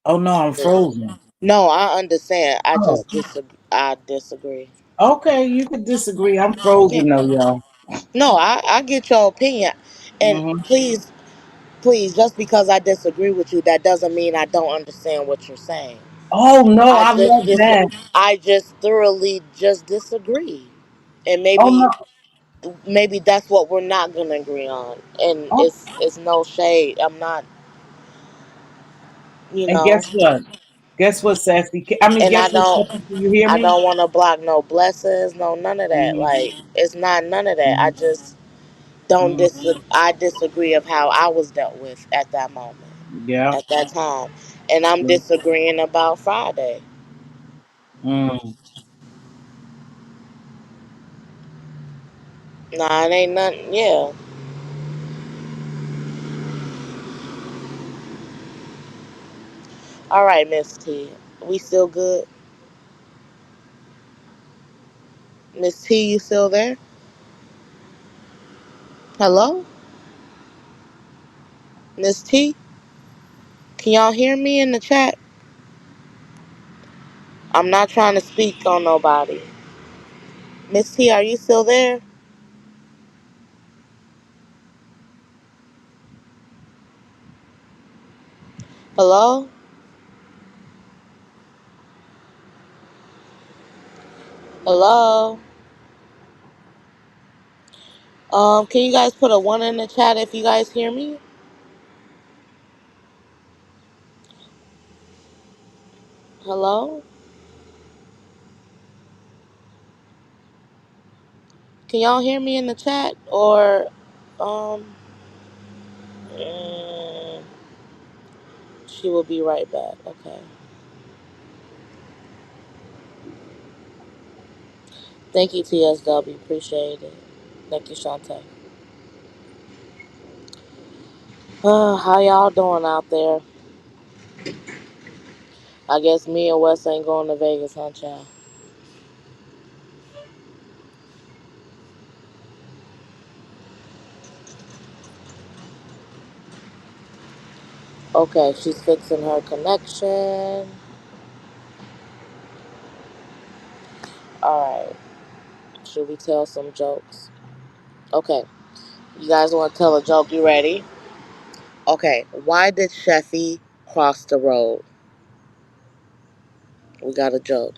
Oh no, I'm frozen. No, I understand. I Oh, just disagree. I disagree. okay, you could disagree. I'm Yeah. frozen though, y'all. No, I get your opinion. And Hmm. please, just because I disagree with you, that doesn't mean I don't understand what you're saying. Oh no, I I just love that. I just thoroughly just disagree. And Oh no. maybe that's what we're not gonna agree on. And Oh, it's no shade. I'm not, you and know. guess what? Guess what, Sassy? I mean, And guess what, Sassy? Do you hear I me? don't want to block no blessings, no none of that. Mhm, Like it's not none of that. I mhm, just don't mhm. I disagree of how I was dealt with at that moment, Yeah. at that time. And I'm Yeah. disagreeing about Friday. Mm. Nah, it ain't nothing. Yeah. All right, Miss T. We still good? Miss T, you still there? Hello? Miss T? Can y'all hear me in the chat? I'm not trying to speak on nobody. Miss T, are you still there? Hello? Hello? Can you guys put a one in the chat if you guys hear me? Hello? Can y'all hear me in the chat? Or, um, mm, she will be right back. Okay. Thank you, TSW. Appreciate it. Thank you, Shantae. How y'all doing out there? I guess me and Wes ain't going to Vegas, huh, child? Okay, she's fixing her connection. Alright. Should we tell some jokes? Okay. You guys want to tell a joke? You ready? Okay. Why did Cheffy cross the road? We got a joke.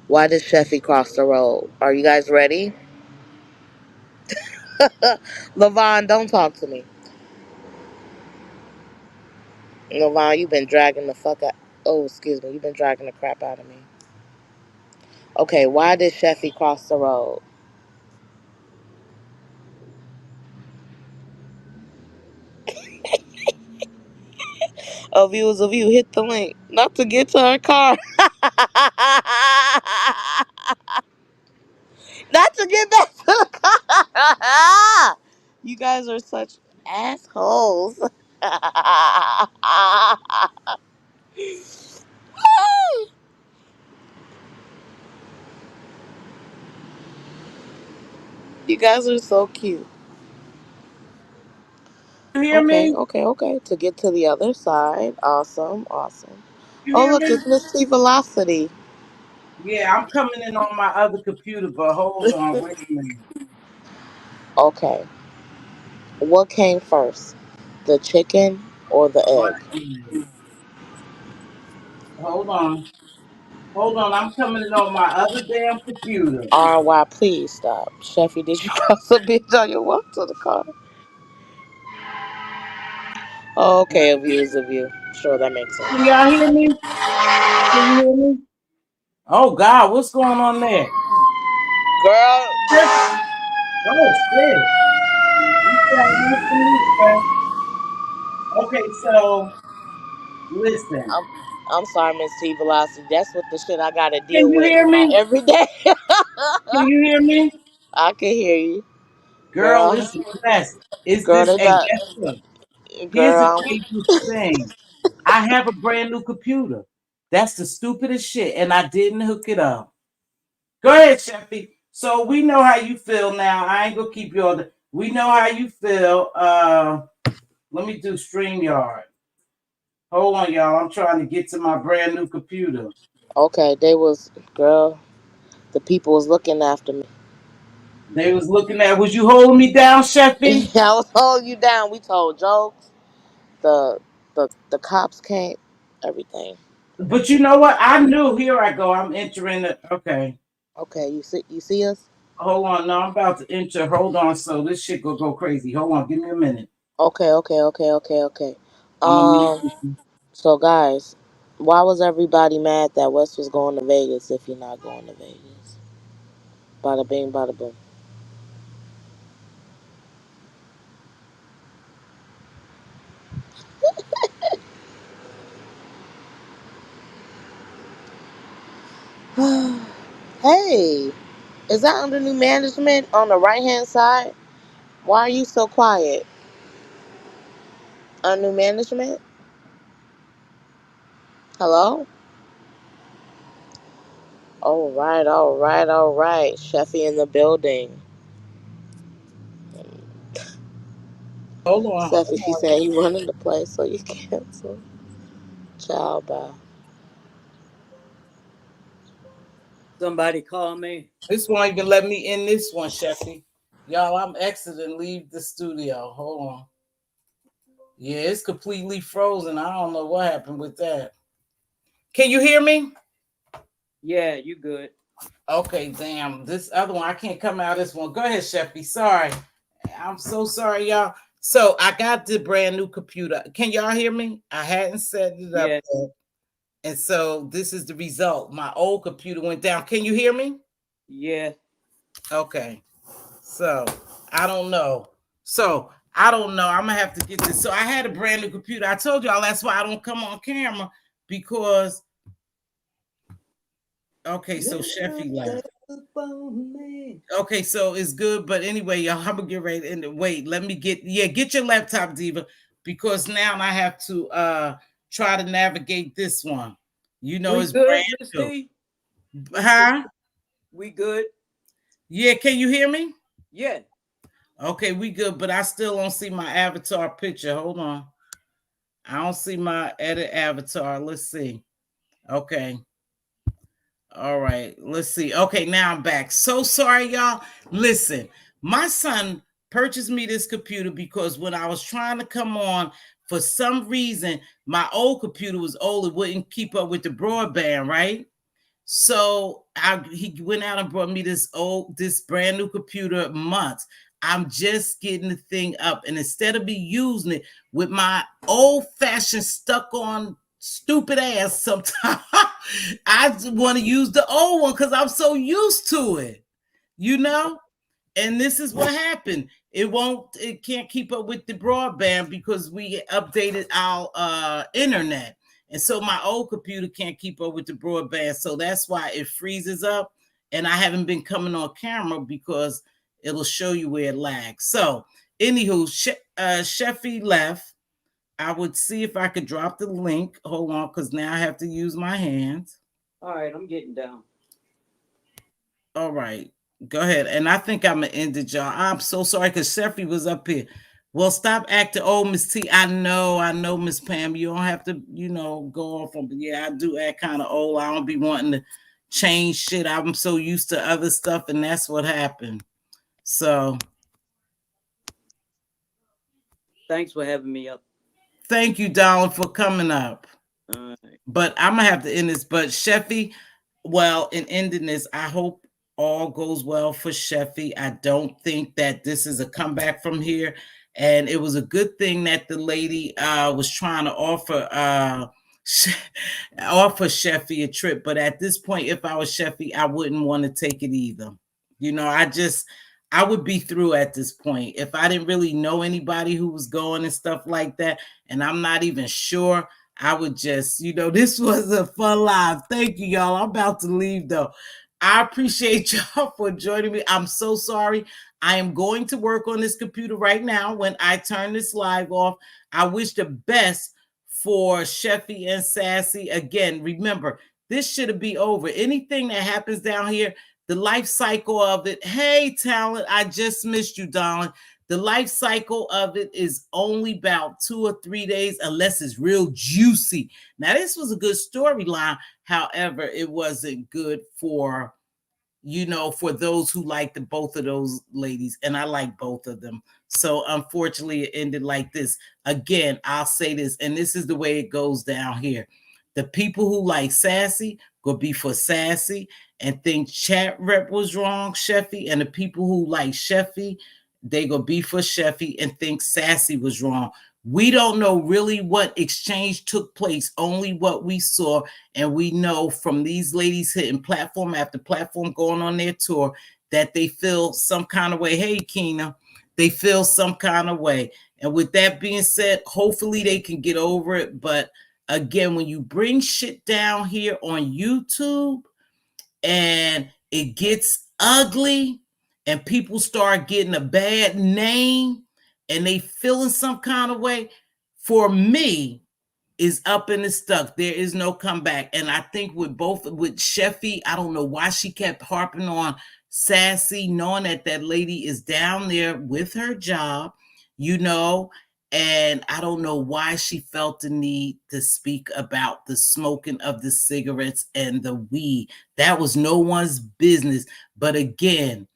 Why did Cheffy cross the road? Are you guys ready? Levon, don't talk to me. Levon, you've been dragging the fuck out. Oh, excuse me. You've been dragging the crap out of me. Okay, why did Cheffy cross the road? Viewers of you, hit the link. Not to get to her car. Not to get back to the car. You guys are such assholes. You guys are so cute. You hear Okay, me? okay, okay. To get to the other side. Awesome, awesome. You Oh, hear look, me? it's Mz.Teavalocity. Yeah, I'm coming in on my other computer, but hold on, wait a minute. Okay, what came first? The chicken or the What? egg? Hold on. Hold on, I'm coming in on my other damn computer. RY, please stop. Cheffy, did you cross a bitch on your walk to the car? Oh, okay, views of you. Sure, that makes Can sense. y'all hear me? Can you hear me? Oh God, what's going on there? Girl, Oh shit. You sound nice to me, sir. Okay, so listen. I'm, I'm sorry, Mz.Teavalocity. That's what the shit I gotta Can deal you with hear in my me? everyday. Can you hear me? I can hear you. Girl, Girl, it's a mess. Is girl, this they a got, guess what? Here's the girl, cheapest thing. I have a brand new computer. That's the stupidest shit, and I didn't hook it up. Go ahead, Cheffy. So we know how you feel now. I ain't gonna keep you on the. We know how you feel. Let me do StreamYard. Hold on, y'all. I'm trying to get to my brand new computer. okay, girl, the people was looking after me. They was looking at. Was you holding me down, Cheffy? I was holding you down. We told jokes. The cops came. Everything. But you know what? I knew. Here I go. I'm entering it. Okay. Okay, you see us? Hold on. No, I'm about to enter. Hold on. So this shit gonna go crazy. Hold on. Give me a minute. Okay, okay, okay, okay, okay. I'm gonna mute Um, this. so guys, why was everybody mad that Wes was going to Vegas if you're not going to Vegas? Bada bing, bada boom. Hey, is that under new management on the right hand side? Why are you so quiet? Under new management? Hello? All right, all right, all right. Cheffy in the building. Hold on. Cheffy, Hold she on. said he wanted to play, so you cancel. Ciao, bye. Somebody call me. This won't even let me in this one, Cheffy. Y'all, I'm exiting. Leave the studio. Hold on. Yeah, it's completely frozen. I don't know what happened with that. Can you hear me? Yeah, you good. Okay, damn. This other one, I can't come out of this one. Go ahead, Cheffy. Sorry. I'm so sorry, y'all. So I got the brand new computer. Can y'all hear me? I hadn't set it up Yeah. yet. And so this is the result. My old computer went down. Can you hear me? Yeah. Okay. So I don't know. So I don't know. I'm gonna have to get this. So I had a brand new computer. I told y'all that's why I don't come on camera because okay, so Cheffy left. Okay, so it's good, but anyway, y'all, I'm gonna get ready and wait. Let me get get your laptop, Diva, because now I have to try to navigate this one. You know, We it's good, brand Miss new. T? Huh? We good? Yeah, can you hear me? Yeah. Okay, we good, but I still don't see my avatar picture. Hold on. I don't see my edit avatar. Let's see. Okay. All right, let's see. Okay, now I'm back. So sorry, y'all. Listen, my son purchased me this computer because when I was trying to come on, for some reason, my old computer was old. It wouldn't keep up with the broadband, right? So he went out and brought me this brand new computer months. I'm just getting the thing up. And instead of me using it with my old fashioned stuck on stupid ass sometimes, I want to use the old one because I'm so used to it, you know? And this is what happened. It can't keep up with the broadband because we updated our internet. And so my old computer can't keep up with the broadband. So that's why it freezes up. And I haven't been coming on camera because it'll show you where it lags. So, anywho, Cheffy left. I would see if I could drop the link. Hold on, because now I have to use my hands. All right, I'm getting down. All right. Go ahead. And I think I'm going to end it, y'all. I'm so sorry because Cheffy was up here. Well, stop acting old, Miss T. I know, Miss Pam. You don't have to, go off on, but yeah, I do act kind of old. I don't be wanting to change shit. I'm so used to other stuff, and that's what happened. So Thanks for having me up. thank you, darling, for coming up. All right. But I'm gonna have to end this. But Cheffy, well, in ending this, I hope all goes well for Cheffy. I don't think that this is a comeback from here. And it was a good thing that the lady was trying to offer Cheffy a trip. But at this point, if I was Cheffy, I wouldn't want to take it either. I would be through at this point. If I didn't really know anybody who was going and stuff like that, and I'm not even sure, I would just, this was a fun live. Thank you, y'all. I'm about to leave, though. I appreciate y'all for joining me. I'm so sorry. I am going to work on this computer right now. When I turn this live off, I wish the best for Cheffy and Sassy. Again, remember, this should be over. Anything that happens down here, the life cycle of it. Hey, Talent, I just missed you, darling. The life cycle of it is only about 2 or 3 days, unless it's real juicy. Now, this was a good storyline. However, it wasn't good for, for those who like both of those ladies. And I like both of them. So unfortunately, it ended like this. Again, I'll say this, and this is the way it goes down here. The people who like Sassy go be for Sassy and think Chat Rep was wrong, Cheffy. And the people who like Cheffy, they go be for Cheffy and think Sassy was wrong. We don't know really what exchange took place, only what we saw. And we know from these ladies hitting platform after platform going on their tour that they feel some kind of way. Hey, Keena, they feel some kind of way. And with that being said, hopefully they can get over it. But again, when you bring shit down here on YouTube and it gets ugly and people start getting a bad name and they feeling some kind of way, for me, is up and it's stuck. There is no comeback. And I think with Cheffy, I don't know why she kept harping on Sassy, knowing that lady is down there with her job, and I don't know why she felt the need to speak about the smoking of the cigarettes and the weed. That was no one's business. But again,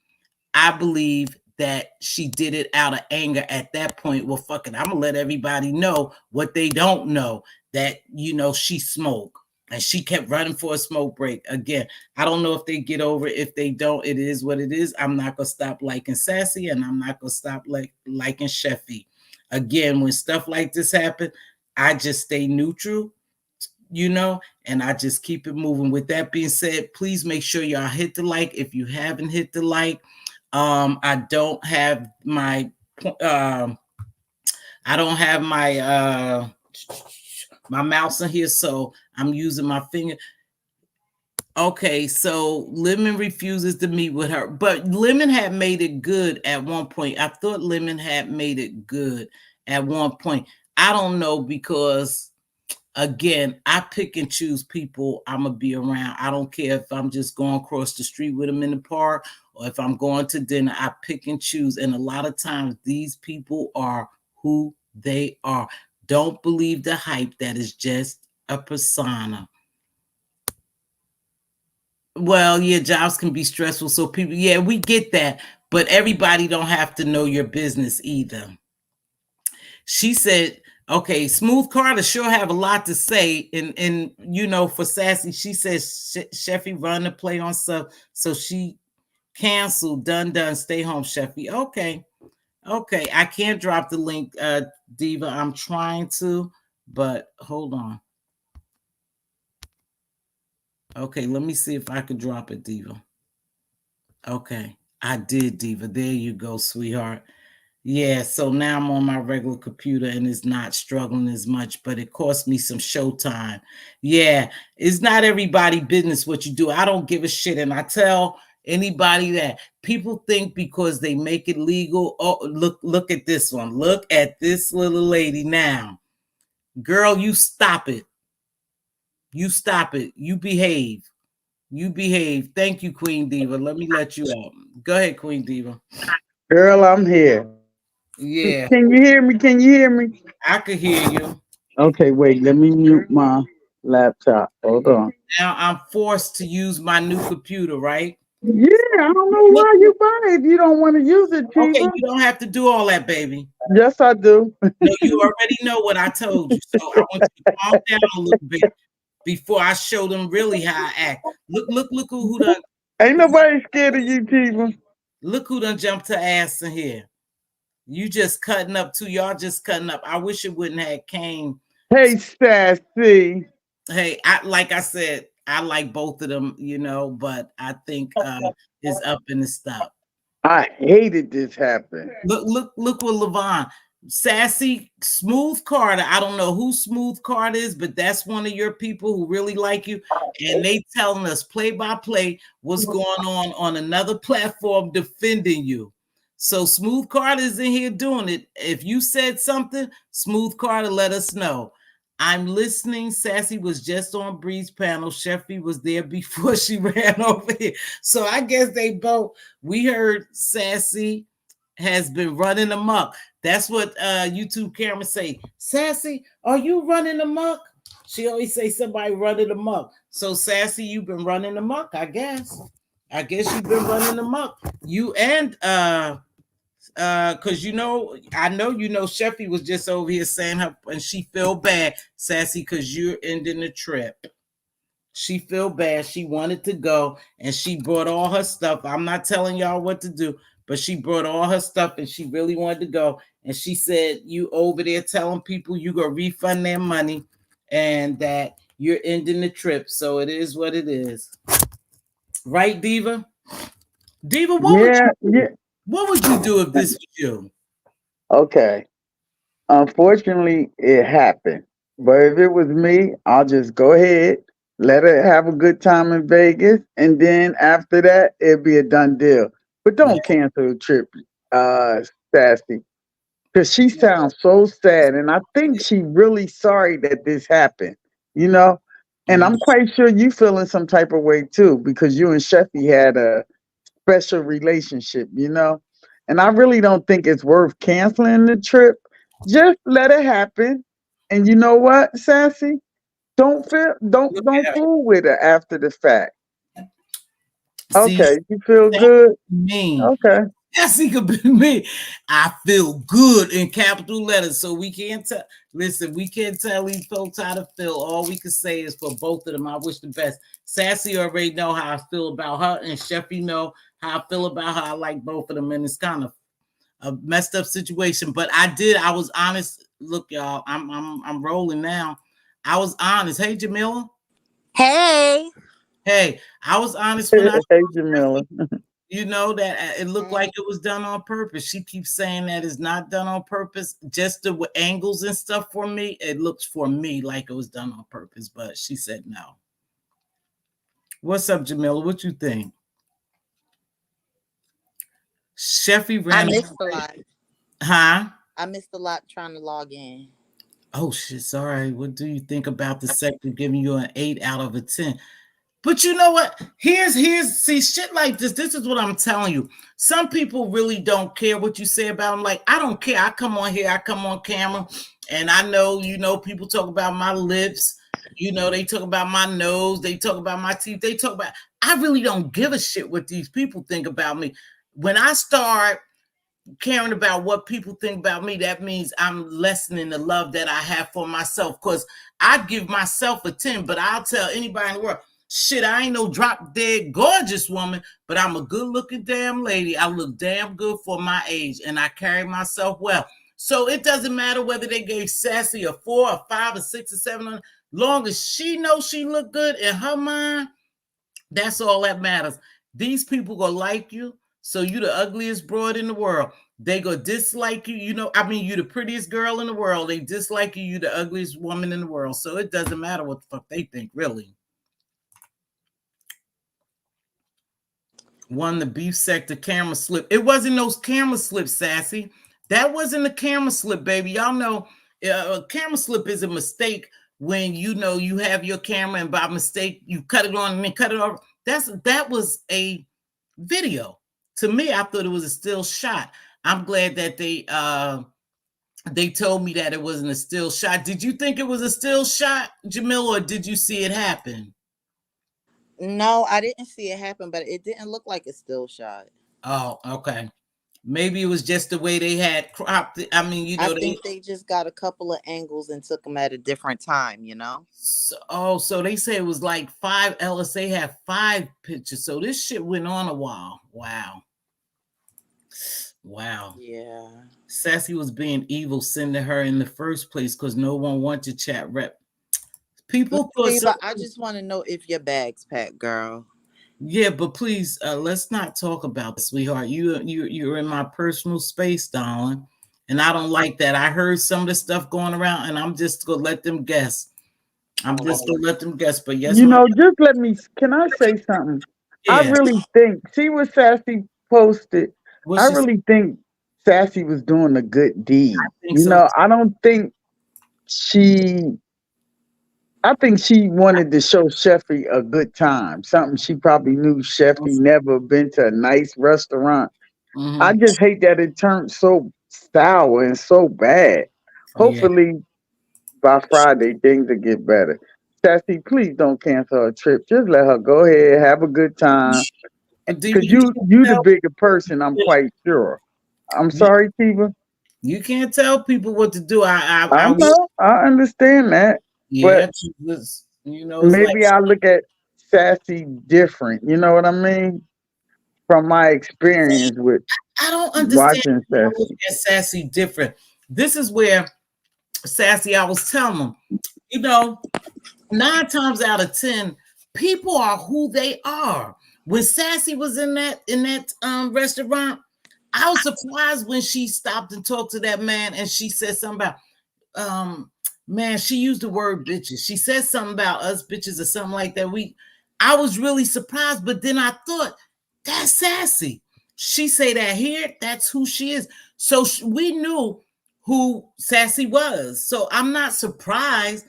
I believe that she did it out of anger at that point. Well, fuck it, I'm gonna let everybody know what they don't know, that she smoked. And she kept running for a smoke break. Again, I don't know if they get over it. If they don't, it is what it is. I'm not gonna stop liking Sassy, and I'm not gonna stop liking Cheffy. Again, when stuff like this happen, I just stay neutral, and I just keep it moving. With that being said, please make sure y'all hit the like if you haven't hit the like. I don't have my I don't have my mouse in here, so I'm using my finger. Okay, so Lemon refuses to meet with her, but Lemon had made it good at one point. I thought Lemon had made it good at one point. I don't know, because again, I pick and choose people I'm gonna be around. I don't care if I'm just going across the street with them in the park or if I'm going to dinner. I pick and choose, and a lot of times these people are who they are. Don't believe the hype. That is just a persona. Well, yeah, jobs can be stressful. So people, yeah, we get that, but everybody don't have to know your business either. She said, okay, Smooth Carter sure have a lot to say. And for Sassy, she says Cheffy run the play on stuff. So she canceled, done, stay home, Cheffy. Okay. I can't drop the link, Diva. I'm trying to, but hold on. Okay, let me see if I could drop it, Diva. Okay, I did, Diva. There you go, sweetheart. Yeah, so now I'm on my regular computer and it's not struggling as much, but it cost me some showtime. Yeah, it's not everybody business what you do. I don't give a shit. And I tell anybody that people think because they make it legal. Oh, look at this one. Look at this little lady now. Girl, you stop it. You stop it. You behave. You behave. Thank you, Queen Diva. Let me let you out. Go ahead, Queen Diva. Girl, I'm here. Yeah, Can you hear me? Can you hear me? I could hear you. Okay, wait. Let me mute my laptop. Hold on. Now I'm forced to use my new computer, right? Yeah, I don't know Look, why you buy it if you don't want to use it, okay, Tiva. you don't have to do all that, baby. Yes, I do. No, you already know what I told you. So I want you to calm down a little bit before I show them really how I act. Look who done. Ain't nobody scared of you, Tiva. Look who done jumped her ass in here. You just cutting up too. Y'all just cutting up. I wish it wouldn't have came. Hey, Sassy. Hey, like I said, I like both of them, but I think it's up in the stuff. I hated this happen. Look what Levon. Sassy, Smooth Carter. I don't know who Smooth Carter is, but that's one of your people who really like you. And they telling us play by play what's going on another platform defending you. So Smooth Carter is in here doing it. If you said something, Smooth Carter, let us know. I'm listening. Sassy was just on Bree's panel. Cheffy was there before she ran over here. So I guess they both, we heard Sassy has been running amok. That's what YouTube cameras say. Sassy, are you running amok? She always say somebody running amok. So Sassy, you've been running amok, I guess. I guess you've been running amok. You and because I know Cheffy was just over here saying her and she feel bad, Sassy, because you're ending the trip. She feel bad. She wanted to go and she brought all her stuff. I'm not telling y'all what to do, but she brought all her stuff and she really wanted to go. And she said, you over there telling people you gonna refund their money and that you're ending the trip. So it is what it is. Right, Diva? Diva, what would you do if this was you? Okay. Unfortunately, it happened. But if it was me, I'll just go ahead, let her have a good time in Vegas, and then after that, it'd be a done deal. But don't cancel the trip, Sassy, because she sounds so sad, and I think she really sorry that this happened. You know, and I'm quite sure you feeling some type of way too, because you and Cheffy had a special relationship. And I really don't think it's worth canceling the trip. Just let it happen. And you know what, Sassy? Don't fool with her after the fact. See, Okay, you feel good? mean. Okay. Sassy could be me. I feel good in capital letters, so we can't tell. Listen, we can't tell these folks how to feel. All we can say is for both of them, I wish the best. Sassy already know how I feel about her, and Cheffy know how I feel about her. I like both of them, and it's kind of a messed up situation. But I was honest. Look, y'all, I'm rolling now. I was honest. Hey, Jamila. Hey. Hey, I was honest when I Hey, Jamila. you know that it looked like Hey. it was done on purpose. She keeps saying that it's not done on purpose. Just the angles and stuff for me, it looks for me like it was done on purpose. But she said no. What's up, Jamila? What you think? Cheffy I ran missed a away. lot. Huh? I missed a lot trying to log in. Oh shit, sorry. What do you think about the sector giving you an 8 out of a 10? But you know what? Here's see shit like this. This is what I'm telling you. Some people really don't care what you say about them. Like, I don't care. I come on here, I come on camera, and I know, people talk about my lips. They talk about my nose, they talk about my teeth, they talk about I really don't give a shit what these people think about me. When I start caring about what people think about me, that means I'm lessening the love that I have for myself. Because I give myself a 10, but I'll tell anybody in the world, shit, I ain't no drop dead gorgeous woman, but I'm a good looking damn lady. I look damn good for my age, and I carry myself well. So it doesn't matter whether they gave Sassy a 4, a 5, a 6, or 7. Long as she knows she look good in her mind, that's all that matters. These people gonna like you, so you the ugliest broad in the world. They gonna dislike you. You the prettiest girl in the world. They dislike you. You the ugliest woman in the world. So it doesn't matter what the fuck they think, really. One, the beef sector camera slip. It wasn't those camera slips, Sassy. That wasn't a camera slip, baby. Y'all know a camera slip is a mistake when you have your camera and by mistake you cut it on and then cut it off. That was a video. To me, I thought it was a still shot. I'm glad that they told me that it wasn't a still shot. Did you think it was a still shot, Jamil, or did you see it happen? No, I didn't see it happen, but it didn't look like a still shot. Oh, okay. Maybe it was just the way they had cropped it. I mean, I think they just got a couple of angles and took them at a different time, So they say it was like 5. LSA had 5 pictures. So this shit went on a while. Wow. Yeah. Sassy was being evil sending her in the first place because no one wanted to chat rep. People thought I just want to know if your bag's packed, girl. Yeah, but please, let's not talk about this, sweetheart. You're in my personal space, darling, and I don't like that. I heard some of the stuff going around, and I'm just gonna let them guess. But yes, Just let me, can I say something? I yeah. really think, see what Sassy posted? What I she really think Sassy was doing a good deed. think so? I don't think she, I think she wanted to show Cheffy a good time. Something she probably knew Cheffy never been to a nice restaurant. I just hate that it turned so sour and so bad. Yeah. Hopefully by Friday things will get better. Sassy, please don't cancel her trip. Just let her go ahead, have a good time. But do Cause you the bigger person, I'm quite sure. I'm sorry, Tiva. you can't tell people what to do. I I know, I understand that. But yeah, it's like maybe I look at Sassy different. You know what I mean? From my experience with I don't understand watching how look Sassy. at Sassy different. This is where Sassy, I was telling them, 9 times out of 10, people are who they are. When Sassy was in that restaurant, I was surprised when she stopped and talked to that man and she said something about man, she used the word bitches. She said something about us bitches or something like that. I was really surprised, but then I thought, that's Sassy. She say that here, that's who she is. So we knew who Sassy was. So I'm not surprised.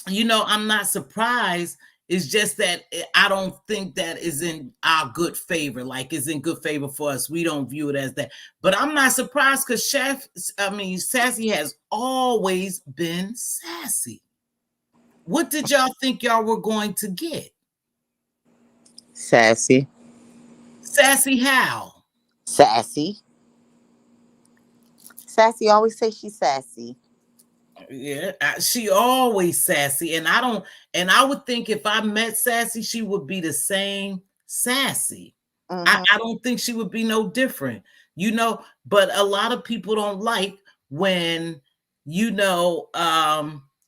I'm not surprised. It's just that I don't think that is in our good favor. Like, it's in good favor for us. We don't view it as that. But I'm not surprised because Sassy has always been sassy. What did y'all think y'all were going to get? Sassy. Sassy how? Sassy. Sassy always say she's sassy. Yeah, she always sassy, and I don't. And I would think if I met Sassy, she would be the same sassy. Mm-hmm. I don't think she would be no different, you know. But a lot of people don't like when you know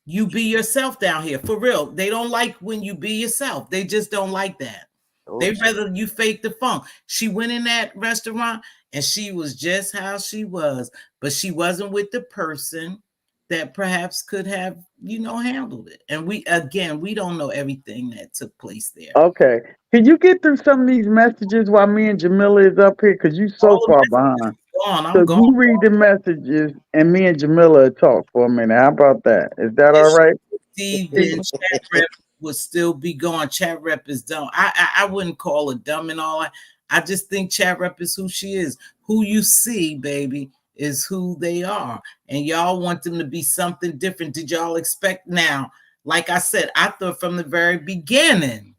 you be yourself down here for real. They don't like when you be yourself. They just don't like that. Oh, They rather you fake the funk. She went in that restaurant and she was just how she was, but she wasn't with the person that perhaps could have, you know, handled it. And we don't know everything that took place there. Okay. Can you get through some of these messages while me and Jamila is up here? Because you so All the far messages behind. gone. I'm So gone. you read the messages and me and Jamila talk for a minute. How about that? Is that all Yes, right? Steve, then chat rep would still be going. Chat rep is dumb. I wouldn't call her dumb and all that. I just think chat rep is who she is. Who you see, baby, is who they are. And y'all want them to be something different. Did y'all expect now? Like I said, I thought from the very beginning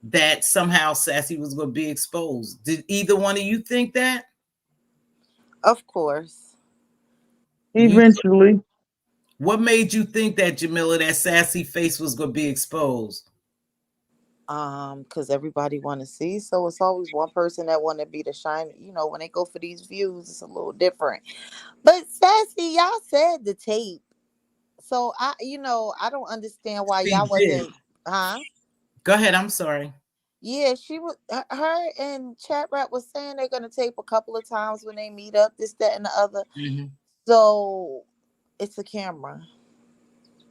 that somehow Sassy was going to be exposed. Did either one of you think that? of course. You, Eventually. what made you think that, Jamila, that Sassy face was going to be exposed? Because everybody want to see, so it's always one person that want to be the shine. When they go for these views, it's a little different. But Sassy, y'all said the tape, so I don't understand why Steve y'all did. wasn't, huh? Go ahead. I'm sorry. Yeah, she was. Her and Chat Rap was saying they're gonna tape a couple of times when they meet up, this, that, and the other. Mm-hmm. So it's a camera.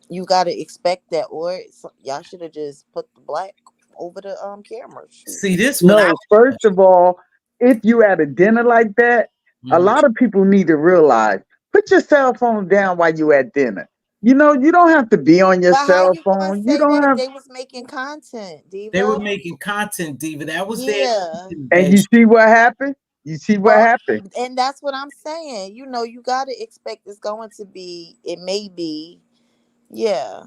You gotta expect that, or y'all should have just put the black over the camera. Shoot. See, this one, No, first of all, if you at a dinner like that, a Mhm. lot of people need to realize put your cell phone down while you at dinner. You know, you don't have to be on your But how cell you gonna phone. You say don't that have, they was making content, They were Diva? making content, Diva. That was their Yeah. and you see what happened? You see what Well, happened? and that's what I'm saying. You gotta expect it's going to be. It may be. Yeah.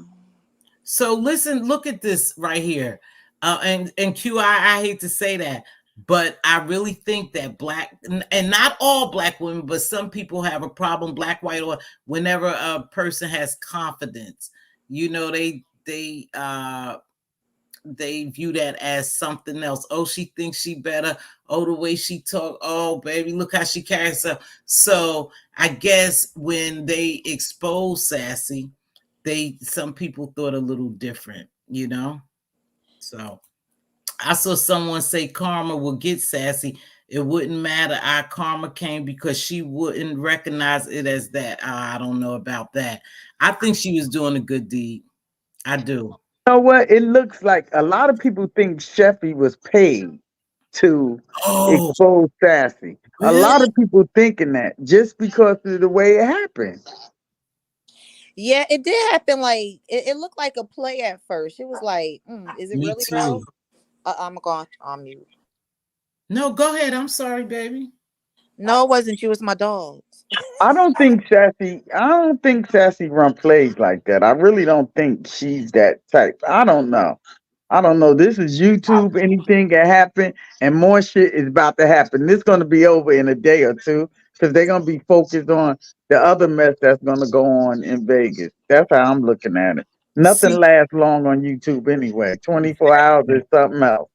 So listen, look at this right here. And Q, I hate to say that, but I really think that black and not all black women, but some people have a problem, black, white, or whenever a person has confidence, you know, they view that as something else. Oh, she thinks she better. Oh, the way she talk. Oh, baby, look how she carries herself. So I guess when they expose Sassy, some people thought a little different, you know. So I saw someone say karma will get Sassy. It wouldn't matter. Our karma came because she wouldn't recognize it as that. I don't know about that. I think she was doing a good deed. I do. You know what? It looks like a lot of people think Cheffy was paid to Oh, expose Sassy. A lot really? of people thinking that just because of the way it happened. Yeah, it did happen. Like it looked like a play at first. It was like, is it Me really too. though? I'm going on mute. No, go ahead. I'm sorry, baby. No, it wasn't you. It's my dogs. I don't think Sassy run plays like that. I really don't think she's that type. I don't know. I don't know. This is YouTube. Anything can happen, and more shit is about to happen. This going to be over in a day or two because they're going to be focused on the other mess that's going to go on in Vegas. That's how I'm looking at it. Nothing See, lasts long on YouTube anyway. 24 hours is something else.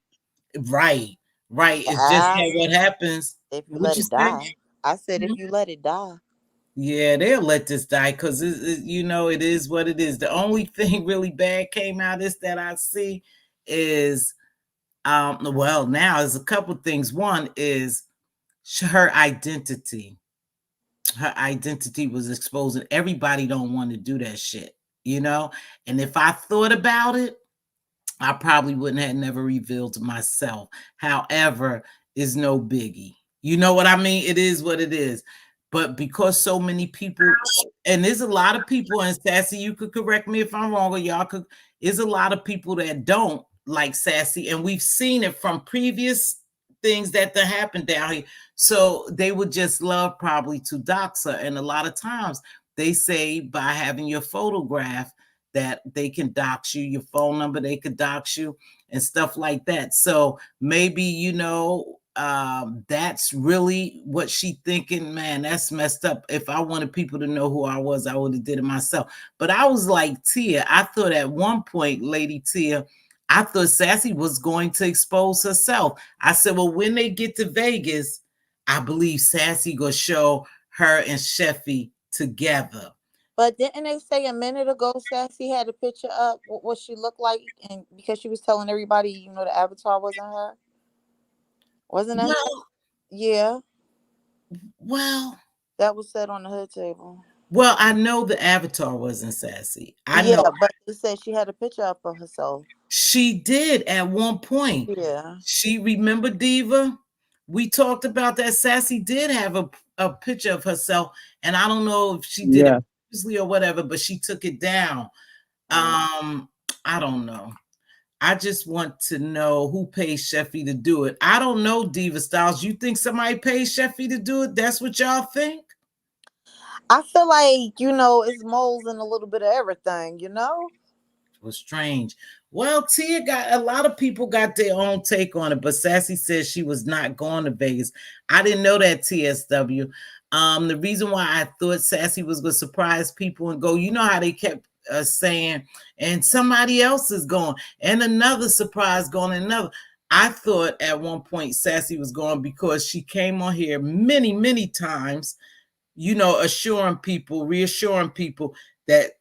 right, right. It's just Ah, what happens. if you What let you it say? die. I said if Mhm. you let it die. Yeah, they'll let this die because you know it is what it is. The only thing really bad came out is that I see is well now there's a couple things. One is her identity. Her identity was exposed, and everybody don't want to do that shit, you know. And if I thought about it, I probably wouldn't have never revealed myself. However, is no biggie. You know what I mean? It is what it is. But because so many people, and there's a lot of people, and Sassy, you could correct me if I'm wrong, or y'all could, is a lot of people that don't like Sassy, and we've seen it from previous things that happened down here. So they would just love probably to dox her. And a lot of times they say by having your photograph, that they can dox you, your phone number, they could dox you and stuff like that. So maybe, you know, that's really what she thinking. Man, that's messed up. If I wanted people to know who I was, I would have did it myself. But I was like, Tia, I thought at one point, Lady Tia, I thought Sassy was going to expose herself. I said, well, when they get to Vegas, I believe Sassy gonna show her and Cheffy together. But didn't they say a minute ago Sassy had a picture up what she looked like, and because she was telling everybody, the avatar wasn't her? Wasn't that? Well, Yeah, well, that was said on the hood table. well, I know the avatar wasn't Sassy. I Yeah, know but they said she had a picture up of herself. she did at one point. Yeah. She remember Diva? We talked about that. Sassy did have a picture of herself, and I don't know if she did it Yeah. previously or whatever, but she took it down. I don't know. I just want to know who pays Cheffy to do it. I don't know, Diva Styles. You think somebody pays Cheffy to do it? That's what y'all think? I feel like, it's moles and a little bit of everything, It was strange. Well, Tia got a lot of people got their own take on it, but Sassy says she was not going to Vegas. I didn't know that, TSW. The reason why I thought Sassy was going to surprise people and go, you know how they kept saying, and somebody else is going, and another surprise going, and another. I thought at one point Sassy was going because she came on here many, many times, assuring people, reassuring people that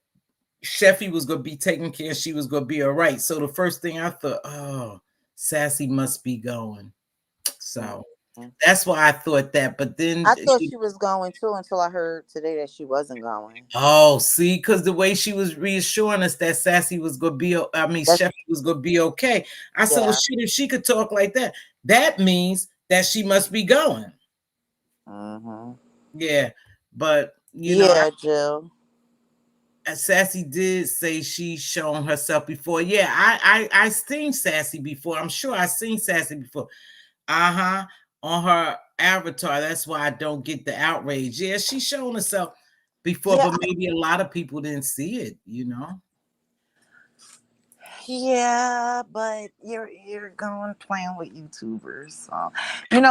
Cheffy was going to be taken care of. She was going to be all right. So the first thing I thought, oh, Sassy must be going. So that's why I thought that. But then I thought she was going too until I heard today that she wasn't going. Oh, see, because the way she was reassuring us that Sassy was going to be, Cheffy was going to be okay. I said, well, shit, if she could talk like that, that means that she must be going. Yeah, but Jill. Sassy did say she's shown herself before. Yeah, I seen Sassy before. I'm sure I seen Sassy before. On her avatar. That's why I don't get the outrage. Yeah, she's shown herself before, but maybe a lot of people didn't see it. Yeah, but you're going playing with YouTubers. So,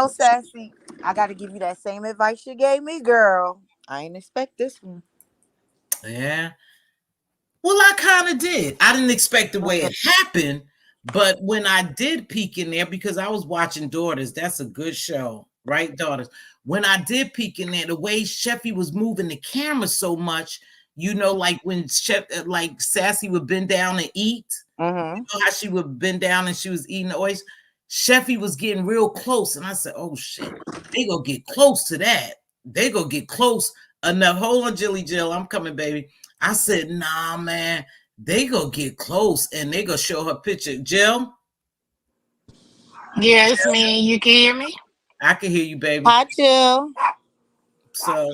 Sassy, I got to give you that same advice you gave me, girl. I ain't expect this one. Yeah. Well, I kind of did. I didn't expect the way it happened, but when I did peek in there, because I was watching Daughters, that's a good show, right, Daughters? When I did peek in there, the way Cheffy was moving the camera so much, like when Sassy would bend down and eat, how she would bend down and she was eating the oyster. Cheffy was getting real close, and I said, "Oh shit, they gonna get close to that. They gonna get close enough." Hold on, Jilly Jill, I'm coming, baby. I said, nah, man, they gonna get close and they gonna show her picture. Jill? Yeah, it's me. You can hear me? I can hear you, baby. Hi, Jill. So,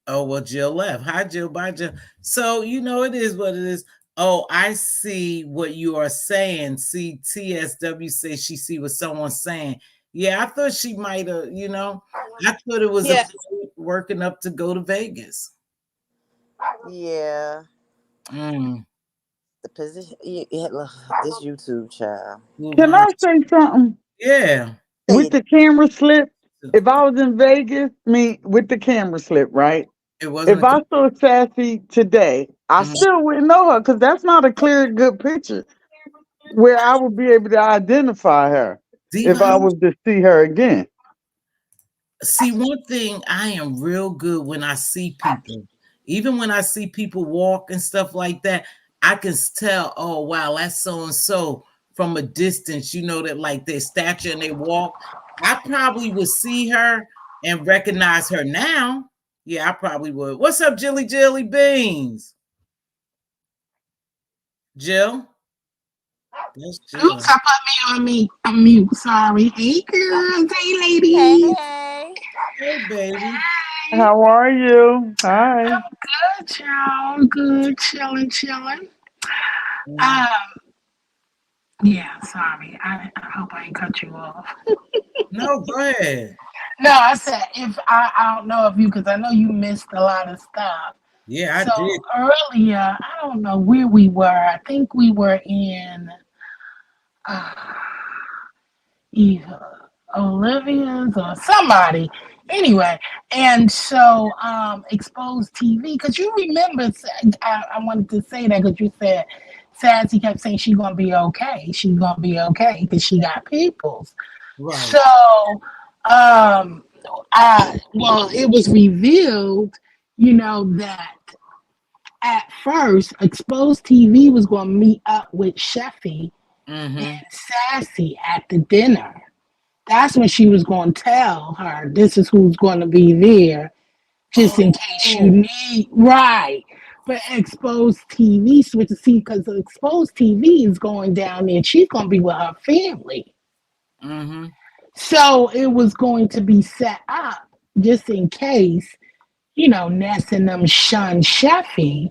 well, Jill left. Hi, Jill. Bye, Jill. So, it is what it is. Oh, I see what you are saying. See, TSW says she see what someone's saying. Yeah, I thought she might have, I thought it was working up to go to Vegas. Yeah. The position, this YouTube child. Can I say something? Yeah. With the camera slip, if I was in Vegas, with the camera slip, right? If I saw Sassy today, I still wouldn't know her because that's not a clear, good picture where I would be able to identify her if I was to see her again. See, one thing, I am real good when I see people. Even when I see people walk and stuff like that, I can tell, oh, wow, that's so-and-so from a distance, that like their stature and they walk. I probably would see her and recognize her now. Yeah, I probably would. What's up, Jilly Beans? Jill? Oops, I put me on mute. Sorry. Hey, girls. Hey, ladies. Hey, baby. Hey. How are you? Hi. I'm good, y'all. Good. Chilling. Yeah, sorry. I hope I ain't cut you off. No, go ahead. No, I said I don't know if you, because I know you missed a lot of stuff. Yeah, I did. Earlier, I don't know where we were. I think we were in either Olivia's or somebody. Anyway, and so exposed TV because you remember I wanted to say that because you said Sassy kept saying she's gonna be okay. She's gonna be okay because she got peoples. Right. So well it was revealed, that at first exposed TV was gonna meet up with Cheffy and Mm-hmm. Sassy at the dinner. That's when she was going to tell her, this is who's going to be there, just in case you Oh. need, right. But exposed TV switch to see because the exposed TV is going down there and she's going to be with her family. Mm-hmm. So it was going to be set up just in case, Ness and them shun Cheffy.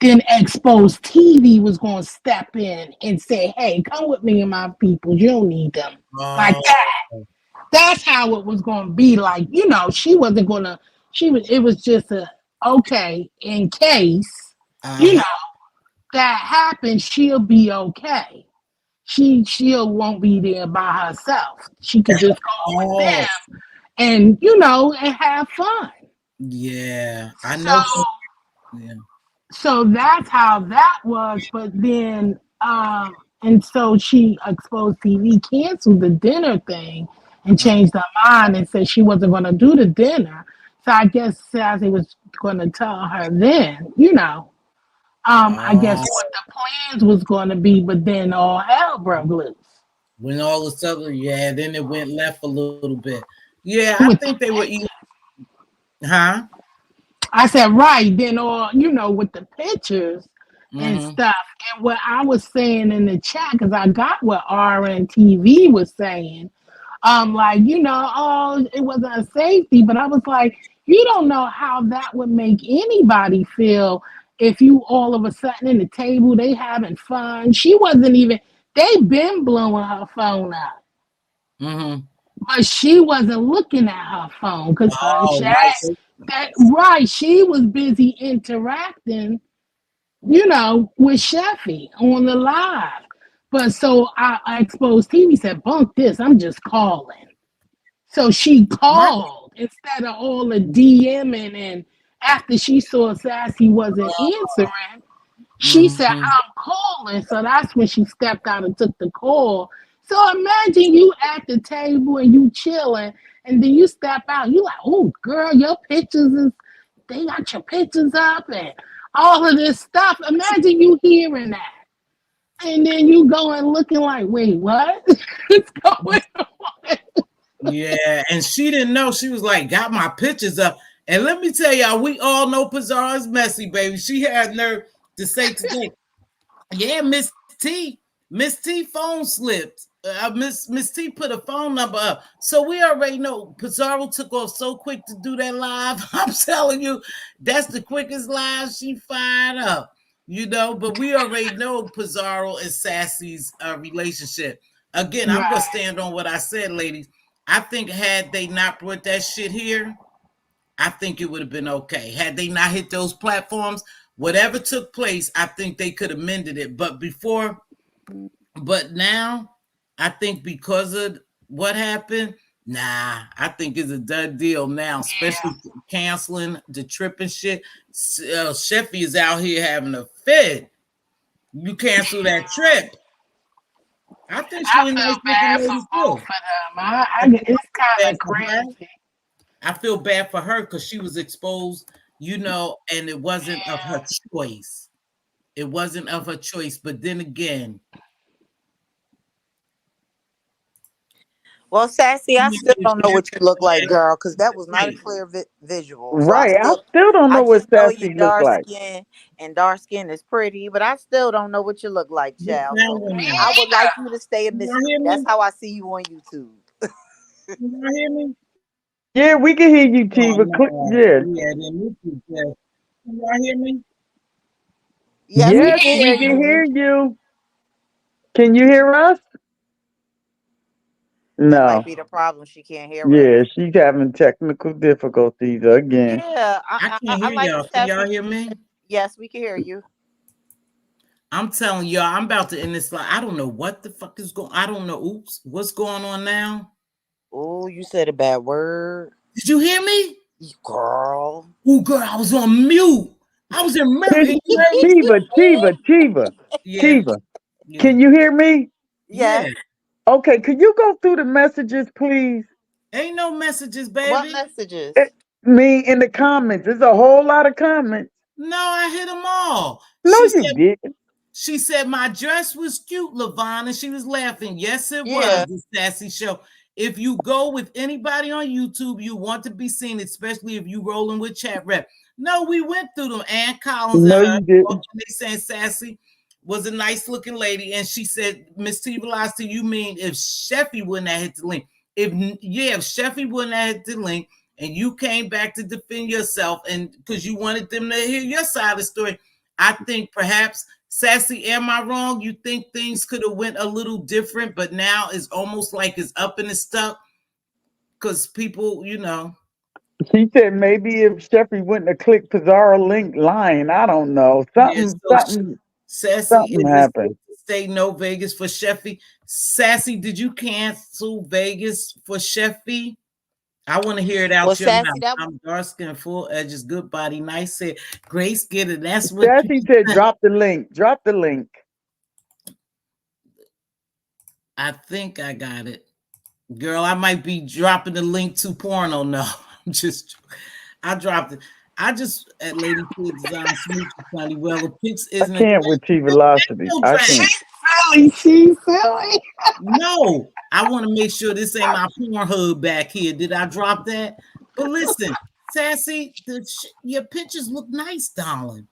Then exposed TV was going to step in and say, hey, come with me and my people. You don't need them. Like Oh. that. That's how it was going to be. Like, she wasn't going to, it was just okay, in case, you know, Uh-huh. that happens, she'll be okay. She'll won't be there by herself. She could just go with Oh. them and, and have fun. Yeah. I So, know. Yeah. so that's how that was. But then, and so she exposed TV, canceled the dinner thing, and changed her mind and said she wasn't going to do the dinner. So I guess Sassy was going to tell her then, I guess Oh. what the plans was going to be, but then all hell broke loose. When all of a sudden, yeah, then it went left a little bit. Yeah, I With think they were eating. Huh? I said, right, then all, with the pictures and Mm-hmm. stuff. And what I was saying in the chat, because I got what RNTV was saying, like, oh, it wasn't a safety, but I was like, you don't know how that would make anybody feel if you all of a sudden in the table, they having fun. She wasn't even, they been blowing her phone up. Mm-hmm. But she wasn't looking at her phone because her and Oh, Shaq, right. So, right, she was busy interacting, with Cheffy on the live. But so I exposed TV said, bunk this, I'm just calling. So she my. called instead of all the DMing. And after she saw Sassy wasn't answering, she said, Mm-hmm. I'm calling. So that's when she stepped out and took the call. So imagine you at the table and you chilling, and then you step out. You like, oh, girl, your pictures is, they got your pictures up and all of this stuff. Imagine you hearing that. And then you going looking like, wait, what? What's going on? Yeah, and she didn't know. She was like, got my pictures up. And let me tell y'all, we all know Pizarro's messy, baby. She had nerve to say today, yeah, Miss T phone slipped. Miss T put a phone number up. So we already know Pizarro took off so quick to do that live. I'm telling you, that's the quickest live she fired up. But we already know Pizarro and Sassy's relationship. Again, I'm gonna Right. stand on what I said, ladies. I think had they not brought that shit here, I think it would have been okay. Had they not hit those platforms, whatever took place, I think they could have mended it. But now, I think because of what happened, nah, I think it's a done deal now, especially canceling the trip and shit. Cheffy is out here having a fit. You cancel that trip. I think I she a nice feel looking bad for lady both too. of them. I feel It's kind bad of for her. crazy. I feel bad for her because she was exposed, and it wasn't of her choice. It wasn't of her choice. But then again, Well, Sassy, I still don't know what you look like, right. girl, because that was not a clear visual. So Right. I still don't I know what just know you Sassy look dark like. skin, and dark skin is pretty, but I still don't know what you look like, What's child. wrong So with Me me? I would either. like you to stay a Can y'all hear mystery. That's me? how I see you on YouTube. Can y'all hear me? Yeah, we can hear you, Oh Tiva. no. Yeah. Yeah, then this is just. Can y'all hear me? Yes, we Yes, can we hear can you. hear you. Can you hear us? That might No. be the problem. She can't hear us. Yeah, she's having technical difficulties again. Yeah, I can't I hear like y'all. the Can y'all Sassy. hear me? Yes, we can hear you. I'm telling y'all, I'm about to end this live. I don't know what the fuck is going. I don't know. Oops, what's going on now? Oh, you said a bad word. Did you hear me? Girl. Oh, girl, I was on mute. I was in mute. Chiva, You heard me? Yeah, Chiva. yeah, Can you hear me? yeah. Yes. Okay, could you go through the messages, please? Ain't no messages, What baby. messages? Me in the comments. There's a whole lot of comments. No, I hit them all. No, you didn't. She said my dress was cute, Levon, and she was laughing. Yes, it Yeah. was the Sassy Show. If you go with anybody on YouTube, you want to be seen, especially if you rolling with Chat Rep. No, we went through them. Ann Collins No, and her, you didn't. they saying Sassy was a nice looking lady, and she said, Mz.Teavalocity, you mean if Cheffy wouldn't have hit the link? If Cheffy wouldn't have hit the link, and you came back to defend yourself, and because you wanted them to hear your side of the story, I think perhaps. Sassy, am I wrong? You think things could have went a little different, but now it's almost like it's up and it's stuck because people, She said maybe if Sheffy wouldn't have clicked Pizarro link line, I don't know. Yeah, Sassy, Something is happened. stay no Vegas for Cheffy. Sassy, did you cancel Vegas for Cheffy? I want to hear it out Well, your Sassy, mouth. I'm dark skin, full edges, good body, nice hair. Grace get it. That's what Sassy said drop the link. Drop the link. I think I got it. Girl, I might be dropping the link to porno. No, I dropped it. I just at Lady Kid Design Smooth Funny. Well, the pics isn't. I can't with T-Velocity. I can't. She's silly. No, I want to make sure this ain't my Pornhub back here. Did I drop that? But listen, Sassy, your pictures look nice, darling.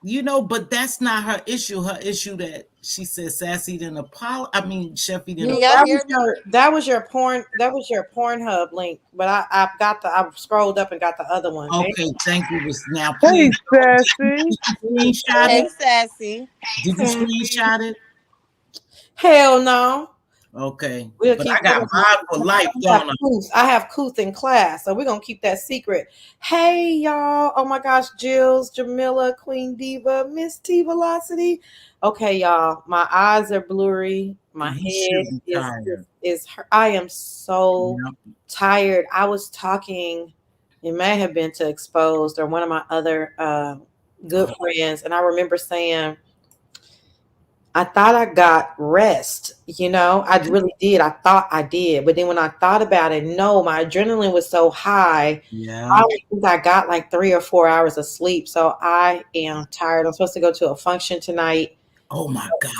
But that's not her issue. Her issue that she said Sassy didn't apologize. I mean, Cheffy didn't. That was your Pornhub link, but I scrolled up and got the other one. Okay, thank you. Now, Hey, please. Sassy. Screenshot Hey, it. Sassy. Did you screenshot it? Hell no. Okay. We'll But keep I got mine for life, don't I? I have Couth in class, so we're gonna keep that secret. Hey y'all. Oh my gosh, Jills, Jamila, Queen Diva, Mz.Teavalocity. Okay, y'all. My eyes are blurry. My head is I am so tired. I was talking, it may have been to Exposed or one of my other good friends, and I remember saying, I thought I got rest, I really did. I thought I did. But then when I thought about it, no, my adrenaline was so high. Yeah. I think I got like 3 or 4 hours of sleep. So I am tired. I'm supposed to go to a function tonight. Oh my gosh.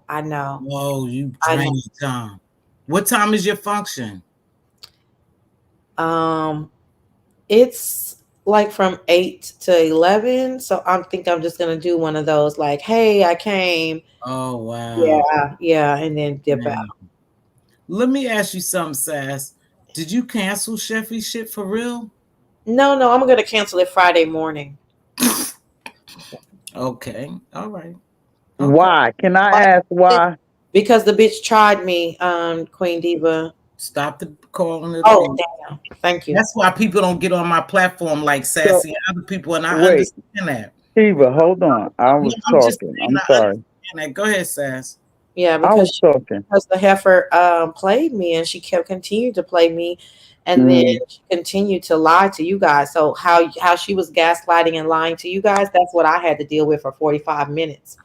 I know. Whoa, you drained time. What time is your function? It's like from 8 to 11. So I think I'm just going to do one of those like, hey, I came. Oh, wow. Yeah. And then dip out. Let me ask you something, Sass. Did you cancel Cheffy shit for real? No, I'm going to cancel it Friday morning. Okay. All right. Okay. Why? Can I ask why? Because the bitch tried me, Queen Diva. Stop the calling it. Oh, damn. Thank you. That's why people don't get on my platform like Sassy and other people, and I understand that. Eva, hold on. I was talking. I'm sorry. Go ahead, Sass. Yeah, because the heifer played me, and she continued to play me, and then she continued to lie to you guys. So how she was gaslighting and lying to you guys, that's what I had to deal with for 45 minutes.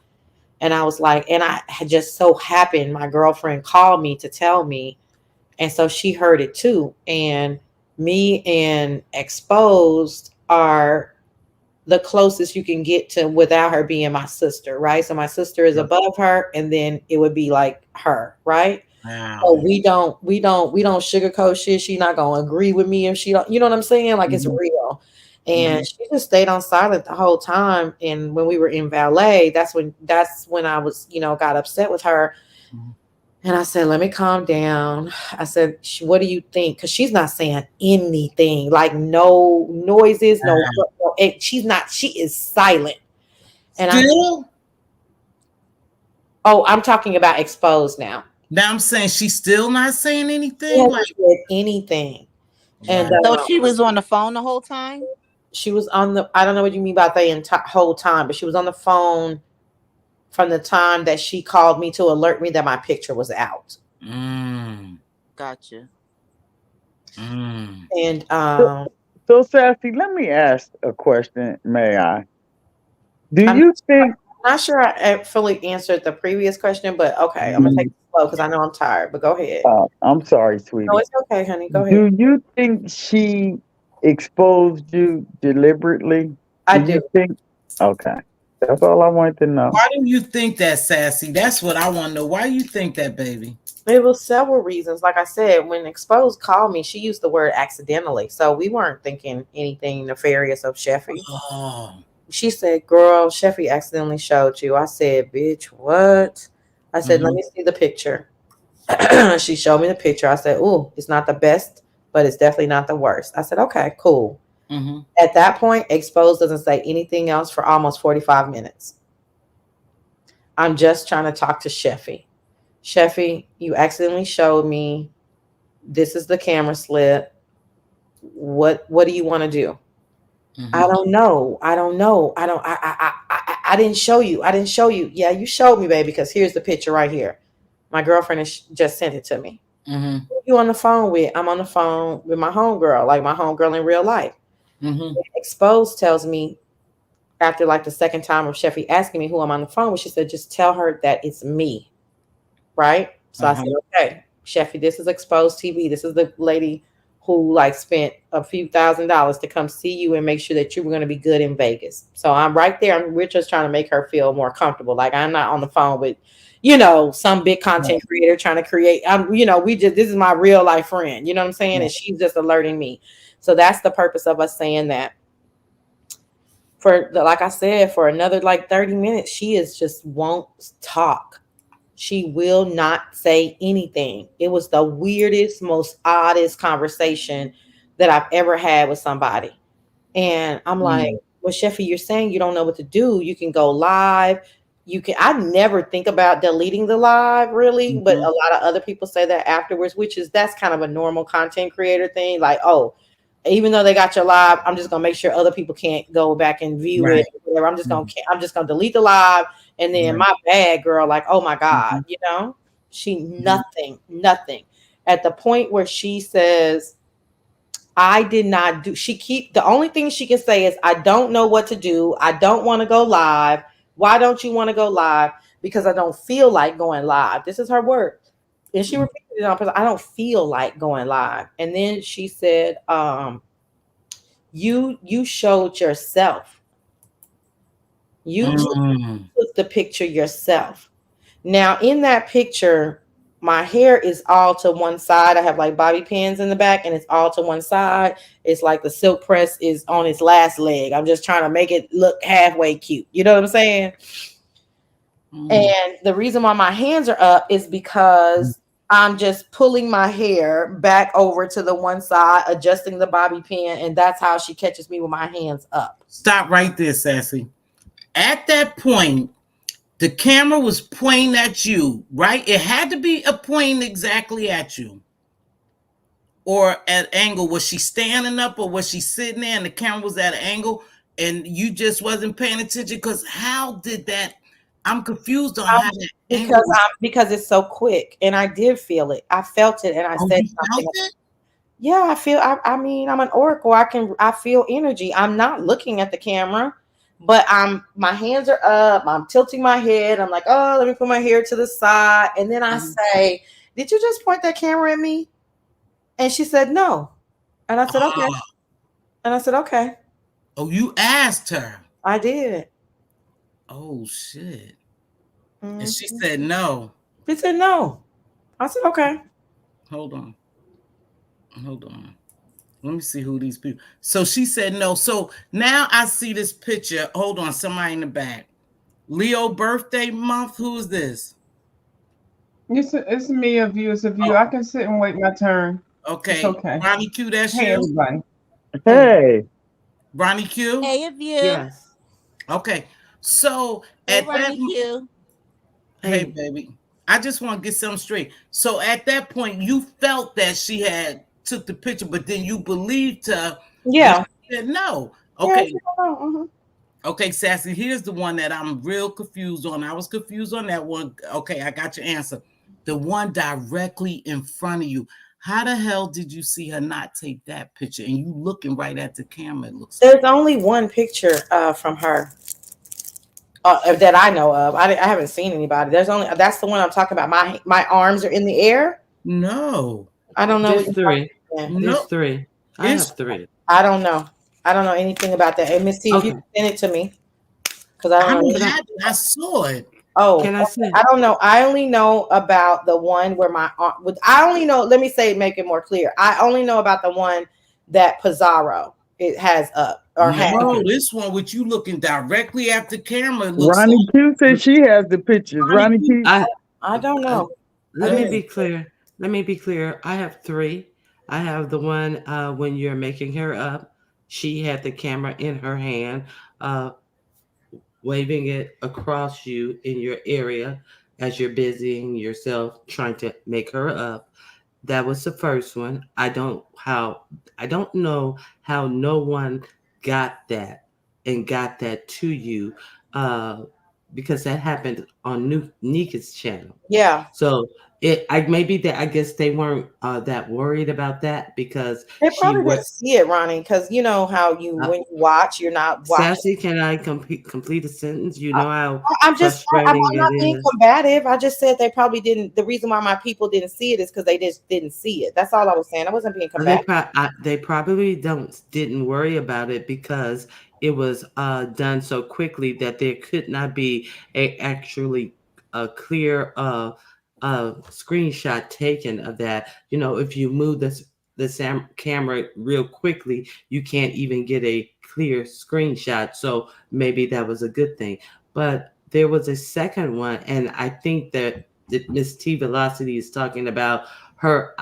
And I was like, and I had just so happened, my girlfriend called me to tell me. And so she heard it too. And me and Exposed are the closest you can get to without her being my sister, right? So my sister is above her, and then it would be like her, right? Wow. So we don't sugarcoat shit. She's not gonna agree with me if she don't, you know what I'm saying? Like it's real. And she just stayed on silent the whole time. And when we were in valet, that's when I was, got upset with her. And I said, let me calm down. I said, what do you think? Because she's not saying anything, like no noises, she is silent. And I'm talking about Exposed now. Now I'm saying she's still not saying anything? She hasn't said anything. And so she was on the phone the whole time? She was on I don't know what you mean by the whole time, but she was on the phone from the time that she called me to alert me that my picture was out. Gotcha. Mm. And So, Sassy, let me ask a question, may I? Do I'm you think not sure I fully answered the previous question, but okay, I'm gonna take it slow because I know I'm tired. But go ahead. I'm sorry, No, sweetie. it's okay, honey. Go ahead. Do you think she exposed you deliberately? I Do do. you think? Okay. That's all I wanted to know. Why do you think that, Sassy? That's what I want to know. Why you think that, baby? It was several reasons. Like I said, when Exposed called me, she used the word accidentally, so we weren't thinking anything nefarious of Cheffy. Oh. She said, "Girl, Cheffy accidentally showed you." I said, "Bitch, what?" I said, "Let me see the picture." She showed me the picture. I said, "Ooh, it's not the best, but it's definitely not the worst." I said, "Okay, cool." Mm-hmm. At that point, Exposed doesn't say anything else for almost 45 minutes. I'm just trying to talk to Cheffy. Cheffy, you accidentally showed me. This is the camera slip. What do you want to do? I Mm-hmm. don't know. I don't know. I didn't show you. I didn't show you. Yeah, you showed me, baby, because here's the picture right here. My girlfriend just sent it to me. Mm-hmm. Who you on the phone with? I'm on the phone with my homegirl, like my homegirl in real life. Mm-hmm. Exposed tells me after like the second time of Cheffy asking me who I'm on the phone with, she said, just tell her that it's me. Right? So I Uh-huh. said, okay, Cheffy, this is Exposed TV. This is the lady who like spent a few $1,000s to come see you and make sure that you were going to be good in Vegas. So I'm right there. We're just trying to make her feel more comfortable. Like I'm not on the phone with, some big content creator trying to create. This is my real life friend. You know what I'm saying? Yeah. And she's just alerting me. So that's the purpose of us saying that. Like I said, for another like 30 minutes, she is just won't talk. She will not say anything. It was the weirdest, most oddest conversation that I've ever had with somebody. And I'm like, Mm. well, Cheffy, you're saying you don't know what to do. You can go live. I never think about deleting the live really, but Mm-hmm. a lot of other people say that afterwards, that's kind of a normal content creator thing. Like, oh, even though they got your live, I'm just gonna make sure other people can't go back and view Right. it. Whatever. I'm just gonna delete the live, and then Right. my bad girl, like, oh my Mm-hmm. god, she nothing. At the point where she says, I did not do. The only thing she can say is, I don't know what to do. I don't want to go live. Why don't you want to go live? Because I don't feel like going live. This is her word. And she repeated it on purpose. I don't feel like going live. And then she said, you showed yourself. You Mm. took the picture yourself. Now, in that picture, my hair is all to one side. I have like bobby pins in the back, and it's all to one side. It's like the silk press is on its last leg. I'm just trying to make it look halfway cute. You know what I'm saying? Mm. And the reason why my hands are up is because I'm just pulling my hair back over to the one side, adjusting the bobby pin, and that's how she catches me with my hands up. Stop right there, Sassy. At that point, the camera was pointing at you, right? It had to be a pointing exactly at you. Or at angle. Was she standing up or was she sitting there and the camera was at an angle and you just wasn't paying attention? Because how did that? I'm confused on how that angle was. Because it's so quick, and I did feel it. I felt it, and I Oh, said you felt something. it? Yeah, I mean, I'm an oracle. I feel energy. I'm not looking at the camera, but my hands are up. I'm tilting my head. I'm like, oh, let me put my hair to the side. And then I say, did you just point that camera at me? And she said, no. And I said, okay. Oh, And I said, okay. oh, you asked her. I did. Oh shit. And she Mhm. said no. She said, no. I said, okay. Hold on. Hold on. Let me see who these people. So she said no. So now I see this picture. Hold on, somebody in the back. Leo birthday month. Who is this? It's me, a view, it's a view. I can sit and wait my turn. It's Okay. okay. Ronnie Q, that's Hey, you? everybody. Hey, Hey, Ronnie Q? Hey, of you. yes. Okay. So Hey, at that, Ronnie Q. hey, Hey. baby, I just want to get something straight. So at that point, you felt that she had took the picture, but then you believed her when Yeah. she said no. Yeah. I Okay. said, oh, Okay, Sassy, here's the one that I'm real confused on. I was confused on that one. Okay, I got your answer. The one directly in front of you. How the hell did you see her not take that picture? And you looking right at the camera, it looks There's only one picture from her that I know of. I haven't seen anybody. There's only that's the one I'm talking about. My arms are in the air. no. I don't know. There's three. There's No. three. I It's have three. I don't know. I don't know anything about that. And Miss T, if you Okay. can send it to me, because I I don't know. don't have it. I saw it. Oh, Can I okay. say? I don't know. I only know about the one where my arm. I only know. Let me say, make it more clear. I only know about the one that Pizarro it has up or has. No, this one with you looking directly at the camera it looks Ronnie Q said she has the pictures. Ronnie Q. I don't know. Let me be clear. Let me be clear. I have three. I have the one when you're making her up. She had the camera in her hand, uh, waving it across you in your area as you're busying yourself trying to make her up. That was the first one. I don't know how no one got that and got that to you uh because that happened on Nika's channel. Yeah. So I maybe that I guess they weren't that worried about that because They she probably was didn't see it, Ronnie, because you know how you when you watch, you're not watching. Sassy. Can I complete a sentence? You know how I'm frustrating not it being is. combative. I just said they probably didn't. The reason why my people didn't see it is because they just didn't see it. That's all I was saying. I wasn't being combative. They probably didn't worry about it because it was done so quickly that there could not be actually a clear screenshot taken of that. You know, if you move the camera real quickly, you can't even get a clear screenshot. So maybe that was a good thing. But there was a second one, and I think that Mz.Teavalocity is talking about her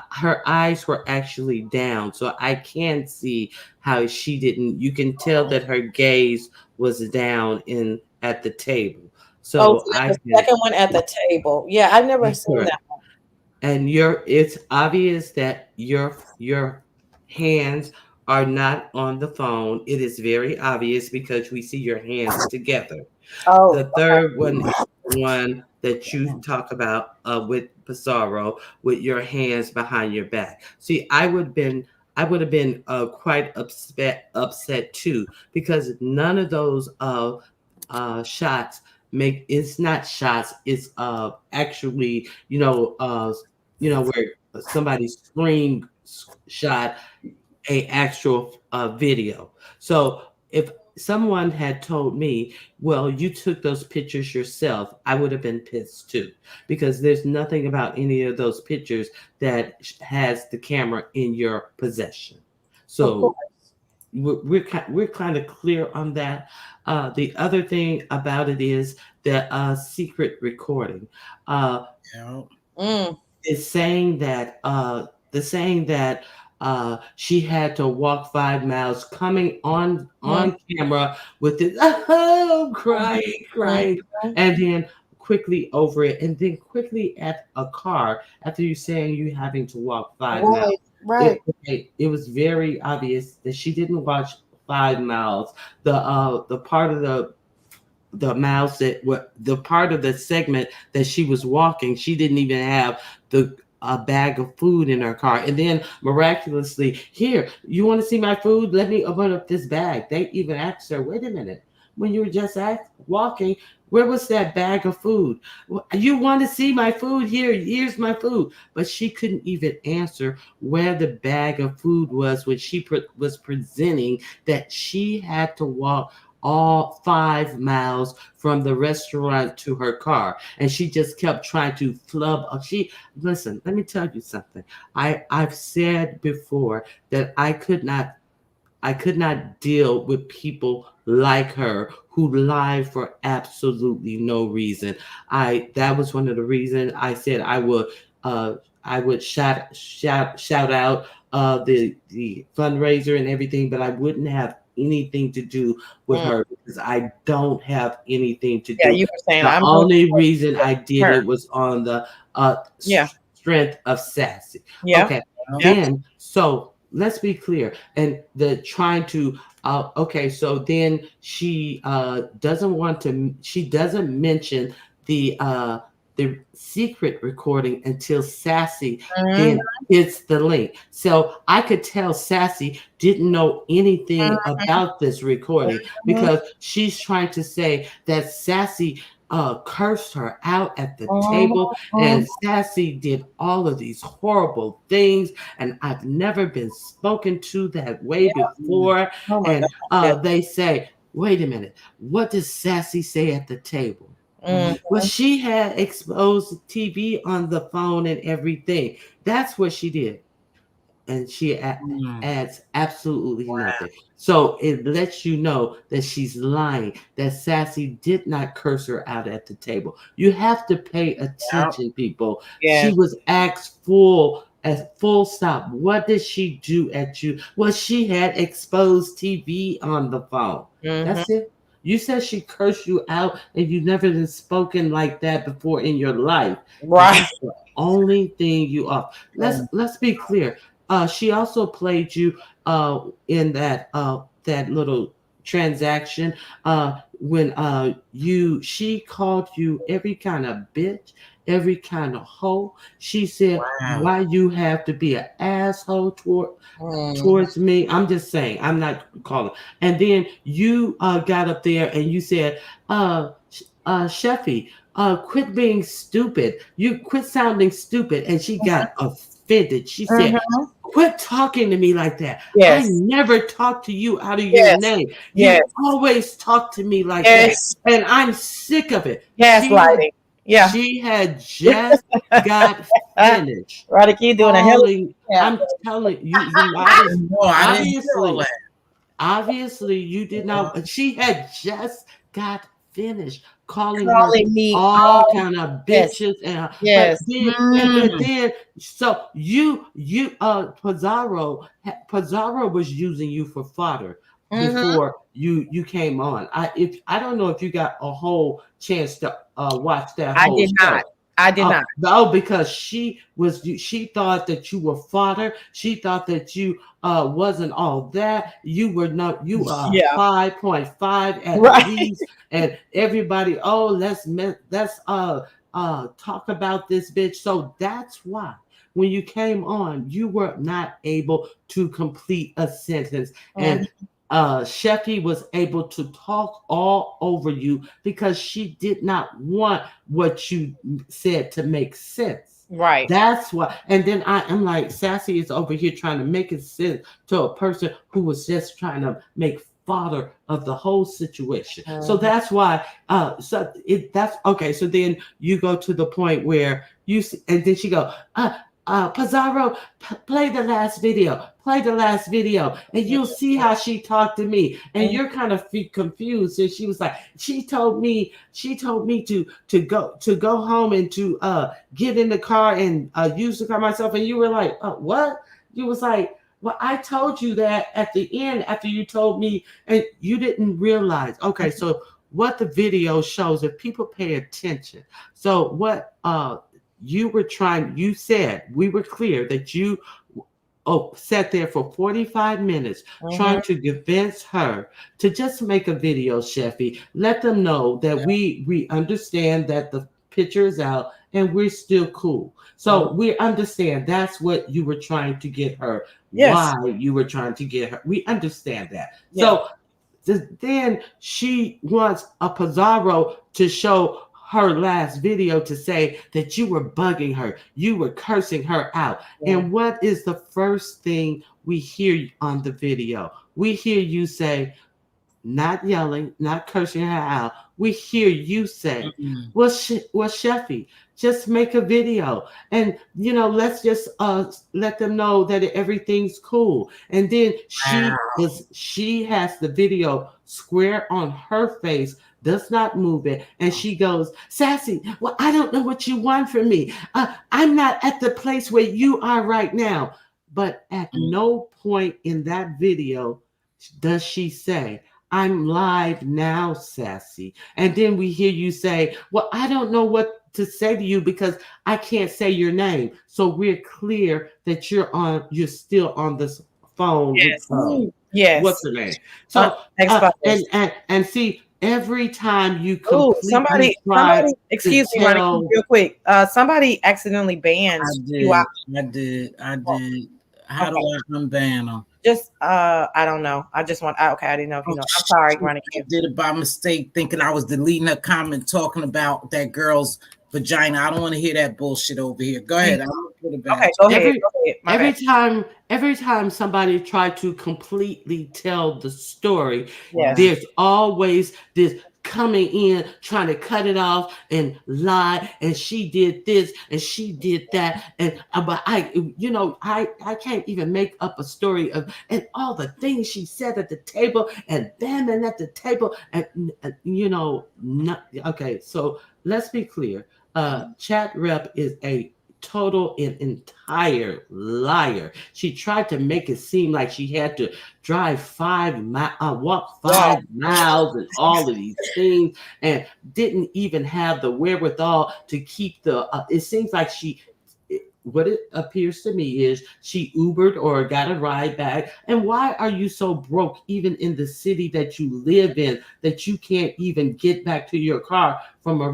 eyes were actually down, so I can see how she didn't. You can tell that her gaze was down in at the table. Oh, So so I that's the can. second one at the table. Yeah, I've never That's seen correct. that one. And it's obvious that your hands are not on the phone. It is very obvious because we see your hands together. Oh, The third one is the one that you talk about with Pizarro with your hands behind your back. See, I would have been quite upset too because none of those shots make it's not shots. It's actually where somebody shot a actual video. So if someone had told me, well, you took those pictures yourself, I would have been pissed too, because there's nothing about any of those pictures that has the camera in your possession. So we're kind of clear on that. The other thing about it is that secret recording. Uh, is saying that she had to walk 5 miles coming on camera with it crying and then quickly over it and then quickly at a car after you saying you having to walk 5 miles. Right. It was very obvious that she didn't watch 5 miles. The part of the mouse that what the part of the segment that she was walking, she didn't even have the a bag of food in her car. And then miraculously, here, you want to see my food? Let me open up this bag. They even asked her, wait a minute, when you were just walking, where was that bag of food? You want to see my food? Here's my food. But she couldn't even answer where the bag of food was when she was presenting that she had to walk all 5 miles from the restaurant to her car, and she just kept trying to flub. She listen. Let me tell you something. I've said before that I could not deal with people like her who lie for absolutely no reason. That was one of the reasons I said I would shout out the fundraiser and everything, but I wouldn't have anything to do with her because I don't have anything to Yeah, do. you were saying The I'm only reason I did her. it was on the strength of Sassy. Yeah. Okay. Then so let's be clear. And the trying to okay, so then she doesn't mention the the secret recording until Sassy then hits the link. So I could tell Sassy didn't know anything about this recording because she's trying to say that Sassy cursed her out at the table, and Sassy did all of these horrible things, and I've never been spoken to that way before. And they say, wait a minute, what does Sassy say at the table? Well, she had exposed TV on the phone and everything. That's what she did. And she adds absolutely nothing. So it lets you know that she's lying, that Sassy did not curse her out at the table. You have to pay attention, people. She was asked full stop. What did she do at you? Well, she had exposed TV on the phone. That's it. You said she cursed you out and you've never been spoken like that before in your life. Right. That's the only thing you are. Let's be clear. She also played you in that little transaction when she called you every kind of bitch, every kind of hoe. She said, why you have to be an asshole towards me? I'm just saying, I'm not calling. And then you got up there and you said, Cheffy, quit being stupid. You quit sounding stupid. And she got offended. She said, quit talking to me like that. I never talk to you out of your name. You always talk to me like that. And I'm sick of it. Gaslighting. She had just got finished. Right, you doing a hell of I'm telling you, obviously you did not. She had just got finished calling me all kind of bitches and but then so you Pizarro was using you for fodder before you came on. I don't know if you got a whole chance to watch that whole show. I did not. No, because she thought that you were fodder. She thought that you wasn't all that. You were not. You are 5.5 at least. And everybody, let's talk about this bitch. So that's why when you came on, you were not able to complete a sentence. And Cheffy was able to talk all over you because she did not want what you said to make sense. Right. That's why. And then I am like, Sassy is over here trying to make it sense to a person who was just trying to make fodder of the whole situation. So that's why. That's okay. So then you go to the point where and then she go, Pizarro, play the last video. Play the last video, and you'll see how she talked to me. And you're kind of confused. And she was like, she told me to go home and to get in the car and use the car myself. And you were like, what? You was like, well, I told you that at the end after you told me, and you didn't realize. Okay, so what the video shows, if people pay attention. So what you said, we were clear that you sat there for 45 minutes trying to convince her to just make a video, Cheffy. Let them know that we understand that the picture is out and we're still cool. So we understand that's what you were trying to get her. Why you were trying to get her. We understand that. So then she wants a Pizarro to show her last video to say that you were bugging her, you were cursing her out. And what is the first thing we hear on the video? We hear you say, not yelling, not cursing her out. We hear you say, well, Cheffy, just make a video. And, let's just let them know that everything's cool. And then she has the video square on her face, does not move it. And she goes, Sassy, well, I don't know what you want from me. I'm not at the place where you are right now. But at no point in that video does she say, I'm live now, Sassy. And then we hear you say, well, I don't know what to say to you because I can't say your name. So we're clear that you're still on this phone. Yes. What's her name? So and see, every time you Oh, completely try excuse to me, Ronnie, tell, real quick. Somebody accidentally banned I you out. did. How do Okay. I unban them? Just I don't know. I just want okay, I didn't know if you know. I'm sorry, Ronnie Q. I did it by mistake, thinking I was deleting a comment talking about that girl's vagina. I don't want to hear that bullshit over here. Go ahead. I'm gonna put it back. Okay, go ahead. Every time somebody tried to completely tell the story, Yes. there's always this coming in trying to cut it off and lie, and she did this and she did that, and but I can't even make up a story of and all the things she said at the table and bamming at the table and okay, so let's be clear. Chat Rep is a total and entire liar. She tried to make it seem like she had to walk 5 miles and all of these things, and didn't even have the wherewithal to keep the. It seems like what it appears to me is she Ubered or got a ride back. And why are you so broke, even in the city that you live in, that you can't even get back to your car from a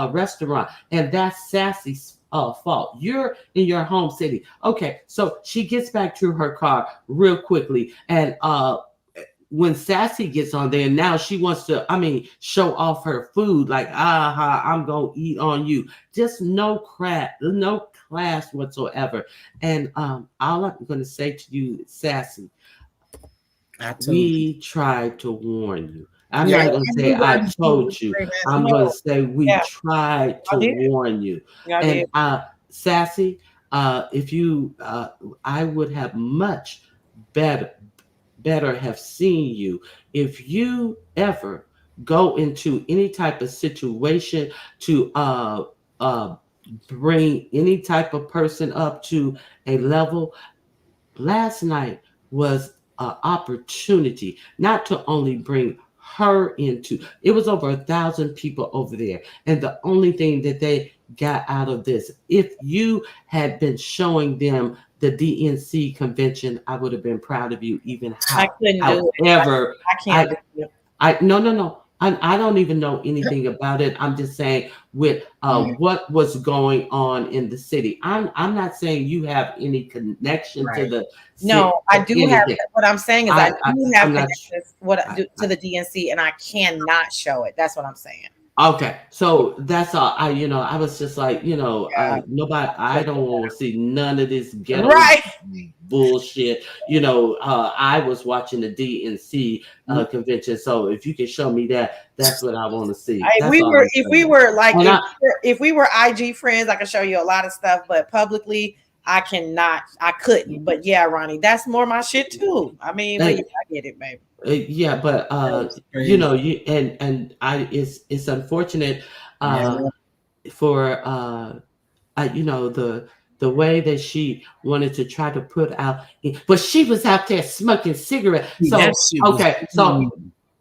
restaurant? And that's Sassy's fault. You're in your home city. Okay, so she gets back to her car real quickly, and when Sassy gets on there, now she wants to, show off her food, like, I'm gonna eat on you. Just no class whatsoever. And all I'm gonna say to you, Sassy, we tried to warn you. I'm not gonna say I told you. I'm gonna say we tried to warn you. And Sassy, if you, I would have much better have seen you if you ever go into any type of situation to bring any type of person up to a level. Last night was an opportunity not to only bring her into it was over 1,000 people over there, and the only thing that they got out of this, if you had been showing them the DNC convention, I would have been proud of you. Even I couldn't do it. However, I can't do it. No. I don't even know anything about it. I'm just saying with what was going on in the city. I'm not saying you have any connection to the city. No, I do have. What I'm saying is I do have connections to the DNC, and I cannot show it. That's what I'm saying. Okay, so that's all. I was just like, nobody. I don't want to see none of this ghetto bullshit. I was watching the DNC convention, so if you can show me that, that's what I want to see. If we were IG friends, I could show you a lot of stuff, but publicly, I couldn't. But yeah, Ronnie, that's more my shit too. I get it, baby. Yeah, but it's unfortunate for the way that she wanted to try to put out, but she was out there smoking cigarettes. So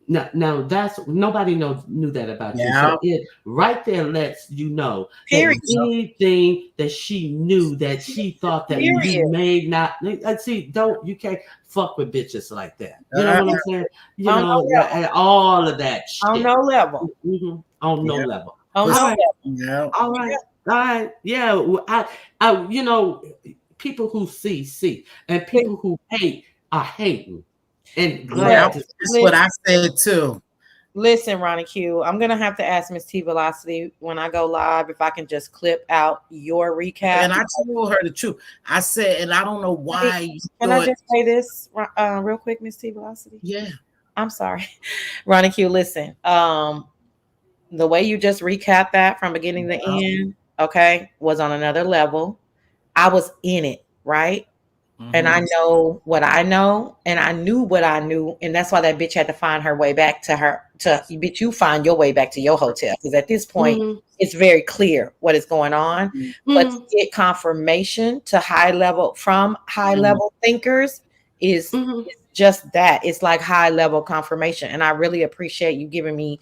now that's nobody knew that about you. So it right there lets you know that anything that she knew that she thought that you may not you can't fuck with bitches like that. You know what I'm saying? And all of that shit. On no level. Mm-hmm. On no level. On no level. Yeah. All right. Yeah. I people who see, and people who hate are hating. And that's what I said too. Listen, Ronnie Q, I'm gonna have to ask Mz.Teavalocity when I go live if I can just clip out your recap. And I told her the truth. I said, and I don't know why. Can I just say this real quick, Mz.Teavalocity? Yeah. I'm sorry, Ronnie Q. Listen, the way you just recapped that from beginning to end, okay, was on another level. I was in it, right? And I know what I know, and I knew what I knew, and that's why that bitch had to find her way back to bitch, you find your way back to your hotel, because at this point it's very clear what is going on. But to get confirmation to high level thinkers is just that. It's like high level confirmation, and I really appreciate you giving me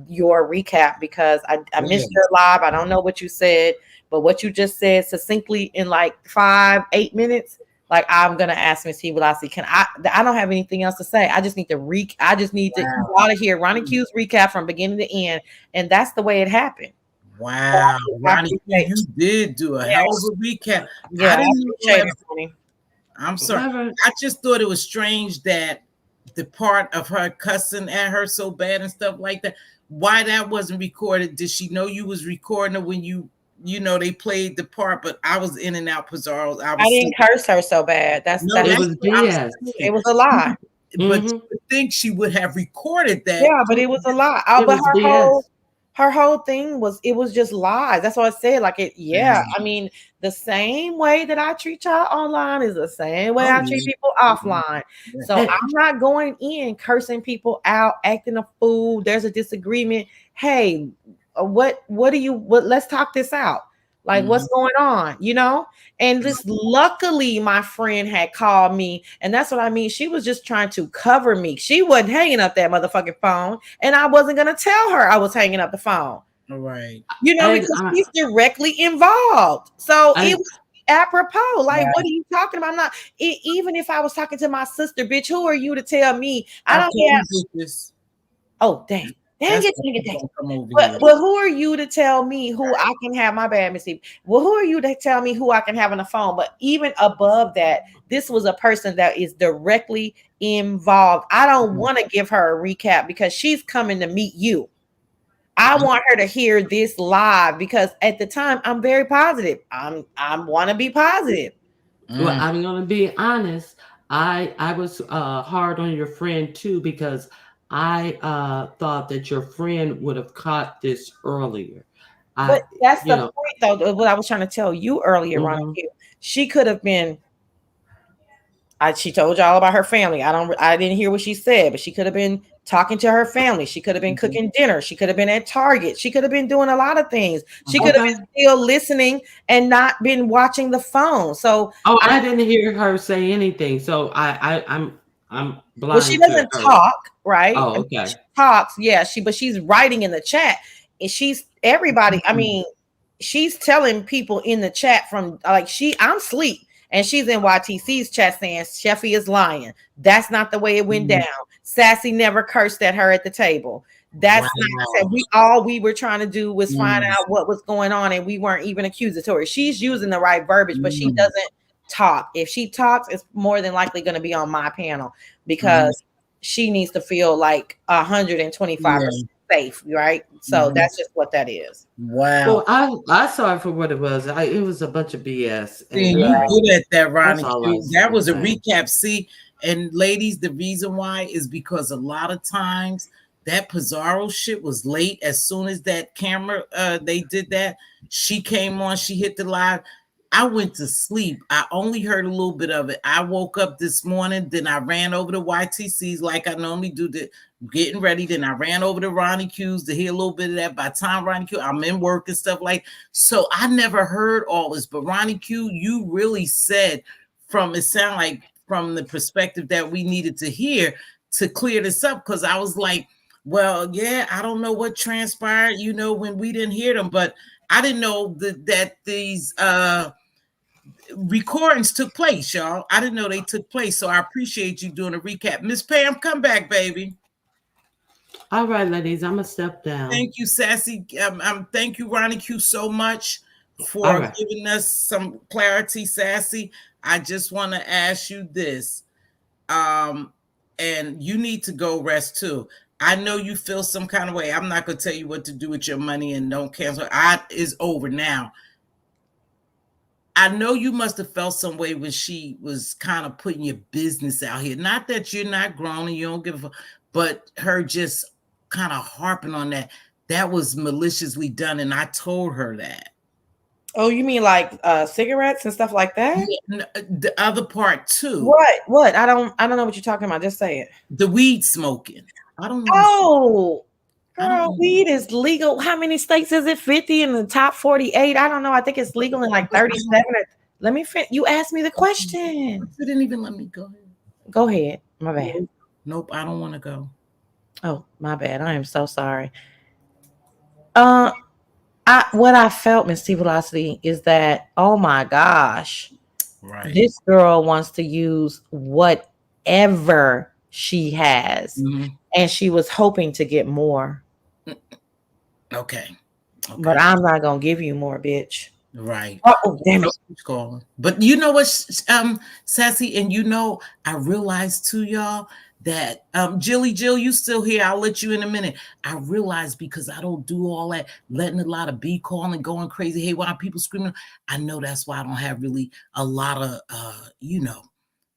your recap, because I missed your live. I don't know what you said, but what you just said succinctly in like 5-8 minutes Like, I'm gonna ask Mz.Teavalocity, can I don't have anything else to say. I just need to I just need to y'all to hear Ronnie Q's recap from beginning to end. And that's the way it happened. Wow, Ronnie, you did do a hell of a recap. Yeah, I didn't know it, I'm sorry. I just thought it was strange that the part of her cussing at her so bad and stuff like that, why that wasn't recorded. Did she know you was recording it when you they played the part? But I was in and out, Pizarro. I didn't curse her so bad. It was BS. It was a lie. But you would think she would have recorded that. Yeah, but it was a lie. But her whole thing was, it was just lies. That's what I said. Like, I mean, the same way that I treat y'all online is the same way I treat people offline. So I'm not going in cursing people out, acting a fool. There's a disagreement. Hey, let's talk this out. Like, what's going on, And just luckily my friend had called me, and that's what I mean. She was just trying to cover me. She wasn't hanging up that motherfucking phone, and I wasn't going to tell her I was hanging up the phone. All right. Because she's directly involved. So it was apropos. Like, what are you talking about? I'm not, even if I was talking to my sister, bitch, who are you to tell me? I don't have this. Oh, dang. Dang it. Well, who are you to tell me who I can have? My bad, Missy. Well, who are you to tell me who I can have on the phone? But even above that, this was a person that is directly involved. I don't want to give her a recap because she's coming to meet you. I want her to hear this live because at the time I'm very positive. I want to be positive. Well, I'm going to be honest. I was hard on your friend too because I thought that your friend would have caught this earlier. But that's the point, though. What I was trying to tell you earlier, Ronnie. She could have been. She told y'all about her family. I didn't hear what she said, but she could have been talking to her family. She could have been cooking dinner. She could have been at Target. She could have been doing a lot of things. She could have been still listening and not been watching the phone. So, I didn't hear her say anything. So I'm blind. Well, she doesn't talk, right? Oh, okay. She talks, yeah. But she's writing in the chat, and she's everybody. I mean, she's telling people in the chat from I'm asleep, and she's in YTC's chat saying Cheffy is lying. That's not the way it went down. Sassy never cursed at her at the table. That's not we were trying to do was find out what was going on, and we weren't even accusatory. She's using the right verbiage, but she doesn't talk. If she talks, it's more than likely going to be on my panel because she needs to feel like 125% safe, right? So that's just what that is. Wow. Well, I saw it for what it was. It was a bunch of BS. You good at that, Ronnie. That was a recap. See, and ladies, the reason why is because a lot of times that Pizarro shit was late. As soon as that camera, they did that, she came on, she hit the live. I went to sleep. I only heard a little bit of it. I woke up this morning, then I ran over to YTC's like I normally do, getting ready. Then I ran over to Ronnie Q's to hear a little bit of that. By the time Ronnie Q, I'm in work and stuff like. So I never heard all this. But Ronnie Q, you really said it sounded like from the perspective that we needed to hear to clear this up. Because I was like, well, yeah, I don't know what transpired, when we didn't hear them. But I didn't know that these recordings took place, y'all. I didn't know they took place, so I appreciate you doing a recap. Miss Pam, come back, baby. All right, ladies, I'm gonna step down. Thank you, Sassy. Thank you, Ronnie Q, so much for giving us some clarity, Sassy. I just want to ask you this, and you need to go rest too. I know you feel some kind of way. I'm not gonna tell you what to do with your money, and don't cancel. It's over now. I know you must have felt some way when she was kind of putting your business out here. Not that you're not grown and you don't give a fuck, but her just kind of harping on that was maliciously done. And I told her that. Oh, you mean like cigarettes and stuff like that? Yeah, the other part too. What? I don't know what you're talking about. Just say it. The weed smoking. I don't know. Oh, girl, weed is legal. How many states is it? 50 in the top 48? I don't know. I think it's legal in like 37. Let me finish. You asked me the question. You didn't even let me go ahead. Go ahead. My bad. Nope, I don't want to go. Oh, my bad. I am so sorry. What I felt, Mz.Teavalocity, is that, oh my gosh, Right. This girl wants to use whatever she has, and she was hoping to get more. Okay. But I'm not gonna give you more, bitch. Right. Oh, damn it. Calling. But you know what, Sassy, and you know, I realized too, y'all, that Jilly Jill, you still here. I'll let you in a minute. I realized because I don't do all that, letting a lot of B calling, going crazy. Hey, why are people screaming? I know that's why I don't have really a lot of you know,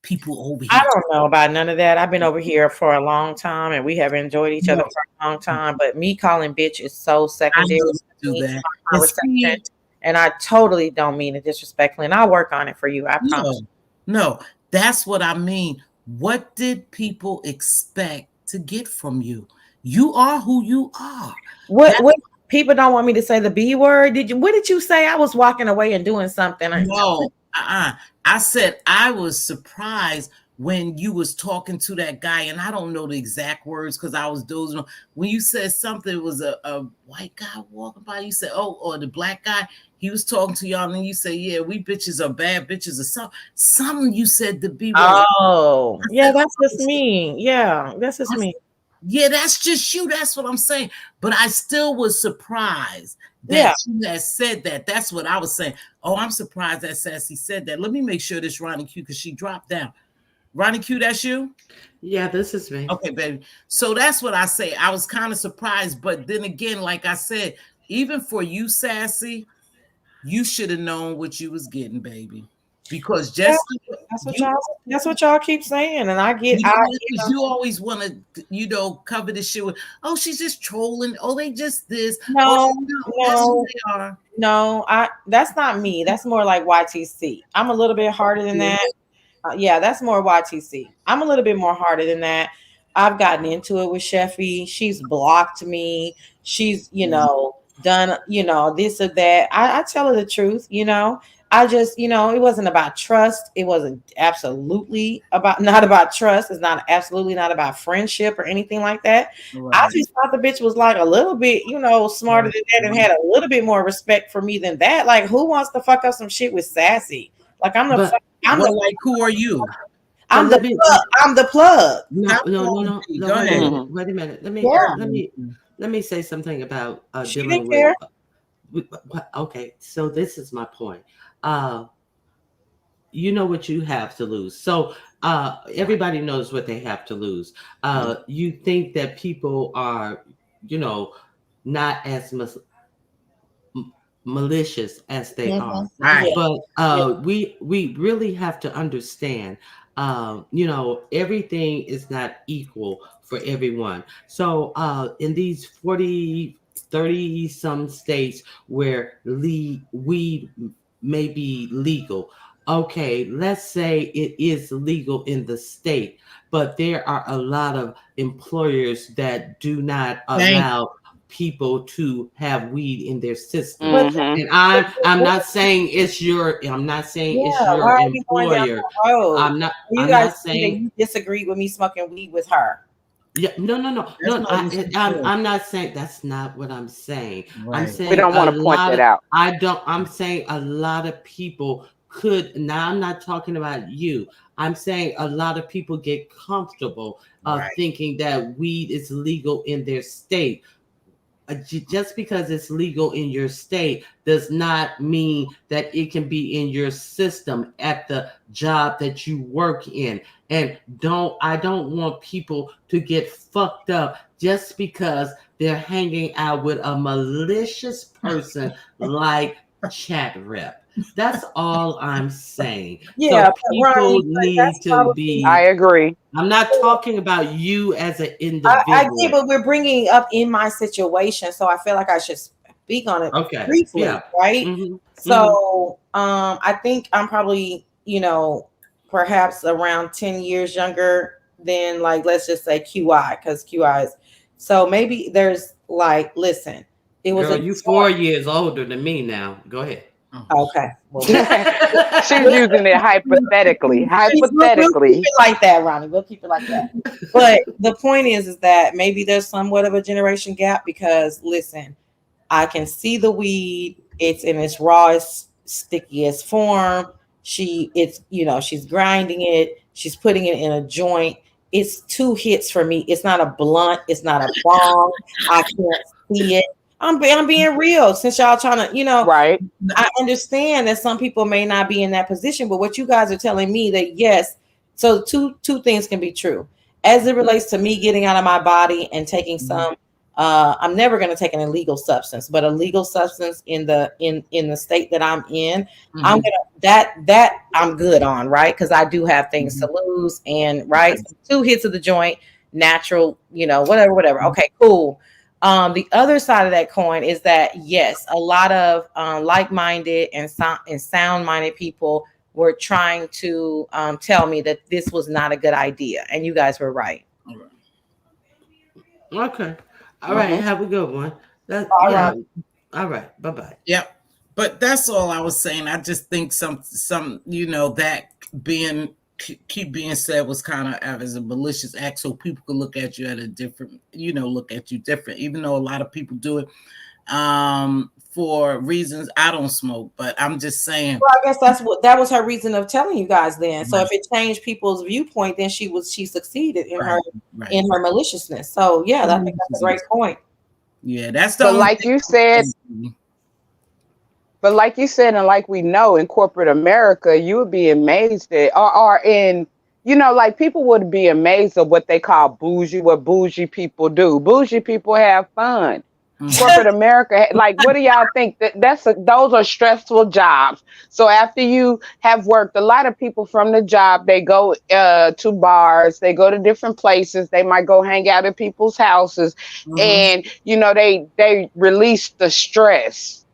people over here. I don't know about none of that. I've been over here for a long time and we have enjoyed each other for a long time. But me calling bitch is so secondary I to do me, that. conversation, and I totally don't mean it disrespectfully. And I'll work on it for you. I promise. No, that's what I mean. What did people expect to get from you? You are who you are. What people don't want me to say the B word. What did you say? I was walking away and doing something. No, I said I was surprised when you was talking to that guy, and I don't know the exact words because I was dozing on. When you said something, it was a white guy walking by. You said, "Oh," or the black guy. He was talking to y'all, and then you say, "Yeah, we bitches are bad bitches," or something. You said the B word. Oh, yeah, that's just me. Yeah, that's just me. Yeah, that's just you. That's what I'm saying. But I still was surprised that you had said that. That's what I was saying. Oh, I'm surprised that Sassy said that. Let me make sure this Ronnie Q, because she dropped down. Ronnie Q, that's you? Yeah, this is me. Okay, baby. So that's what I say. I was kind of surprised. But then again, like I said, even for you, Sassy, you should have known what you was getting, baby. Because just that's what y'all keep saying, and I get you always want to cover this shit with, oh, she's just trolling, oh, they just this. No, they are. No, that's not me. That's more like YTC. I'm a little bit harder than that. Yeah, that's more YTC. I'm a little bit more harder than that. I've gotten into it with Cheffy. She's blocked me. She's, done, this or that. I tell her the truth, I just, it wasn't about trust. It wasn't absolutely not about trust. It's not absolutely not about friendship or anything like that. Right. I just thought the bitch was like a little bit, smarter than that and had a little bit more respect for me than that. Like, who wants to fuck up some shit with Sassy? Like, like, who are you? I'm the plug. No. Go ahead. Wait a minute. Let me say something about dealing with. Okay, so this is my point. You know what you have to lose. So everybody knows what they have to lose. You think that people are, not as malicious as they are, right? But we really have to understand. Everything is not equal for everyone. So in these 30 some states where weed may be legal, okay, let's say it is legal in the state, but there are a lot of employers that do not allow people to have weed in their system. And I'm not saying it's your employer. I'm not saying you disagree with me smoking weed with her. Yeah, no. I'm not saying that's not what I'm saying. Right. I'm saying we don't want to point that out. I'm saying a lot of people could. Now I'm not talking about you. I'm saying a lot of people get comfortable thinking that weed is legal in their state. Just because it's legal in your state does not mean that it can be in your system at the job that you work in. And I don't want people to get fucked up just because they're hanging out with a malicious person like Chat Rep. That's all I'm saying. Yeah, so people need to be. I agree. I'm not talking about you as an individual. I get what we're bringing up in my situation, so I feel like I should speak on it briefly, right? Mm-hmm. So, I think I'm probably, perhaps around 10 years younger than, like, let's just say QI, because QI is. So maybe there's like, listen, it was you 4 years older than me now. Go ahead. Okay. Well, she's using it hypothetically. We'll keep it like that, Ronnie. We'll keep it like that. But the point is that maybe there's somewhat of a generation gap because, listen, I can see the weed. It's in its rawest, stickiest form. she's grinding it, she's putting it in a joint. It's 2 hits for me. It's not a blunt, it's not a bong. I can't see it. I'm being real, since y'all trying to, Right. I understand that some people may not be in that position, but what you guys are telling me that yes, so two things can be true as it relates to me getting out of my body and taking some. I'm never going to take an illegal substance, but a legal substance in the state that I'm in, I'm gonna that I'm good on, right? Because I do have things to lose, and right, so 2 hits of the joint, natural, whatever. Okay, cool. The other side of that coin is that yes, a lot of like-minded and sound-minded people were trying to tell me that this was not a good idea, and you guys were right. Okay. All right. Have a good one. All right. All right. Bye-bye. Yep. But that's all I was saying. I just think some that being keep being said was kind of as a malicious act, so people could look at you at a different, look at you different, even though a lot of people do it for reasons. I don't smoke, but I'm just saying. Well, I guess that was her reason of telling you guys then. So if it changed people's viewpoint, then she succeeded in in her maliciousness. So yeah, I think that's a great point. Yeah, that's the But like you said, and like we know in corporate America, you would be amazed at, or in, like people would be amazed at what they call what bougie people do. Bougie people have fun. Corporate America, like, what do y'all think? Those are stressful jobs. So after you have worked, a lot of people from the job, they go to bars, they go to different places, they might go hang out at people's houses, and they release the stress.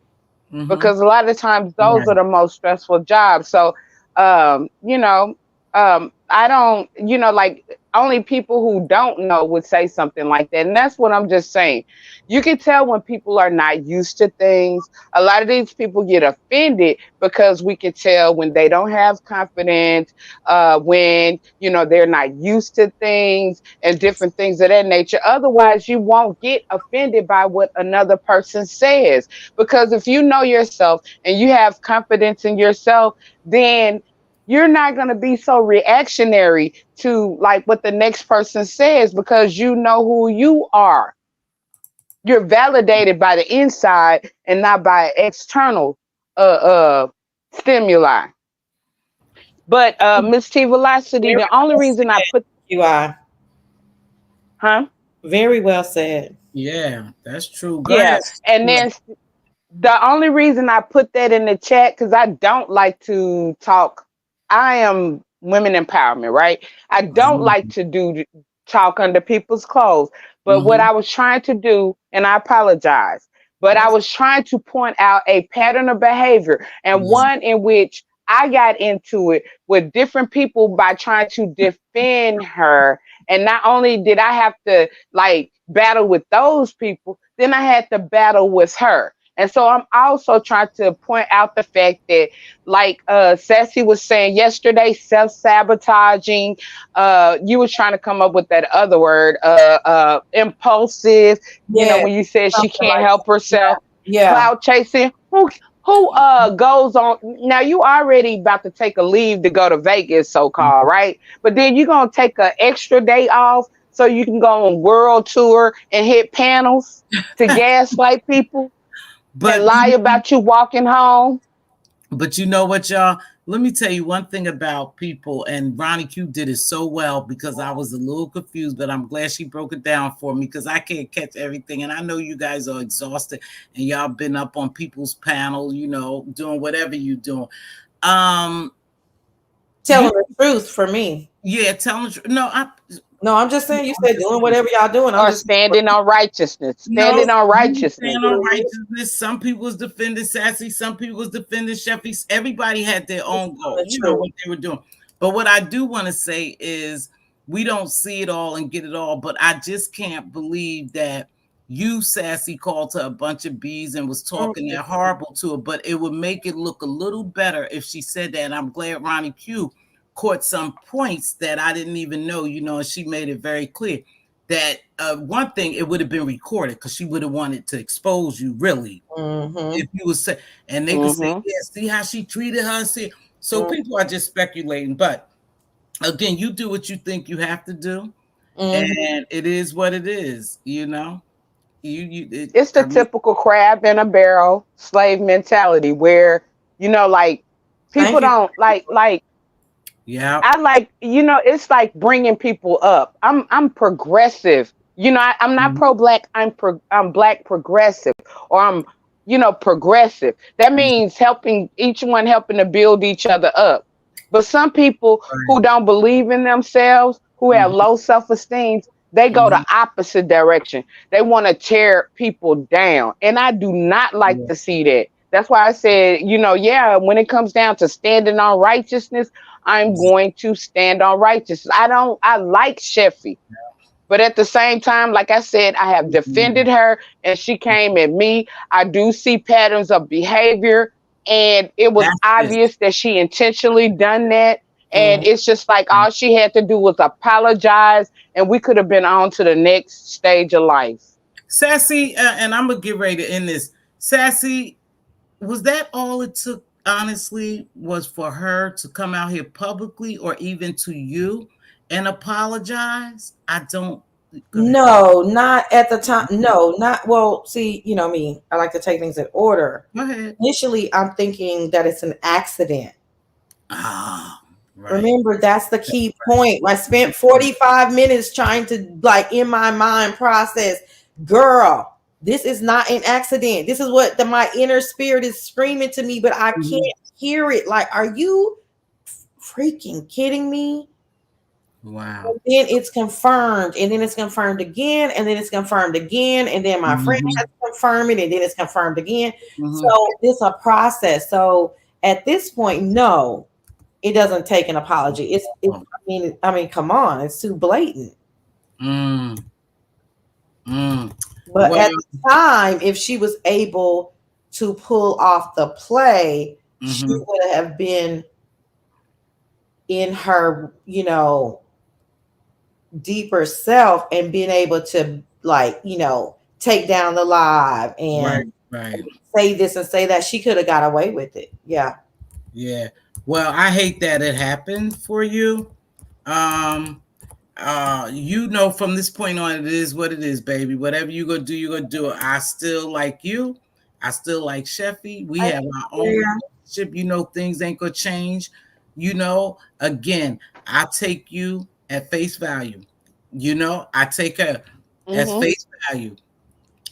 Because a lot of times those are the most stressful jobs. So, I don't, like only people who don't know would say something like that. And that's what I'm just saying. You can tell when people are not used to things. A lot of these people get offended because we can tell when they don't have confidence, when, they're not used to things and different things of that nature. Otherwise, you won't get offended by what another person says. Because if you know yourself and you have confidence in yourself, then you're not going to be so reactionary to like what the next person says, because you know who you are. You're validated by the inside and not by external stimuli. But Mz.Teavalocity, the only reason I put you are, very well said. Yeah, that's true. Yes, and then the only reason I put that in the chat, because I don't like to talk. I am women empowerment, right? I don't like to talk under people's clothes. But what I was trying to do, and I apologize, but I was trying to point out a pattern of behavior, and one in which I got into it with different people by trying to defend her. And not only did I have to like battle with those people, then I had to battle with her. And so I'm also trying to point out the fact that, like Sassy was saying yesterday, self-sabotaging. You was trying to come up with that other word, impulsive. When you said she can't help herself. Yeah. Cloud chasing. Who goes on? Now you already about to take a leave to go to Vegas, so-called, right? But then you're going to take an extra day off so you can go on world tour and hit panels to gaslight people. But lie about you walking home. But you know what, y'all? Let me tell you one thing about people, and Ronnie Q did it so well because I was a little confused, but I'm glad she broke it down for me because I can't catch everything. And I know you guys are exhausted and y'all been up on people's panel, doing whatever you're doing. Telling the truth for me. Yeah, telling the truth. No, I'm just saying, you said doing whatever y'all doing. I'm just standing on righteousness. Standing on righteousness. Some people was defending Sassy. Some people was defending Cheffy. Everybody had their own goal. What they were doing. But what I do want to say is we don't see it all and get it all. But I just can't believe that you, Sassy, called her a bunch of bees and was talking that horrible to her. But it would make it look a little better if she said that. And I'm glad Ronnie Q caught some points that I didn't even know, and she made it very clear that one thing, it would have been recorded because she would have wanted to expose you really. If you would say, and they could say, yeah, see how she treated her. So people are just speculating, but again, you do what you think you have to do, and it is what it is. You know, It's the typical crab in a barrel slave mentality where, like people Thank you. don't like yeah, I like, it's like bringing people up. I'm progressive. I'm not pro black. I'm black progressive, or I'm progressive. That means helping to build each other up. But some people who don't believe in themselves, who have low self esteem, they go the opposite direction. They want to tear people down, and I do not like to see that. That's why I said, yeah, when it comes down to standing on righteousness, I'm going to stand on righteousness. I like Cheffy, but at the same time, like I said, I have defended her and she came at me. I do see patterns of behavior, and it was that's it. obvious that she intentionally done that. And it's just like all she had to do was apologize, and we could have been on to the next stage of life. Sassy, and I'm gonna get ready to end this. Sassy, was that all it took? Honestly, was for her to come out here publicly, or even to you, and apologize? I don't. No, not at the time. No, not well. See, you know me. I like to take things in order. Go ahead. Initially, I'm thinking that it's an accident. Ah, right. Remember, that's the key point. I spent 45 minutes trying to, like, in my mind process, girl, this is not an accident. This is what my inner spirit is screaming to me, but I can't hear it. Like, are you freaking kidding me? Wow. And then it's confirmed, and then it's confirmed again, and then it's confirmed again, and then my friend has to confirm it, and then it's confirmed again. So it's a process. So at this point, no, it doesn't take an apology. I mean, come on, it's too blatant. But at the time, if she was able to pull off the play, she would have been in her, deeper self and being able to, like, take down the live and say this and say that. She could have got away with it. Yeah. Well, I hate that it happened for you. From this point on, it is what it is, baby. Whatever you gonna do, you gonna do it. I still like you. I still like Cheffy. We have our own relationship. Things ain't gonna change. Again, I take you at face value. I take her as face value.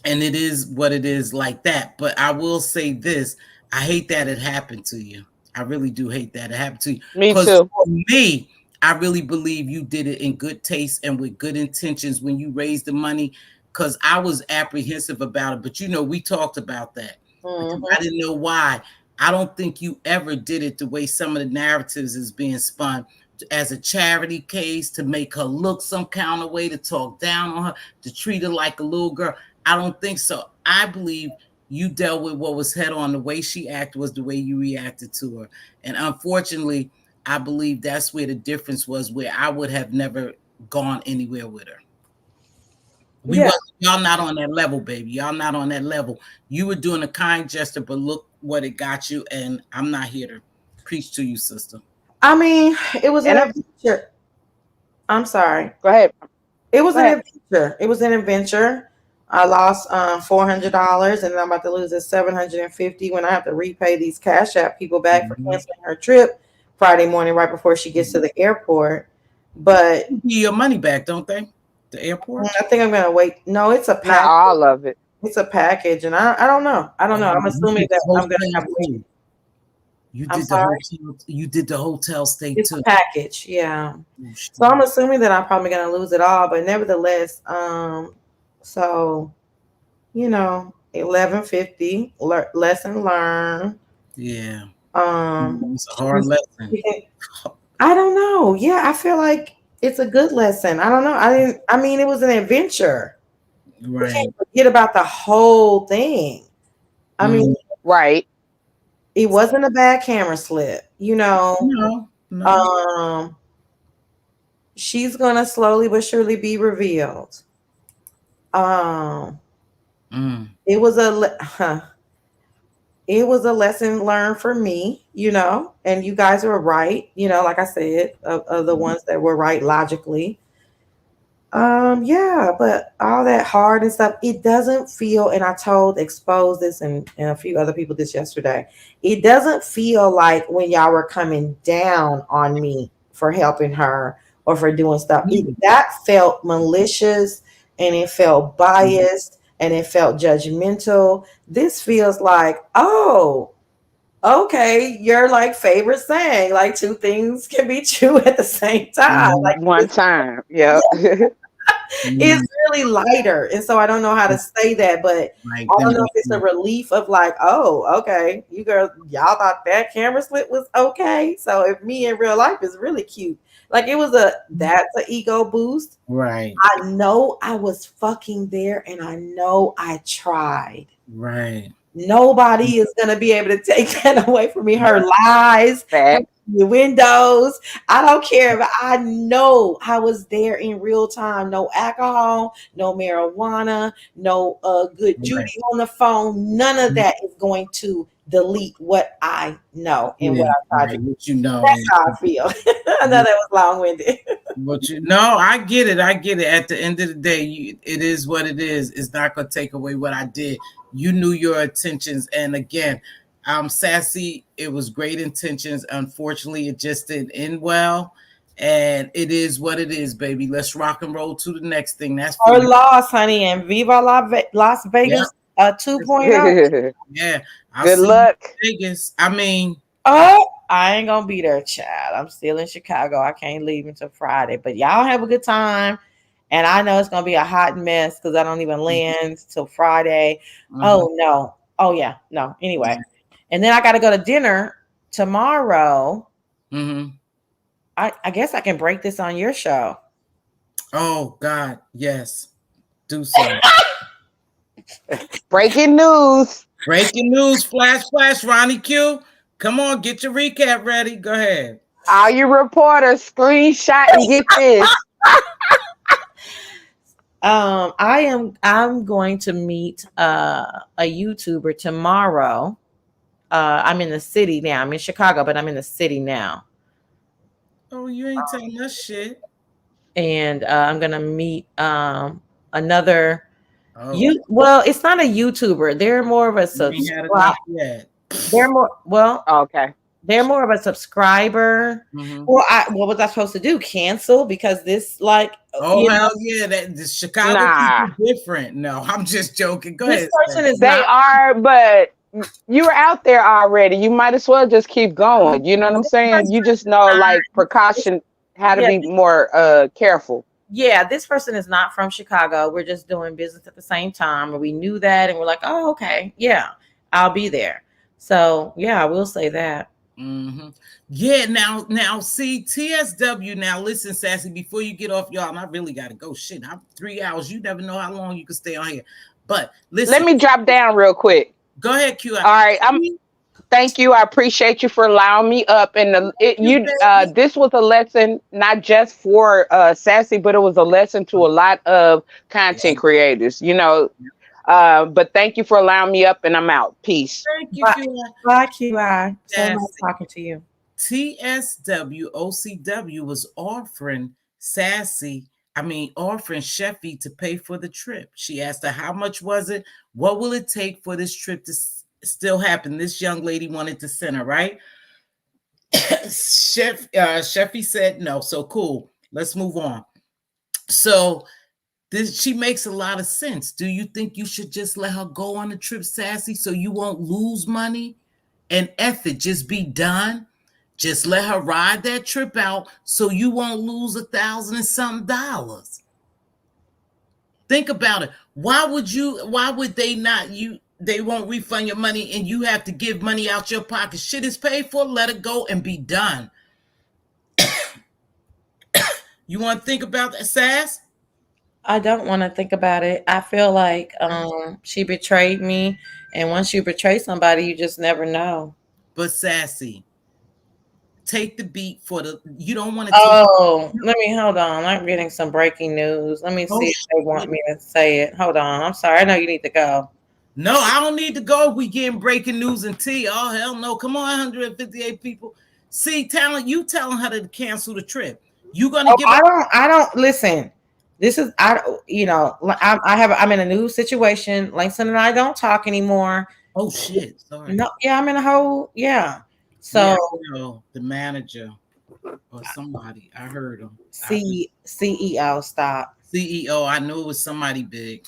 And it is what it is, like that. But I will say this. I hate that it happened to you. I really do hate that it happened to you. Me too. For me, I really believe you did it in good taste and with good intentions when you raised the money, because I was apprehensive about it. But we talked about that. I didn't know why. I don't think you ever did it the way some of the narratives is being spun, as a charity case, to make her look some kind of way, to talk down on her, to treat her like a little girl. I don't think so. I believe you dealt with what was head on. The way she acted was the way you reacted to her. And unfortunately, I believe that's where the difference was, where I would have never gone anywhere with her. Y'all not on that level, baby. Y'all not on that level. You were doing a kind gesture, but look what it got you. And I'm not here to preach to you, sister. I mean, it was an adventure. I'm sorry. Go ahead. It was an adventure. It was an adventure. I lost $400, and I'm about to lose it $750 when I have to repay these Cash App people back for canceling her trip Friday morning right before she gets to the airport. But your money back, don't they? The airport? I think I'm gonna wait. No, it's a package. Not all of it. It's a package, and I don't know. I'm assuming that I'm gonna have to. You did the hotel stay it's too. A package, yeah. So I'm assuming that I'm probably gonna lose it all, but nevertheless, so $11.50 lesson learned. Yeah. It's a hard lesson. I don't know. Yeah, I feel like it's a good lesson. I don't know. I mean, it was an adventure. Right. We can't forget about the whole thing. I mean, right. It wasn't a bad camera slip, No. She's gonna slowly but surely be revealed. It was it was a lesson learned for me, and you guys were right, like I said, of the ones that were right logically. Yeah, but all that hard and stuff, it doesn't feel, and I told Expose this and a few other people this yesterday. It doesn't feel like when y'all were coming down on me for helping her or for doing stuff. That felt malicious and it felt biased and it felt judgmental. This feels like, oh, okay, your like favorite saying, like two things can be true at the same time. Like One time. Yeah. it's really lighter. And so I don't know how to say that, but Like, I don't know if it's a relief of like, oh, okay, y'all thought that camera slip was okay. So if me in real life is really cute. Like that's an ego boost. right, I know I was fucking there and I know I tried. right. Nobody is gonna be able to take that away from me. Her lies, her windows. I don't care, but I know I was there in real time. No alcohol, no marijuana, no good Judy on the phone. None of that is going to delete what I know and what I tried to do. What you know. That's how I feel. I know that was long-winded. No, I get it. I get it. At the end of the day, it is what it is. It's not gonna take away what I did. You knew your intentions, and again, Sassy. It was great intentions. Unfortunately, it just didn't end well, and it is what it is, baby. Let's rock and roll to the next thing. That's her loss, honey, and Viva Las Vegas 2.0. Yeah, Good luck. Vegas. I mean, I ain't gonna be there, child. I'm still in Chicago. I can't leave until Friday. But y'all have a good time. And I know it's gonna be a hot mess because I don't even land till Friday. Oh no. Oh yeah. No. Anyway. And then I gotta go to dinner tomorrow. I guess I can break this on your show. Oh God, yes. Do so. Breaking news. Breaking news. Flash, Ronnie Q. Come on, get your recap ready. Go ahead. All you reporters, screenshot and get this. I'm going to meet a YouTuber tomorrow. I'm in the city now. I'm in Chicago, but I'm in the city now. Oh, you ain't telling us shit. And I'm gonna meet another. Well, it's not a YouTuber. They're more of a subscriber. They're more okay. They're more of a subscriber. Well, what was I supposed to do? Cancel because this hell yeah, the Chicago people different. No, I'm just joking. Go ahead. They are, but you're out there already. You might as well just keep going. You know what I'm saying? You just know like precaution, how to be more careful. Yeah, this person is not from Chicago. We're just doing business at the same time. And we knew that and we're like, oh, okay. Yeah, I'll be there. So yeah, I will say that. Yeah, now see TSW. Now listen, Sassy, before you get off, y'all, and I really gotta go. Shit, I'm 3 hours. You never know how long you can stay on here. But listen, let me drop down real quick. Go ahead, Q. All right, thank you. I appreciate you for allowing me up. And this was a lesson not just for Sassy, but it was a lesson to a lot of content creators. But thank you for allowing me up, and I'm out. Peace. Thank you, Bye, QI. So nice talking to you. TSWOCW was offering Cheffy to pay for the trip. She asked her how much was it? What will it take for this trip to still happen? This young lady wanted to send her, right? Cheffy said no. So cool. Let's move on. So she makes a lot of sense. Do you think you should just let her go on the trip, Sassy, so you won't lose money? And F it, just be done. Just let her ride that trip out so you won't lose $1,000 and something. Think about it. Why would they not? They won't refund your money and you have to give money out your pocket. Shit is paid for. Let it go and be done. You want to think about that, Sass? I don't want to think about it. I feel like she betrayed me. And once you betray somebody, you just never know. But Sassy, take the beat for you don't want to. Let me hold on. I'm getting some breaking news. Let me see if they want me to say it. Hold on. I'm sorry. I know you need to go. No, I don't need to go if we getting breaking news and tea. Oh, hell no. Come on, 158 people. See, talent, you telling her to cancel the trip. You gonna give I don't listen. This is I'm in a new situation. Langston and I don't talk anymore. Oh shit. Sorry. No, yeah, I'm in a whole So yeah, the manager or somebody. I heard him. CEO, stop. CEO, I knew it was somebody big.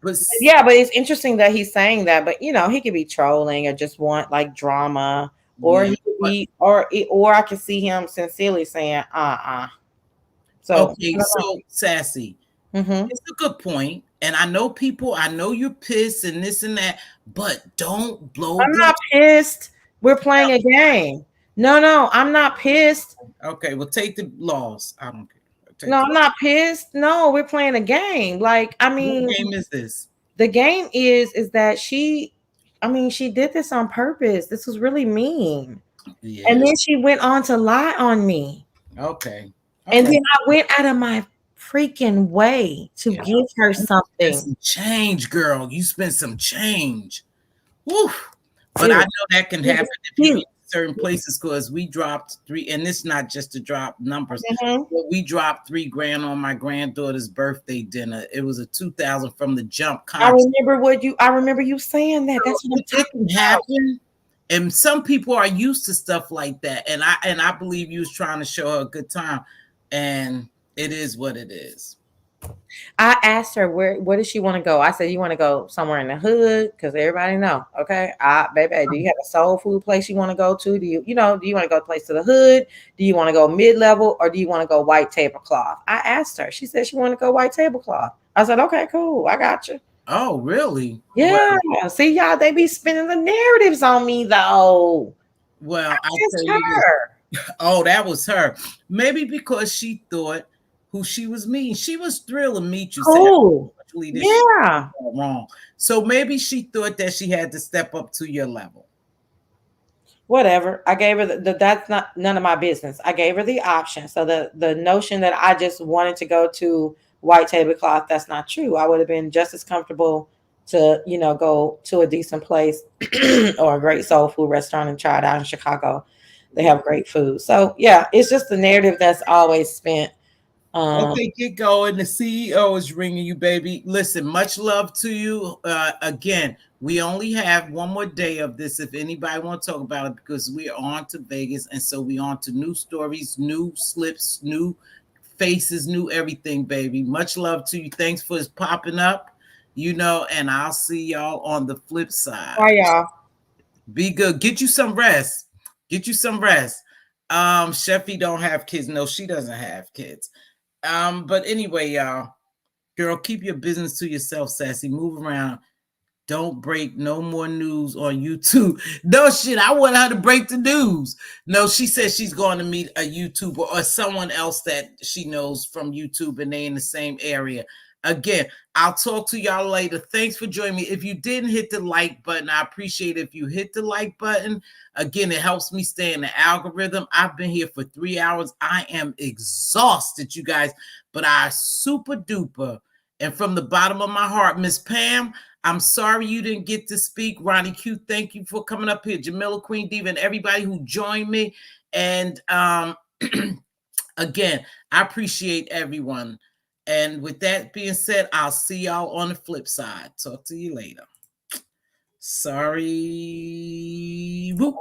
But yeah, but it's interesting that he's saying that. But he could be trolling or just want like drama, or he could be, or I could see him sincerely saying, So okay, so Sassy, it's a good point, and I know you're pissed and this and that, but don't blow. I'm not pissed. We're playing a game. No, I'm not pissed. Okay, well, take the loss. I don't care. No, I'm not pissed. No, we're playing a game. Like, I mean, what game is this? The game is that she did this on purpose. This was really mean. Yeah. And then she went on to lie on me. Okay. And then I went out of my freaking way to give her something. Some change, girl. You spent some change. Woo. But I know that can happen if you in certain places, because we dropped 3, and it's not just to drop numbers. But we dropped $3,000 on my granddaughter's birthday dinner. It was a 2,000 from the jump. I remember you saying that. That's what it can happen. And some people are used to stuff like that. And I believe you was trying to show her a good time. And it is what it is. I asked her where does she want to go. I said, you want to go somewhere in the hood, because everybody know. Okay, baby, do you have a soul food place you want to go to? Do you want to go place to the hood? Do you want to go mid-level, or do you want to go white tablecloth? I asked her. She said she wanted to go white tablecloth. I said, okay, cool, I got you. Oh, really? Yeah. Well, see, y'all, they be spinning the narratives on me though. Well, oh, that was her. Maybe because she thought who she was meeting. She was thrilled to meet you. Oh, yeah. Wrong. So maybe she thought that she had to step up to your level. Whatever. I gave her that's not none of my business. I gave her the option. So the notion that I just wanted to go to white tablecloth, that's not true. I would have been just as comfortable to, go to a decent place or a great soul food restaurant and try it out in Chicago. They have great food. So yeah, it's just the narrative that's always spent. Okay, get going. The CEO is ringing you, baby. Listen, much love to you. Again, we only have one more day of this if anybody want to talk about it, because we are on to Vegas, and so we on to new stories, new slips, new faces, new everything, baby. Much love to you. Thanks for popping up, and I'll see y'all on the flip side. Bye, y'all. Be good. Get you some rest. Cheffy don't have kids. No, she doesn't have kids. But anyway, y'all, girl, keep your business to yourself, Sassy. Move around. Don't break no more news on YouTube. No shit, I want her to break the news. No, she says she's going to meet a YouTuber or someone else that she knows from YouTube, and they in the same area. Again, I'll talk to y'all later. Thanks for joining me. If you didn't hit the like button, I appreciate it if you hit the like button. Again, it helps me stay in the algorithm. I've been here for 3 hours. I am exhausted, you guys, but I super duper. And from the bottom of my heart, Miss Pam, I'm sorry you didn't get to speak. Ronnie Q, thank you for coming up here. Jamila, Queen Diva, and everybody who joined me. And again, I appreciate everyone. And with that being said, I'll see y'all on the flip side. Talk to you later. Sorry. Woo.